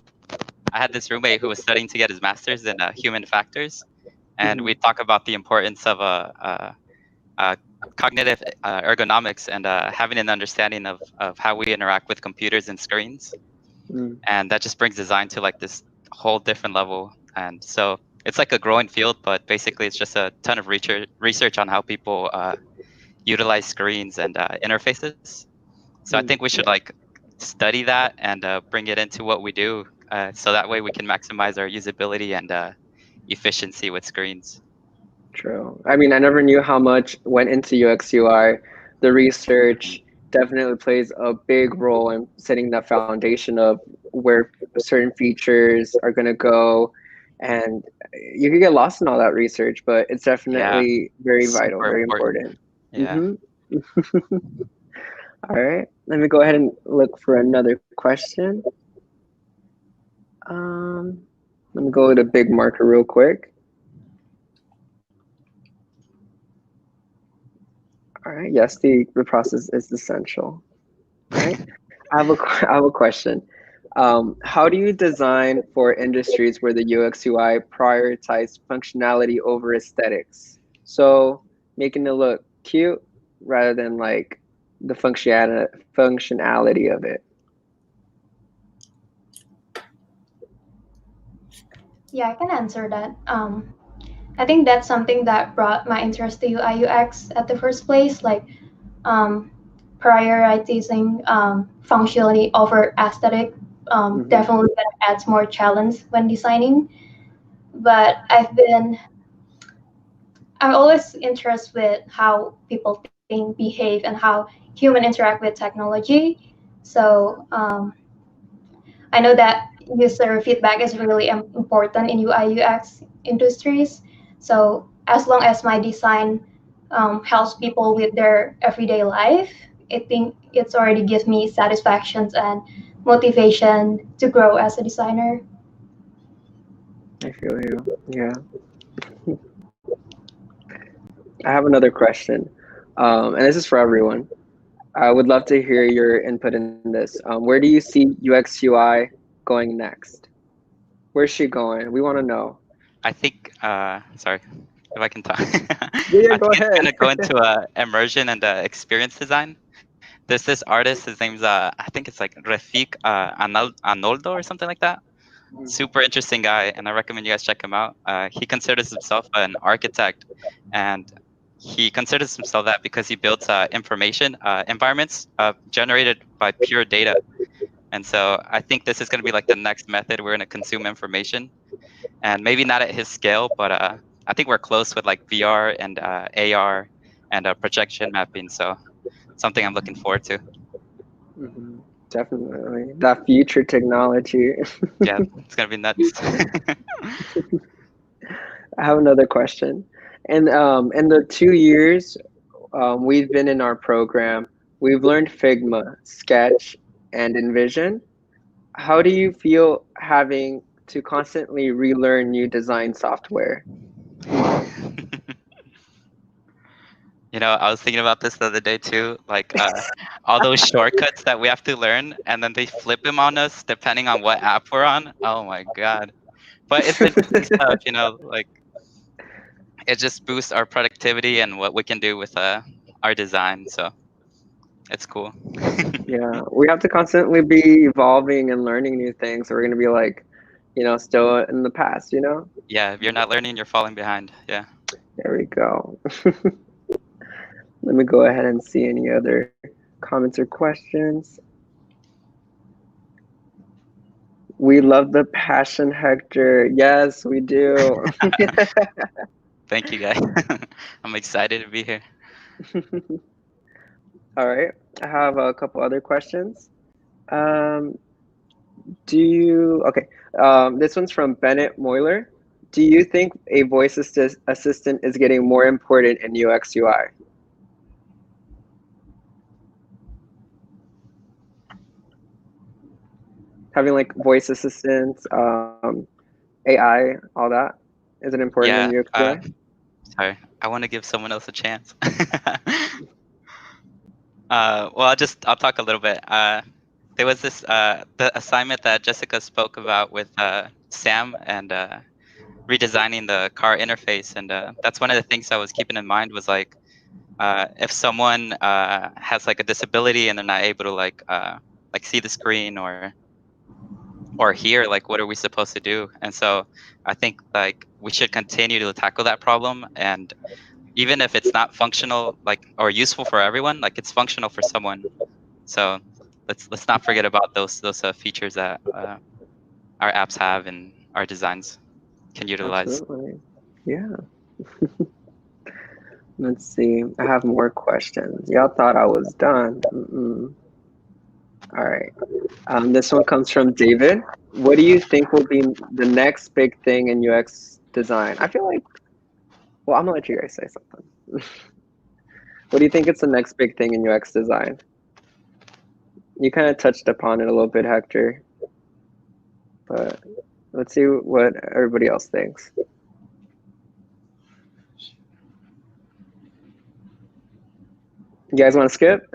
I had this roommate who was studying to get his master's in human factors, and we talk about the importance of cognitive ergonomics and having an understanding of how we interact with computers and screens. And that just brings design to like this whole different level. And so it's like a growing field, but basically it's just a ton of research on how people utilize screens and interfaces. So I think we should like study that and bring it into what we do, so that way we can maximize our usability and efficiency with screens. True. I mean, I never knew how much went into UX UI. The research definitely plays a big role in setting that foundation of where certain features are going to go. And you can get lost in all that research, but it's definitely very vital, very important. Yeah. All right. Let me go ahead and look for another question. Let me go to big marker real quick. All right. Yes, the process is essential. All right. I have a question. How do you design for industries where the UX UI prioritize functionality over aesthetics? So making it look cute rather than like the functionality of it. Yeah, I can answer that. I think that's something that brought my interest to UI UX at the first place, like prioritizing functionality over aesthetic. Definitely that adds more challenge when designing. But I'm always interested with how people think, behave, and how human interact with technology. So I know that user feedback is really important in UI UX industries. So as long as my design helps people with their everyday life, I think it's already gives me satisfactions and motivation to grow as a designer. I feel you. Yeah. I have another question, and this is for everyone. I would love to hear your input in this. Where do you see UX UI going next? Where's she going? We want to know. I think, sorry, if I can talk. Yeah, I go think it's ahead. gonna go into immersion and experience design. There's this artist, his name's, I think it's like Refik Anoldo or something like that. Super interesting guy, and I recommend you guys check him out. He considers himself an architect, and he considers himself that because he builds information environments generated by pure data. And so I think this is going to be like the next method we're going to consume information, and maybe not at his scale, but I think we're close with like VR and AR and projection mapping. So something I'm looking forward to. Mhm. Definitely. That future technology. Yeah, it's going to be nuts. I have another question. And in the 2 years we've been in our program, we've learned Figma, Sketch, and InVision. How do you feel having to constantly relearn new design software? You know, I was thinking about this the other day too, like all those shortcuts that we have to learn, and then they flip them on us depending on what app we're on. Oh my God. But it's interesting stuff, you know, like it just boosts our productivity and what we can do with our design. So it's cool. Yeah, we have to constantly be evolving and learning new things. Or we're going to be like, still in the past, Yeah, if you're not learning, you're falling behind. Yeah. There we go. Let me go ahead and see any other comments or questions. We love the passion, Hector. Yes, we do. Thank you, guys. I'm excited to be here. All right, I have a couple other questions. Okay, this one's from Bennett Moyler. Do you think a voice assistant is getting more important in UX UI? Having like voice assistants, AI, all that, is it important Yeah. in UX UI? Sorry, I want to give someone else a chance. Well, I'll talk a little bit. There was this the assignment that Jessica spoke about with Sam and redesigning the car interface, and that's one of the things I was keeping in mind was like if someone has like a disability and they're not able to like see the screen or hear, like what are we supposed to do? And so I think like we should continue to tackle that problem, and even if it's not functional like or useful for everyone, like it's functional for someone. So let's not forget about those features that our apps have and our designs can utilize. Absolutely. Yeah. Let's see. I have more questions. Y'all thought I was done. All right. This one comes from David. What do you think will be the next big thing in UX design? I feel like, well, I'm gonna let you guys say something. What do you think is the next big thing in UX design? You kind of touched upon it a little bit, Hector, but let's see what everybody else thinks. You guys want to skip?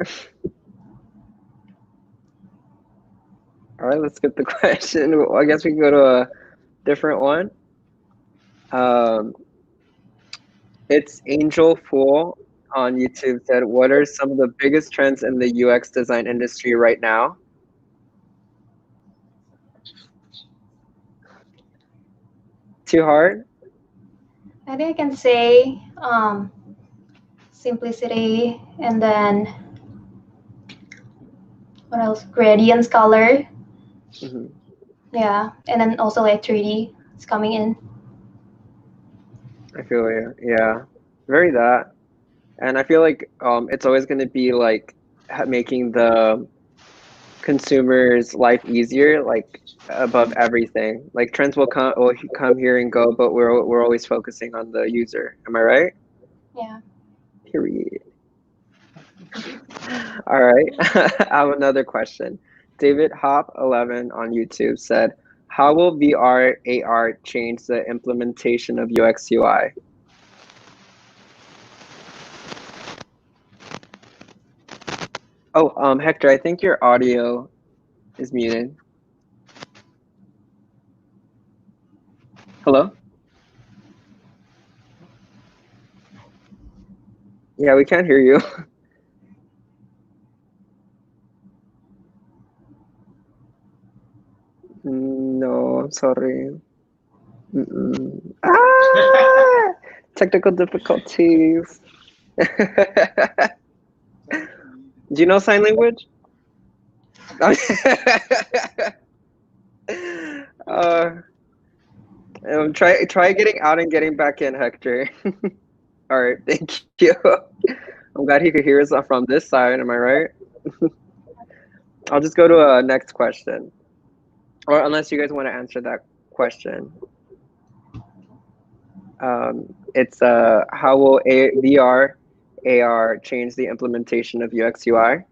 All right, let's skip the question. Well, I guess we can go to a different one. It's Angel Fool on YouTube said, what are some of the biggest trends in the UX design industry right now? Too hard? I think I can say simplicity, and then what else? Gradients color. Mm-hmm. Yeah, and then also like 3D is coming in. I feel you. Yeah, very that. And I feel like it's always going to be like making the consumer's life easier, like above everything. Like trends will come here and go, but we're always focusing on the user. Am I right? Yeah. Period. All right. I have another question. David Hop 11 on YouTube said, "How will VR AR change the implementation of UX UI?" Oh, Hector, I think your audio is muted. Hello? Yeah, we can't hear you. No, I'm sorry. Ah! Technical difficulties. Do you know sign language? Try getting out and getting back in, Hector. All right, thank you. I'm glad he could hear us from this side. Am I right? I'll just go to a next question, or unless you guys want to answer that question. It's how will VR AR change the implementation of UX UI?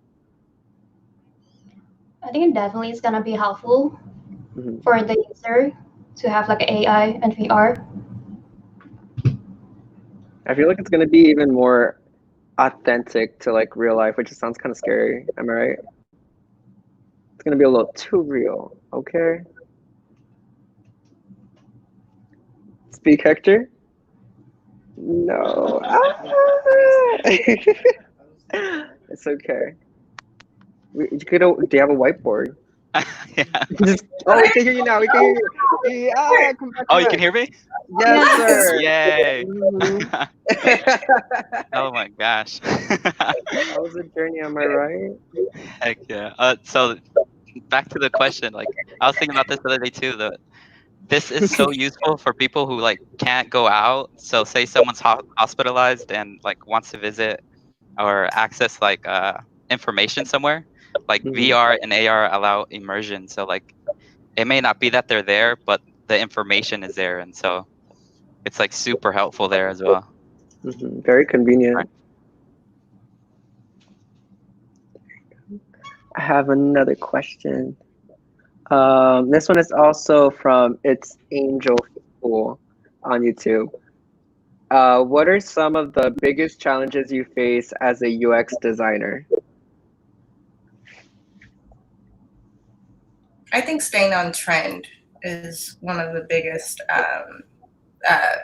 I think it definitely is gonna be helpful for the user to have like AI and VR. I feel like it's gonna be even more authentic to like real life, which just sounds kind of scary. Am I right? It's gonna be a little too real. Okay. Speak, Hector. No. It's okay. Do you have a whiteboard? Yeah. Oh, we can hear you now. We can hear you. Yeah, come back. Oh, you can hear me? Yes, sir. Yay. Oh my gosh. That was a journey, am I right? Heck yeah. So back to the question, like I was thinking about this the other day too. This is so useful for people who like can't go out. So say someone's hospitalized and like wants to visit or access like information somewhere. Like VR and AR allow immersion. So like it may not be that they're there, but the information is there, and so it's like super helpful there as well. Very convenient. I have another question. This one is also from It's Angel Fool on YouTube. What are some of the biggest challenges you face as a UX designer? I think staying on trend is one of the biggest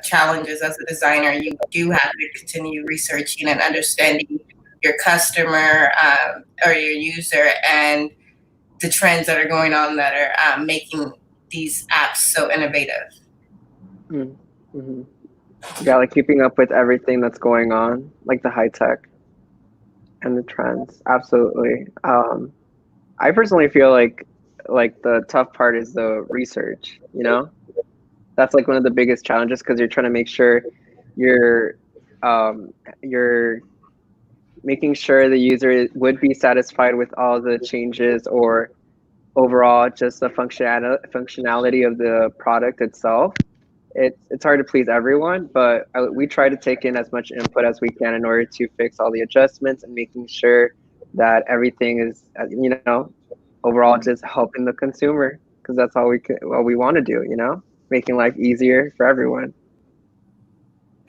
challenges as a designer. You do have to continue researching and understanding your customer or your user and the trends that are going on that are making these apps so innovative. Yeah, like keeping up with everything that's going on, like the high tech and the trends. Absolutely. I personally feel like the tough part is the research, you know? That's like one of the biggest challenges because you're trying to make sure you're making sure the user would be satisfied with all the changes or overall just the functionality of the product itself. It's hard to please everyone, but we try to take in as much input as we can in order to fix all the adjustments and making sure that everything is, overall just helping the consumer because that's all we want to do, making life easier for everyone.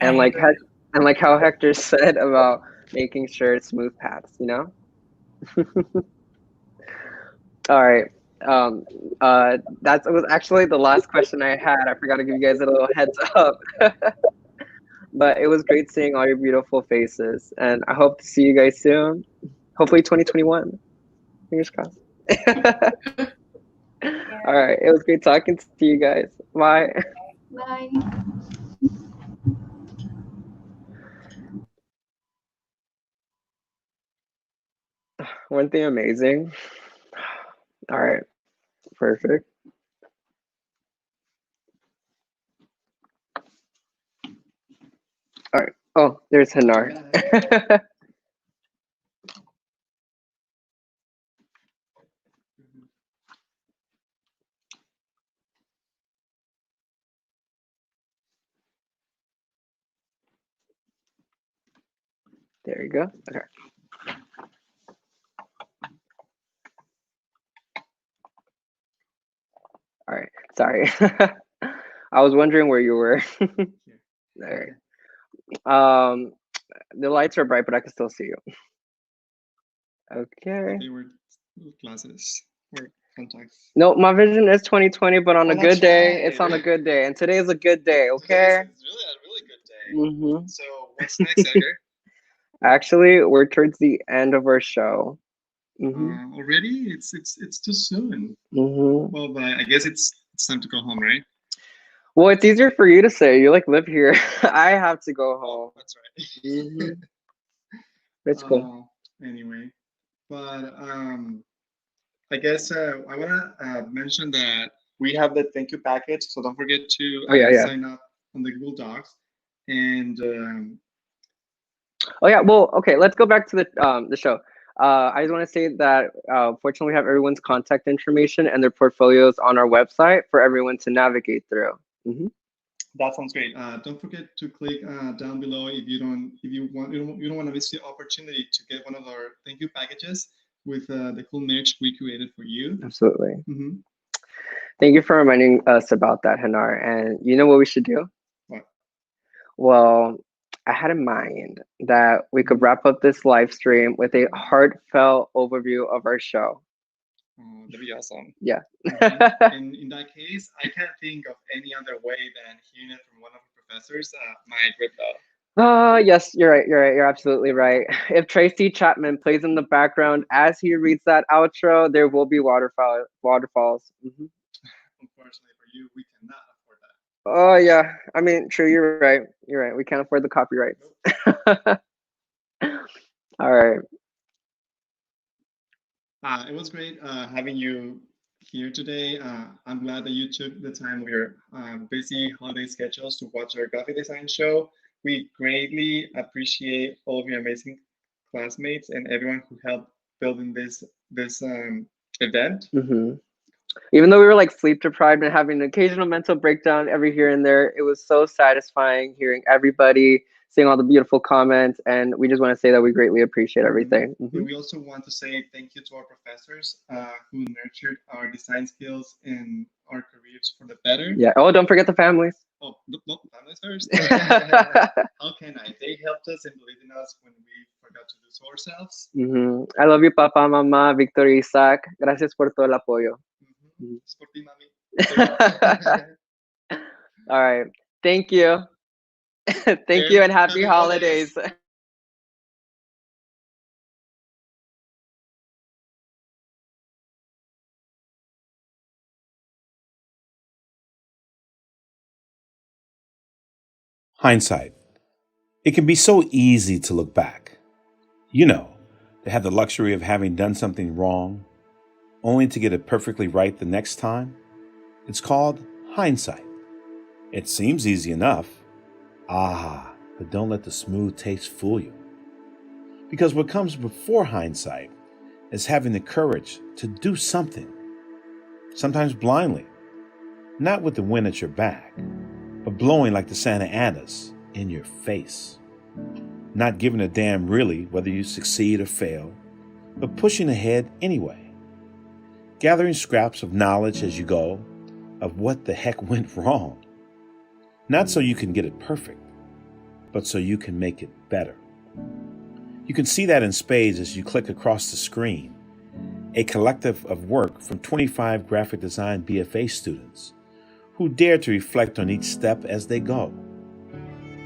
And like how Hector said about making sure it's smooth paths, All right. That was actually the last question I had. I forgot to give you guys a little heads up. But it was great seeing all your beautiful faces, and I hope to see you guys soon. Hopefully 2021. Fingers crossed. All right. It was great talking to you guys. Bye. Bye. Weren't they amazing? All right. Perfect. All right. Oh, there's Hanar. There you go. Okay. Sorry. I was wondering where you were. There. The lights are bright, but I can still see you. Okay. They were glasses or contacts. No, my vision is 2020, but on a Oh, good that's day, it's right. on a good day. And today is a good day, okay? It's really good day. Mm-hmm. So what's next, Edgar? Actually, we're towards the end of our show. Mm-hmm. Already? It's too soon. Mm-hmm. Well, but I guess it's time to go home, right? Well, it's easier for you to say. You like live here. I have to go home. That's right. Mm-hmm. Let's go. Anyway, but I guess I wanna mention that we have the thank you package, so don't forget to Oh, yeah. sign up on the Google Docs. And Oh yeah. Well, okay. Let's go back to the show. I just want to say that fortunately we have everyone's contact information and their portfolios on our website for everyone to navigate through. Mm-hmm. that sounds great. Don't forget to click down below if you don't want to miss the opportunity to get one of our thank you packages with the cool merch we created for you. Absolutely. Mm-hmm. Thank you for reminding us about that, Hanar. And you know what we should do? What? Well, I had in mind that we could wrap up this live stream with a heartfelt overview of our show. Oh, that'd be awesome. Yeah. In that case, I can't think of any other way than hearing it from one of the professors. My great though. Yes, you're right. You're absolutely right. If Tracy Chapman plays in the background as he reads that outro, there will be waterfalls. Mm-hmm. Unfortunately for you, we cannot afford that. Oh yeah, I mean, true. You're right. You're right. We can't afford the copyrights. All right. It was great having you here today. I'm glad that you took the time of your busy holiday schedules to watch our graphic design show. We greatly appreciate all of your amazing classmates and everyone who helped building this event. Mm-hmm. Even though we were like sleep deprived and having an occasional mental breakdown every here and there, it was so satisfying hearing everybody, seeing all the beautiful comments, and we just want to say that we greatly appreciate everything. Mm-hmm. And we also want to say thank you to our professors who nurtured our design skills and our careers for the better. Yeah. Oh, don't forget the families. Oh, no, families first. How can I? They helped us and believed in us when we forgot to do so ourselves. Mm-hmm. I love you, Papa, Mama, Victor, Isaac. Gracias por todo el apoyo. It's por ti, mami. All right. Thank you. Thank you and happy holidays. Hindsight. It can be so easy to look back. You know, to have the luxury of having done something wrong, only to get it perfectly right the next time. It's called hindsight. It seems easy enough. But don't let the smooth taste fool you. Because what comes before hindsight is having the courage to do something. Sometimes blindly, not with the wind at your back, but blowing like the Santa Anas in your face. Not giving a damn really whether you succeed or fail, but pushing ahead anyway. Gathering scraps of knowledge as you go of what the heck went wrong. Not so you can get it perfect, but so you can make it better. You can see that in spades as you click across the screen. A collective of work from 25 graphic design BFA students who dare to reflect on each step as they go.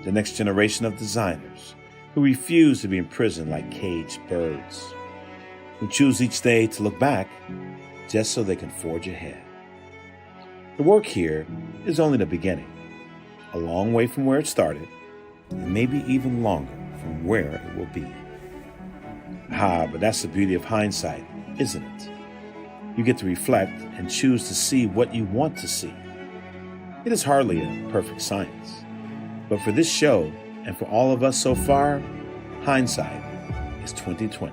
The next generation of designers who refuse to be imprisoned like caged birds, who choose each day to look back just so they can forge ahead. The work here is only the beginning, a long way from where it started, and maybe even longer from where it will be. But that's the beauty of hindsight, isn't it? You get to reflect and choose to see what you want to see. It is hardly a perfect science, but for this show and for all of us so far, hindsight is 2020.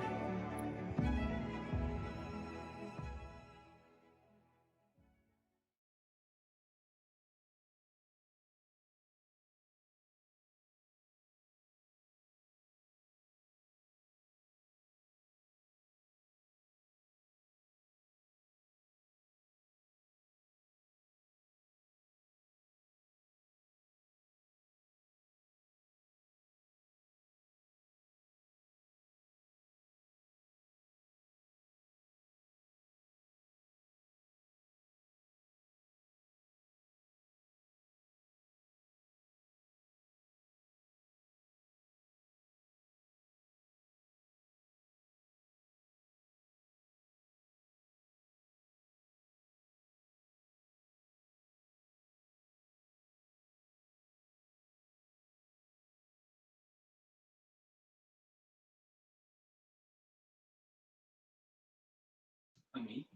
On me?